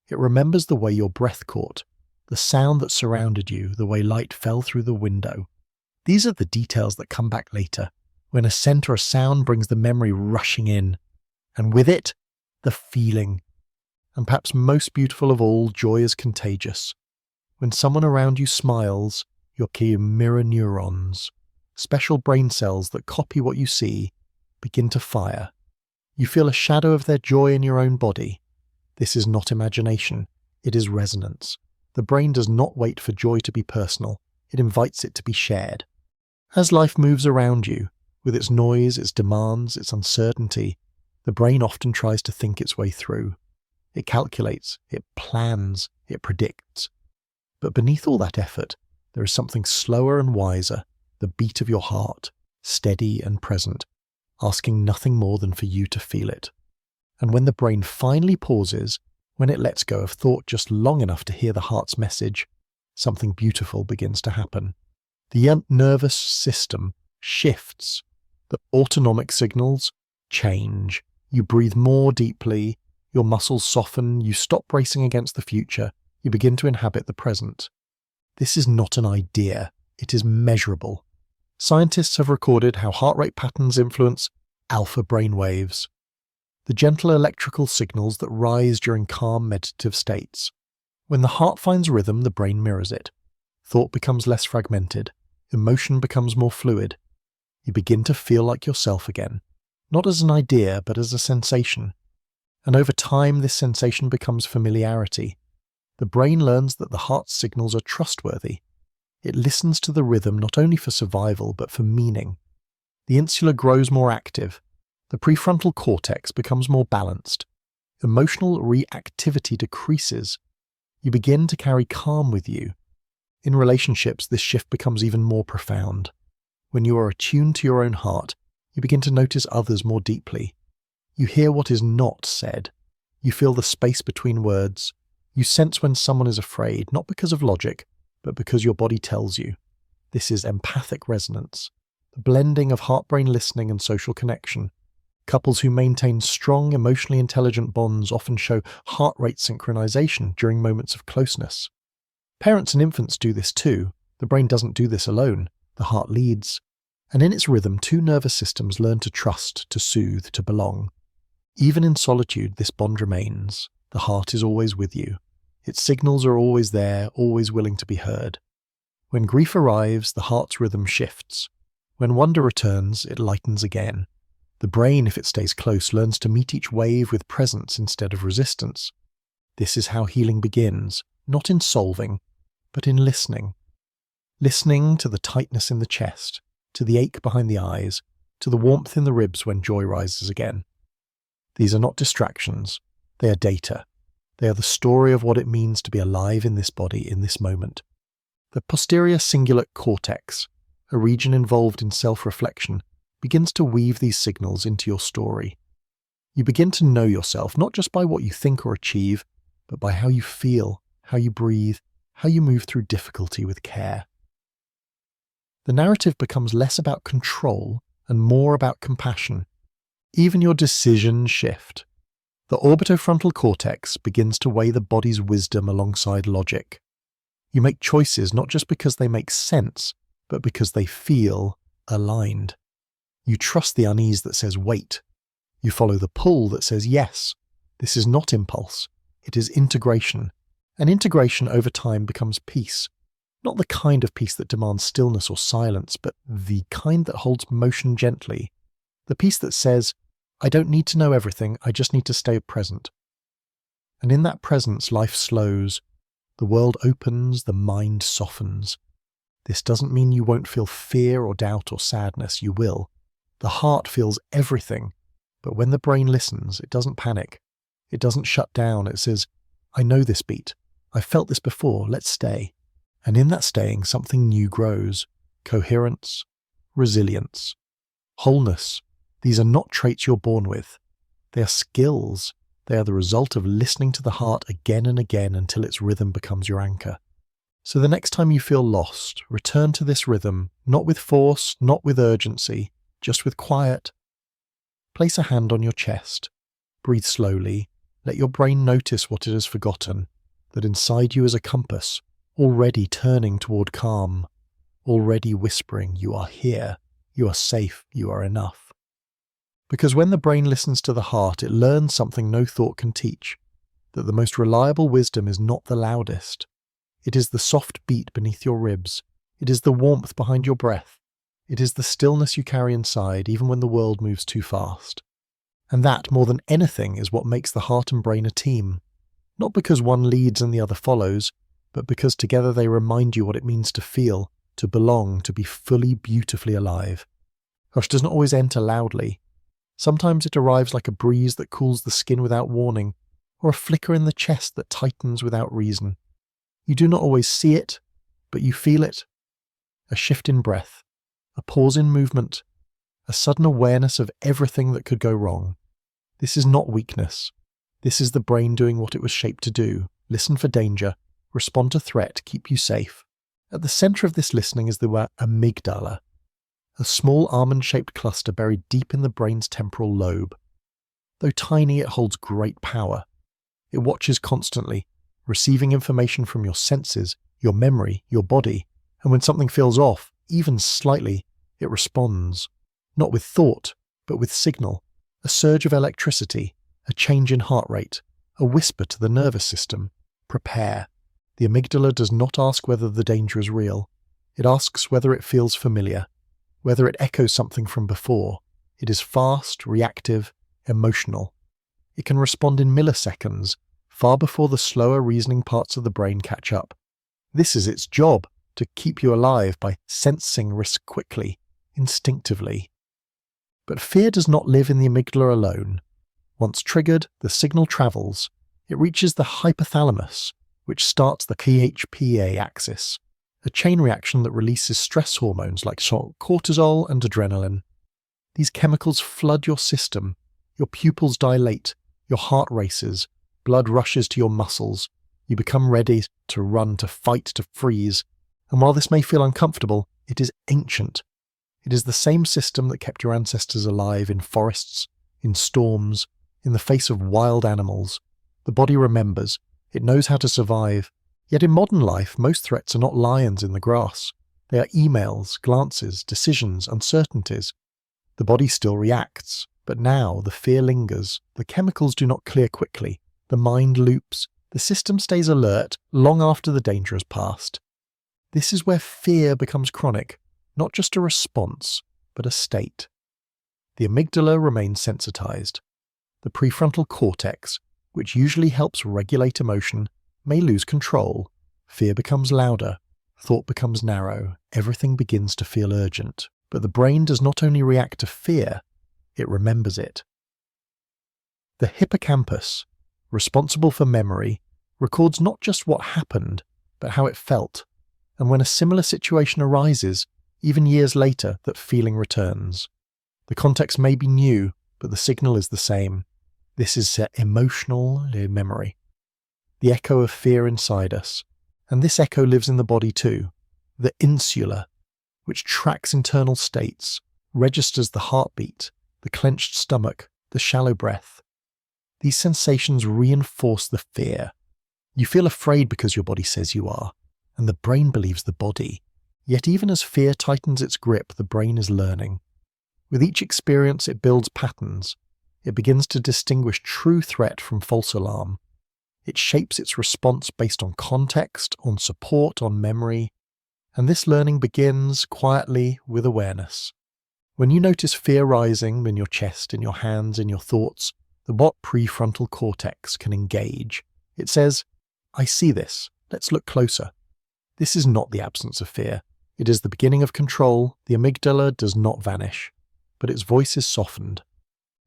It remembers the way your breath caught, the sound that surrounded you, the way light fell through the window. These are the details that come back later, when a scent or a sound brings the memory rushing in, and with it, the feeling. And perhaps most beautiful of all, joy is contagious. When someone around you smiles, your key mirror neurons, special brain cells that copy what you see, begin to fire. You feel a shadow of their joy in your own body. This is not imagination, it is resonance. The brain does not wait for joy to be personal, it invites it to be shared. As life moves around you, with its noise, its demands, its uncertainty, the brain often tries to think its way through. It calculates, it plans, it predicts. But beneath all that effort, there is something slower and wiser, the beat of your heart, steady and present, asking nothing more than for you to feel it. And when the brain finally pauses, when it lets go of thought just long enough to hear the heart's message, something beautiful begins to happen. The nervous system shifts. The autonomic signals change. You breathe more deeply, your muscles soften, you stop bracing against the future, you begin to inhabit the present. This is not an idea, it is measurable. Scientists have recorded how heart rate patterns influence alpha brain waves, the gentle electrical signals that rise during calm meditative states. When the heart finds rhythm, the brain mirrors it. Thought becomes less fragmented, emotion becomes more fluid. You begin to feel like yourself again, not as an idea but as a sensation. And over time this sensation becomes familiarity. The brain learns that the heart's signals are trustworthy. It listens to the rhythm not only for survival but for meaning. The insula grows more active. The prefrontal cortex becomes more balanced. Emotional reactivity decreases. You begin to carry calm with you. In relationships, this shift becomes even more profound. When you are attuned to your own heart, you begin to notice others more deeply. You hear what is not said. You feel the space between words. You sense when someone is afraid, not because of logic, but because your body tells you. This is empathic resonance, the blending of heart-brain listening and social connection. Couples who maintain strong, emotionally intelligent bonds often show heart rate synchronization during moments of closeness. Parents and infants do this too. The brain doesn't do this alone. The heart leads. And in its rhythm, two nervous systems learn to trust, to soothe, to belong. Even in solitude, this bond remains. The heart is always with you. Its signals are always there, always willing to be heard. When grief arrives, the heart's rhythm shifts. When wonder returns, it lightens again. The brain, if it stays close, learns to meet each wave with presence instead of resistance. This is how healing begins, not in solving, but in listening. Listening to the tightness in the chest, to the ache behind the eyes, to the warmth in the ribs when joy rises again. These are not distractions, they are data. They are the story of what it means to be alive in this body in this moment. The posterior cingulate cortex, a region involved in self-reflection, begins to weave these signals into your story. You begin to know yourself not just by what you think or achieve, but by how you feel, how you breathe, how you move through difficulty with care. The narrative becomes less about control and more about compassion. Even your decisions shift. The orbitofrontal cortex begins to weigh the body's wisdom alongside logic. You make choices not just because they make sense, but because they feel aligned. You trust the unease that says wait. You follow the pull that says yes. This is not impulse. It is integration. And integration over time becomes peace. Not the kind of peace that demands stillness or silence, but the kind that holds motion gently. The peace that says, I don't need to know everything, I just need to stay present. And in that presence, life slows, the world opens, the mind softens. This doesn't mean you won't feel fear or doubt or sadness, you will. The heart feels everything, but when the brain listens, it doesn't panic. It doesn't shut down, it says, I know this beat, I've felt this before, let's stay. And in that staying, something new grows. Coherence, resilience, wholeness. These are not traits you're born with. They are skills. They are the result of listening to the heart again and again until its rhythm becomes your anchor. So the next time you feel lost, return to this rhythm, not with force, not with urgency, just with quiet. Place a hand on your chest. Breathe slowly. Let your brain notice what it has forgotten, that inside you is a compass, already turning toward calm, already whispering, you are here, you are safe, you are enough. Because when the brain listens to the heart, it learns something no thought can teach, that the most reliable wisdom is not the loudest. It is the soft beat beneath your ribs. It is the warmth behind your breath. It is the stillness you carry inside, even when the world moves too fast. And that, more than anything, is what makes the heart and brain a team. Not because one leads and the other follows, but because together they remind you what it means to feel, to belong, to be fully, beautifully alive. Hush does not always enter loudly. Sometimes it arrives like a breeze that cools the skin without warning, or a flicker in the chest that tightens without reason. You do not always see it, but you feel it. A shift in breath, a pause in movement, a sudden awareness of everything that could go wrong. This is not weakness. This is the brain doing what it was shaped to do. Listen for danger, respond to threat, keep you safe. At the center of this listening is the amygdala, a small almond-shaped cluster buried deep in the brain's temporal lobe. Though tiny, it holds great power. It watches constantly, receiving information from your senses, your memory, your body, and when something feels off, even slightly, it responds. Not with thought, but with signal, a surge of electricity, a change in heart rate, a whisper to the nervous system. Prepare. The amygdala does not ask whether the danger is real. It asks whether it feels familiar, whether it echoes something from before. It is fast, reactive, emotional. It can respond in milliseconds, far before the slower reasoning parts of the brain catch up. This is its job, to keep you alive by sensing risk quickly, instinctively. But fear does not live in the amygdala alone. Once triggered, the signal travels. It reaches the hypothalamus, which starts the PHPA axis, a chain reaction that releases stress hormones like cortisol and adrenaline. These chemicals flood your system. Your pupils dilate, your heart races, blood rushes to your muscles. You become ready to run, to fight, to freeze. And while this may feel uncomfortable, it is ancient. It is the same system that kept your ancestors alive in forests, in storms, in the face of wild animals. The body remembers. It knows how to survive. Yet in modern life, most threats are not lions in the grass. They are emails, glances, decisions, uncertainties. The body still reacts, but now the fear lingers. The chemicals do not clear quickly. The mind loops. The system stays alert long after the danger has passed. This is where fear becomes chronic, not just a response, but a state. The amygdala remains sensitized. The prefrontal cortex, which usually helps regulate emotion, may lose control. Fear becomes louder. Thought becomes narrow. Everything begins to feel urgent. But the brain does not only react to fear, it remembers it. The hippocampus, responsible for memory, records not just what happened, but how it felt. And when a similar situation arises, even years later, that feeling returns. The context may be new, but the signal is the same. This is emotional memory. The echo of fear inside us. And this echo lives in the body too. The insula, which tracks internal states, registers the heartbeat, the clenched stomach, the shallow breath. These sensations reinforce the fear. You feel afraid because your body says you are, and the brain believes the body. Yet even as fear tightens its grip, the brain is learning. With each experience, it builds patterns. It begins to distinguish true threat from false alarm. It shapes its response based on context, on support, on memory. And this learning begins quietly with awareness. When you notice fear rising in your chest, in your hands, in your thoughts, the what prefrontal cortex can engage. It says, I see this, let's look closer. This is not the absence of fear. It is the beginning of control. The amygdala does not vanish, but its voice is softened.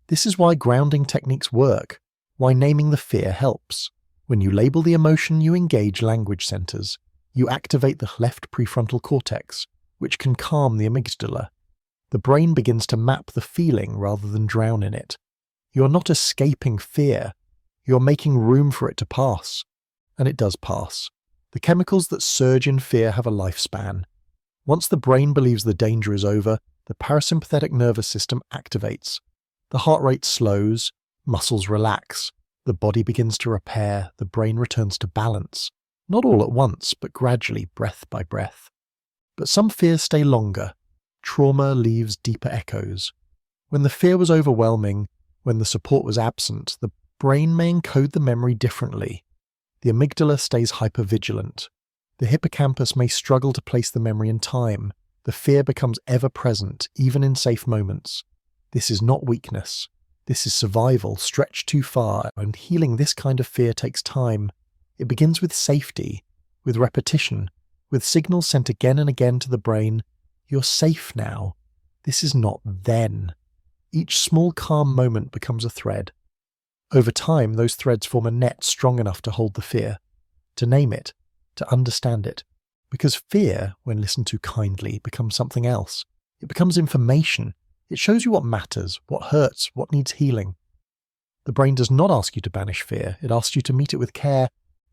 This is why grounding techniques work, why naming the fear helps. When you label the emotion, you engage language centers. You activate the left prefrontal cortex, which can calm the amygdala. The brain begins to map the feeling rather than drown in it. You're not escaping fear. You're making room for it to pass. And it does pass. The chemicals that surge in fear have a lifespan. Once the brain believes the danger is over, the parasympathetic nervous system activates. The heart rate slows, muscles relax, the body begins to repair, the brain returns to balance. Not all at once, but gradually, breath by breath. But some fears stay longer. Trauma leaves deeper echoes. When the fear was overwhelming, when the support was absent, the brain may encode the memory differently. The amygdala stays hypervigilant. The hippocampus may struggle to place the memory in time. The fear becomes ever present, even in safe moments. This is not weakness. This is survival stretched too far, and healing this kind of fear takes time. It begins with safety, with repetition, with signals sent again and again to the brain. You're safe now. This is not then. Each small calm moment becomes a thread. Over time, those threads form a net strong enough to hold the fear, to name it, to understand it. Because fear, when listened to kindly, becomes something else. It becomes information. It shows you what matters, what hurts, what needs healing. The brain does not ask you to banish fear. It asks you to meet it with care.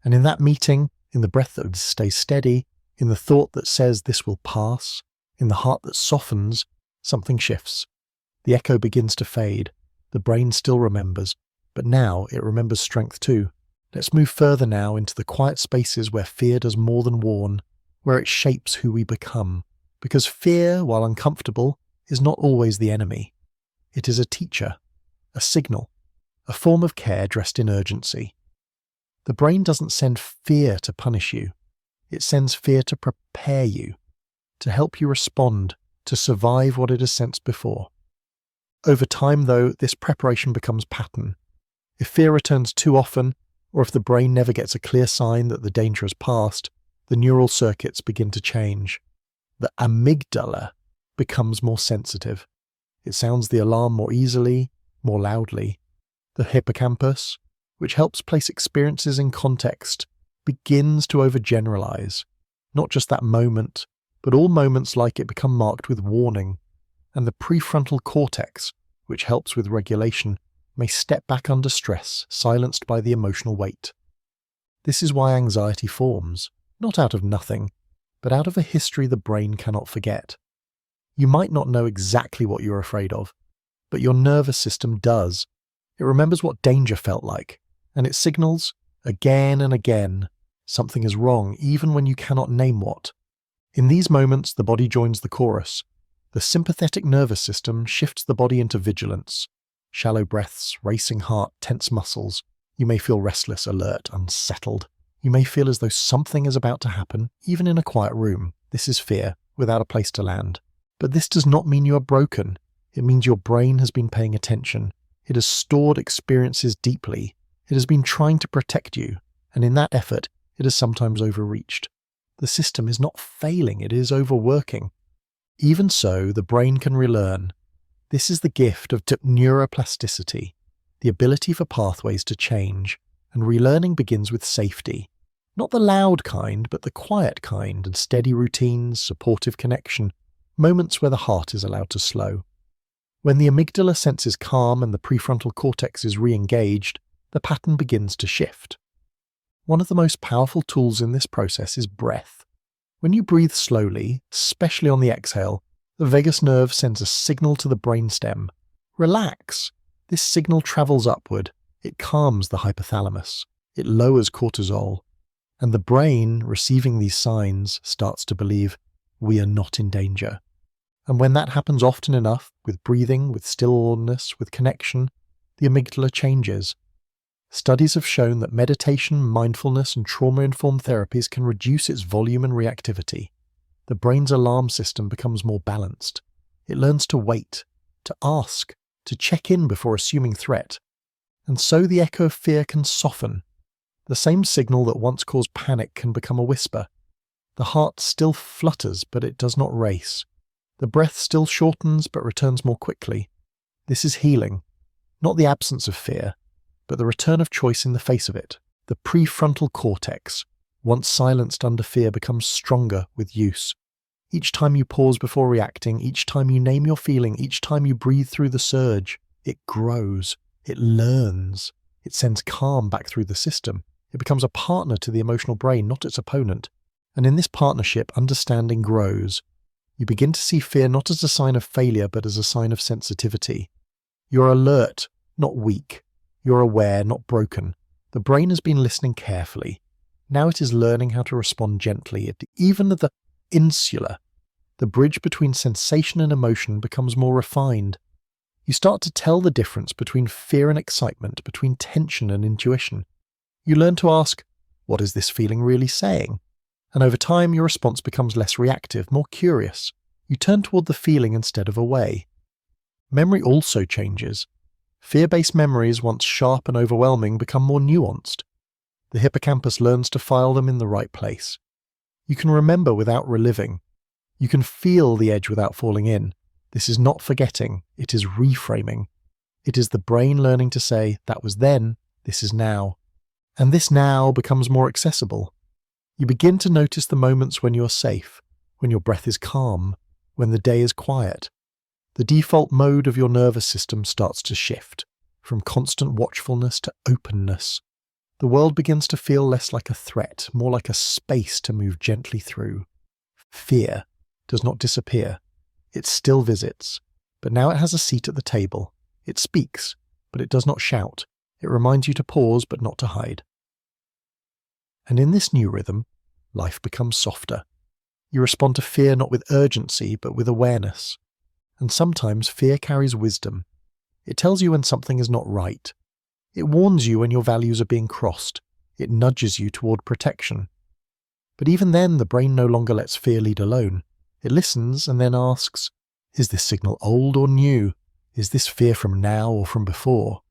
And in that meeting, in the breath that stays steady, in the thought that says this will pass, in the heart that softens, something shifts. The echo begins to fade. The brain still remembers, but now it remembers strength too. Let's move further now into the quiet spaces where fear does more than warn, where it shapes who we become. Because fear, while uncomfortable, is not always the enemy. It is a teacher, a signal, a form of care dressed in urgency. The brain doesn't send fear to punish you. It sends fear to prepare you, to help you respond, to survive what it has sensed before. Over time, though, this preparation becomes pattern. If fear returns too often, or if the brain never gets a clear sign that the danger has passed, the neural circuits begin to change. The amygdala becomes more sensitive. It sounds the alarm more easily, more loudly. The hippocampus, which helps place experiences in context, begins to overgeneralize. Not just that moment, but all moments like it become marked with warning. And the prefrontal cortex, which helps with regulation, may step back under stress, silenced by the emotional weight. This is why anxiety forms, not out of nothing, but out of a history the brain cannot forget. You might not know exactly what you're afraid of, but your nervous system does. It remembers what danger felt like, and it signals, again and again, something is wrong, even when you cannot name what. In these moments, the body joins the chorus. The sympathetic nervous system shifts the body into vigilance. Shallow breaths, racing heart, tense muscles. You may feel restless, alert, unsettled. You may feel as though something is about to happen, even in a quiet room. This is fear, without a place to land. But this does not mean you are broken. It means your brain has been paying attention. It has stored experiences deeply. It has been trying to protect you, and in that effort, it has sometimes overreached. The system is not failing, it is overworking. Even so, the brain can relearn. This is the gift of neuroplasticity, the ability for pathways to change, and relearning begins with safety. Not the loud kind, but the quiet kind, and steady routines, supportive connection, moments where the heart is allowed to slow. When the amygdala senses calm and the prefrontal cortex is re-engaged, the pattern begins to shift. One of the most powerful tools in this process is breath. When you breathe slowly, especially on the exhale, the vagus nerve sends a signal to the brainstem. Relax. This signal travels upward. It calms the hypothalamus. It lowers cortisol. And the brain, receiving these signs, starts to believe, we are not in danger. And when that happens often enough, with breathing, with stillness, with connection, the amygdala changes. Studies have shown that meditation, mindfulness, and trauma-informed therapies can reduce its volume and reactivity. the brain's alarm system becomes more balanced. It learns to wait, to ask, to check in before assuming threat. And so the echo of fear can soften. The same signal that once caused panic can become a whisper. The heart still flutters, but it does not race. The breath still shortens, but returns more quickly. This is healing. Not the absence of fear, but the return of choice in the face of it. The prefrontal cortex, once silenced under fear, becomes stronger with use. Each time you pause before reacting, each time you name your feeling, each time you breathe through the surge, it grows, it learns, it sends calm back through the system. It becomes a partner to the emotional brain, not its opponent. And in this partnership, understanding grows. You begin to see fear not as a sign of failure, but as a sign of sensitivity. You're alert, not weak. You're aware, not broken. The brain has been listening carefully. Now it is learning how to respond gently. Even the insula, the bridge between sensation and emotion, becomes more refined. You start to tell the difference between fear and excitement, between tension and intuition. You learn to ask, what is this feeling really saying? And over time, your response becomes less reactive, more curious. You turn toward the feeling instead of away. Memory also changes. Fear-based memories, once sharp and overwhelming, become more nuanced. The hippocampus learns to file them in the right place. You can remember without reliving. You can feel the edge without falling in. This is not forgetting, it is reframing. It is the brain learning to say, that was then, this is now. And this now becomes more accessible. You begin to notice the moments when you're safe, when your breath is calm, when the day is quiet. The default mode of your nervous system starts to shift, from constant watchfulness to openness. The world begins to feel less like a threat, more like a space to move gently through. Fear does not disappear. It still visits, but now it has a seat at the table. It speaks, but it does not shout. It reminds you to pause, but not to hide. And in this new rhythm, life becomes softer. You respond to fear not with urgency, but with awareness. And sometimes fear carries wisdom. It tells you when something is not right. It warns you when your values are being crossed. It nudges you toward protection. But even then, the brain no longer lets fear lead alone. It listens and then asks, is this signal old or new? Is this fear from now or from before?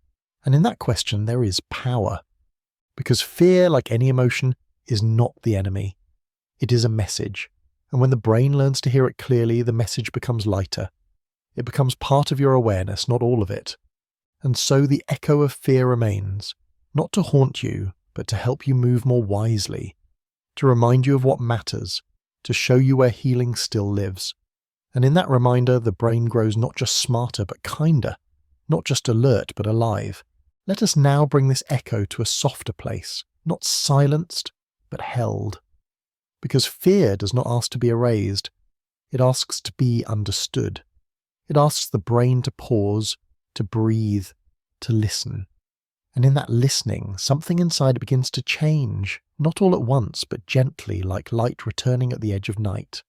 And in that question, there is power. Because fear, like any emotion, is not the enemy. It is a message. And when the brain learns to hear it clearly, the message becomes lighter. It becomes part of your awareness, not all of it. And so the echo of fear remains, not to haunt you, but to help you move more wisely, to remind you of what matters, to show you where healing still lives. And in that reminder, the brain grows not just smarter, but kinder, not just alert, but alive. Let us now bring this echo to a softer place, not silenced, but held. Because fear does not ask to be erased, it asks to be understood. It asks the brain to pause, to breathe, to listen. And in that listening, something inside begins to change, not all at once, but gently, like light returning at the edge of night.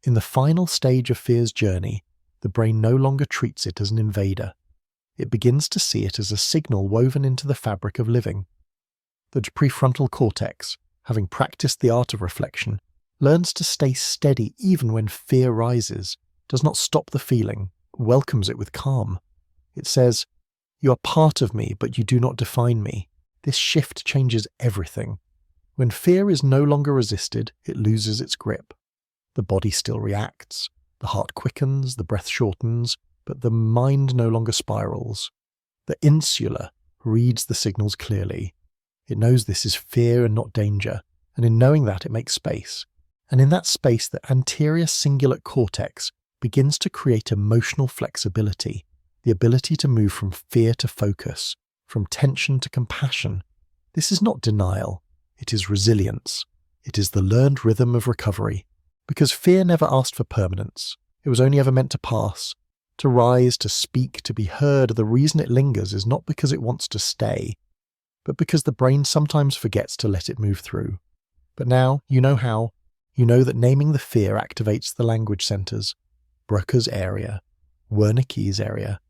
In the final stage of fear's journey, the brain no longer treats it as an invader. It begins to see it as a signal woven into the fabric of living. The prefrontal cortex, having practiced the art of reflection, learns to stay steady even when fear rises, does not stop the feeling, welcomes it with calm. It says, you are part of me, but you do not define me. This shift changes everything. When fear is no longer resisted, it loses its grip. The body still reacts, the heart quickens, the breath shortens, but the mind no longer spirals. The insula reads the signals clearly. It knows this is fear and not danger, and in knowing that, it makes space. And in that space, the anterior cingulate cortex begins to create emotional flexibility, the ability to move from fear to focus, from tension to compassion. This is not denial, it is resilience. It is the learned rhythm of recovery. Because fear never asked for permanence. It was only ever meant to pass. To rise, to speak, to be heard, the reason it lingers is not because it wants to stay, but because the brain sometimes forgets to let it move through. But now, you know how. You know that naming the fear activates the language centers, Broca's area, Wernicke's area,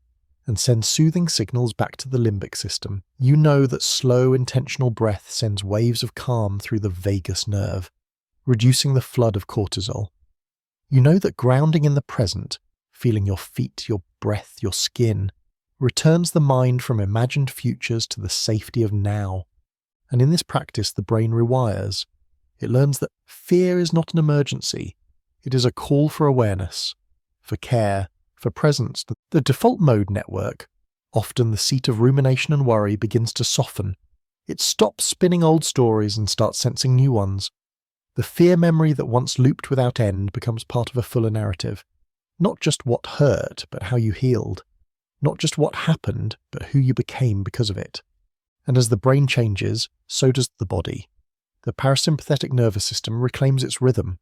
and sends soothing signals back to the limbic system. You know that slow, intentional breath sends waves of calm through the vagus nerve, reducing the flood of cortisol. You know that grounding in the present, feeling your feet, your breath, your skin, returns the mind from imagined futures to the safety of now. And in this practice, the brain rewires. It learns that fear is not an emergency. It is a call for awareness, for care, for presence. The default mode network, often the seat of rumination and worry, begins to soften. It stops spinning old stories and starts sensing new ones. The fear memory that once looped without end becomes part of a fuller narrative. Not just what hurt, but how you healed. Not just what happened, but who you became because of it. And as the brain changes, so does the body. The parasympathetic nervous system reclaims its rhythm.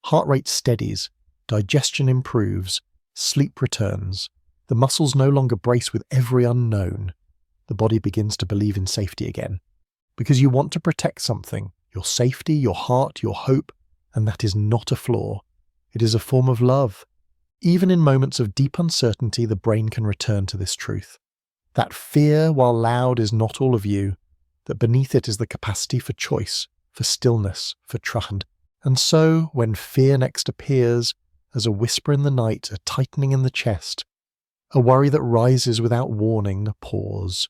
Heart rate steadies, digestion improves, sleep returns. The muscles no longer brace with every unknown. The body begins to believe in safety again. Because you want to protect something, your safety, your heart, your hope, and that is not a flaw. It is a form of love. Even in moments of deep uncertainty, the brain can return to this truth. That fear, while loud, is not all of you, that beneath it is the capacity for choice, for stillness, for trust. And so, when fear next appears, as a whisper in the night, a tightening in the chest, a worry that rises without warning, pause.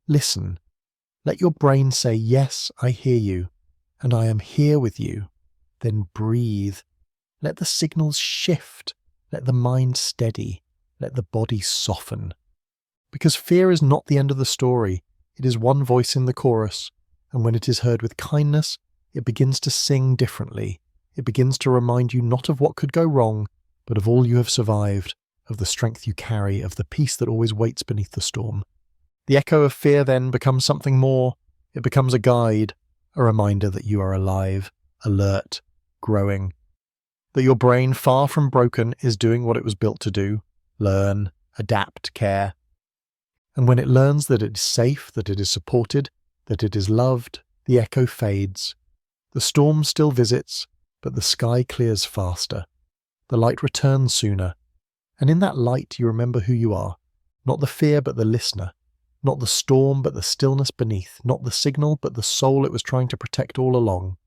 Listen. Let your brain say, yes, I hear you, and I am here with you. Then breathe. Let the signals shift. Let the mind steady. Let the body soften. Because fear is not the end of the story. It is one voice in the chorus, and when it is heard with kindness, it begins to sing differently. It begins to remind you not of what could go wrong, but of all you have survived, of the strength you carry, of the peace that always waits beneath the storm. The echo of fear then becomes something more. It becomes a guide, a reminder that you are alive, alert, growing. That your brain, far from broken, is doing what it was built to do: learn, adapt, care. And when it learns that it is safe, that it is supported, that it is loved, the echo fades. The storm still visits, but the sky clears faster. The light returns sooner. And in that light you remember who you are. Not the fear, but the listener. Not the storm, but the stillness beneath. Not the signal, but the soul it was trying to protect all along.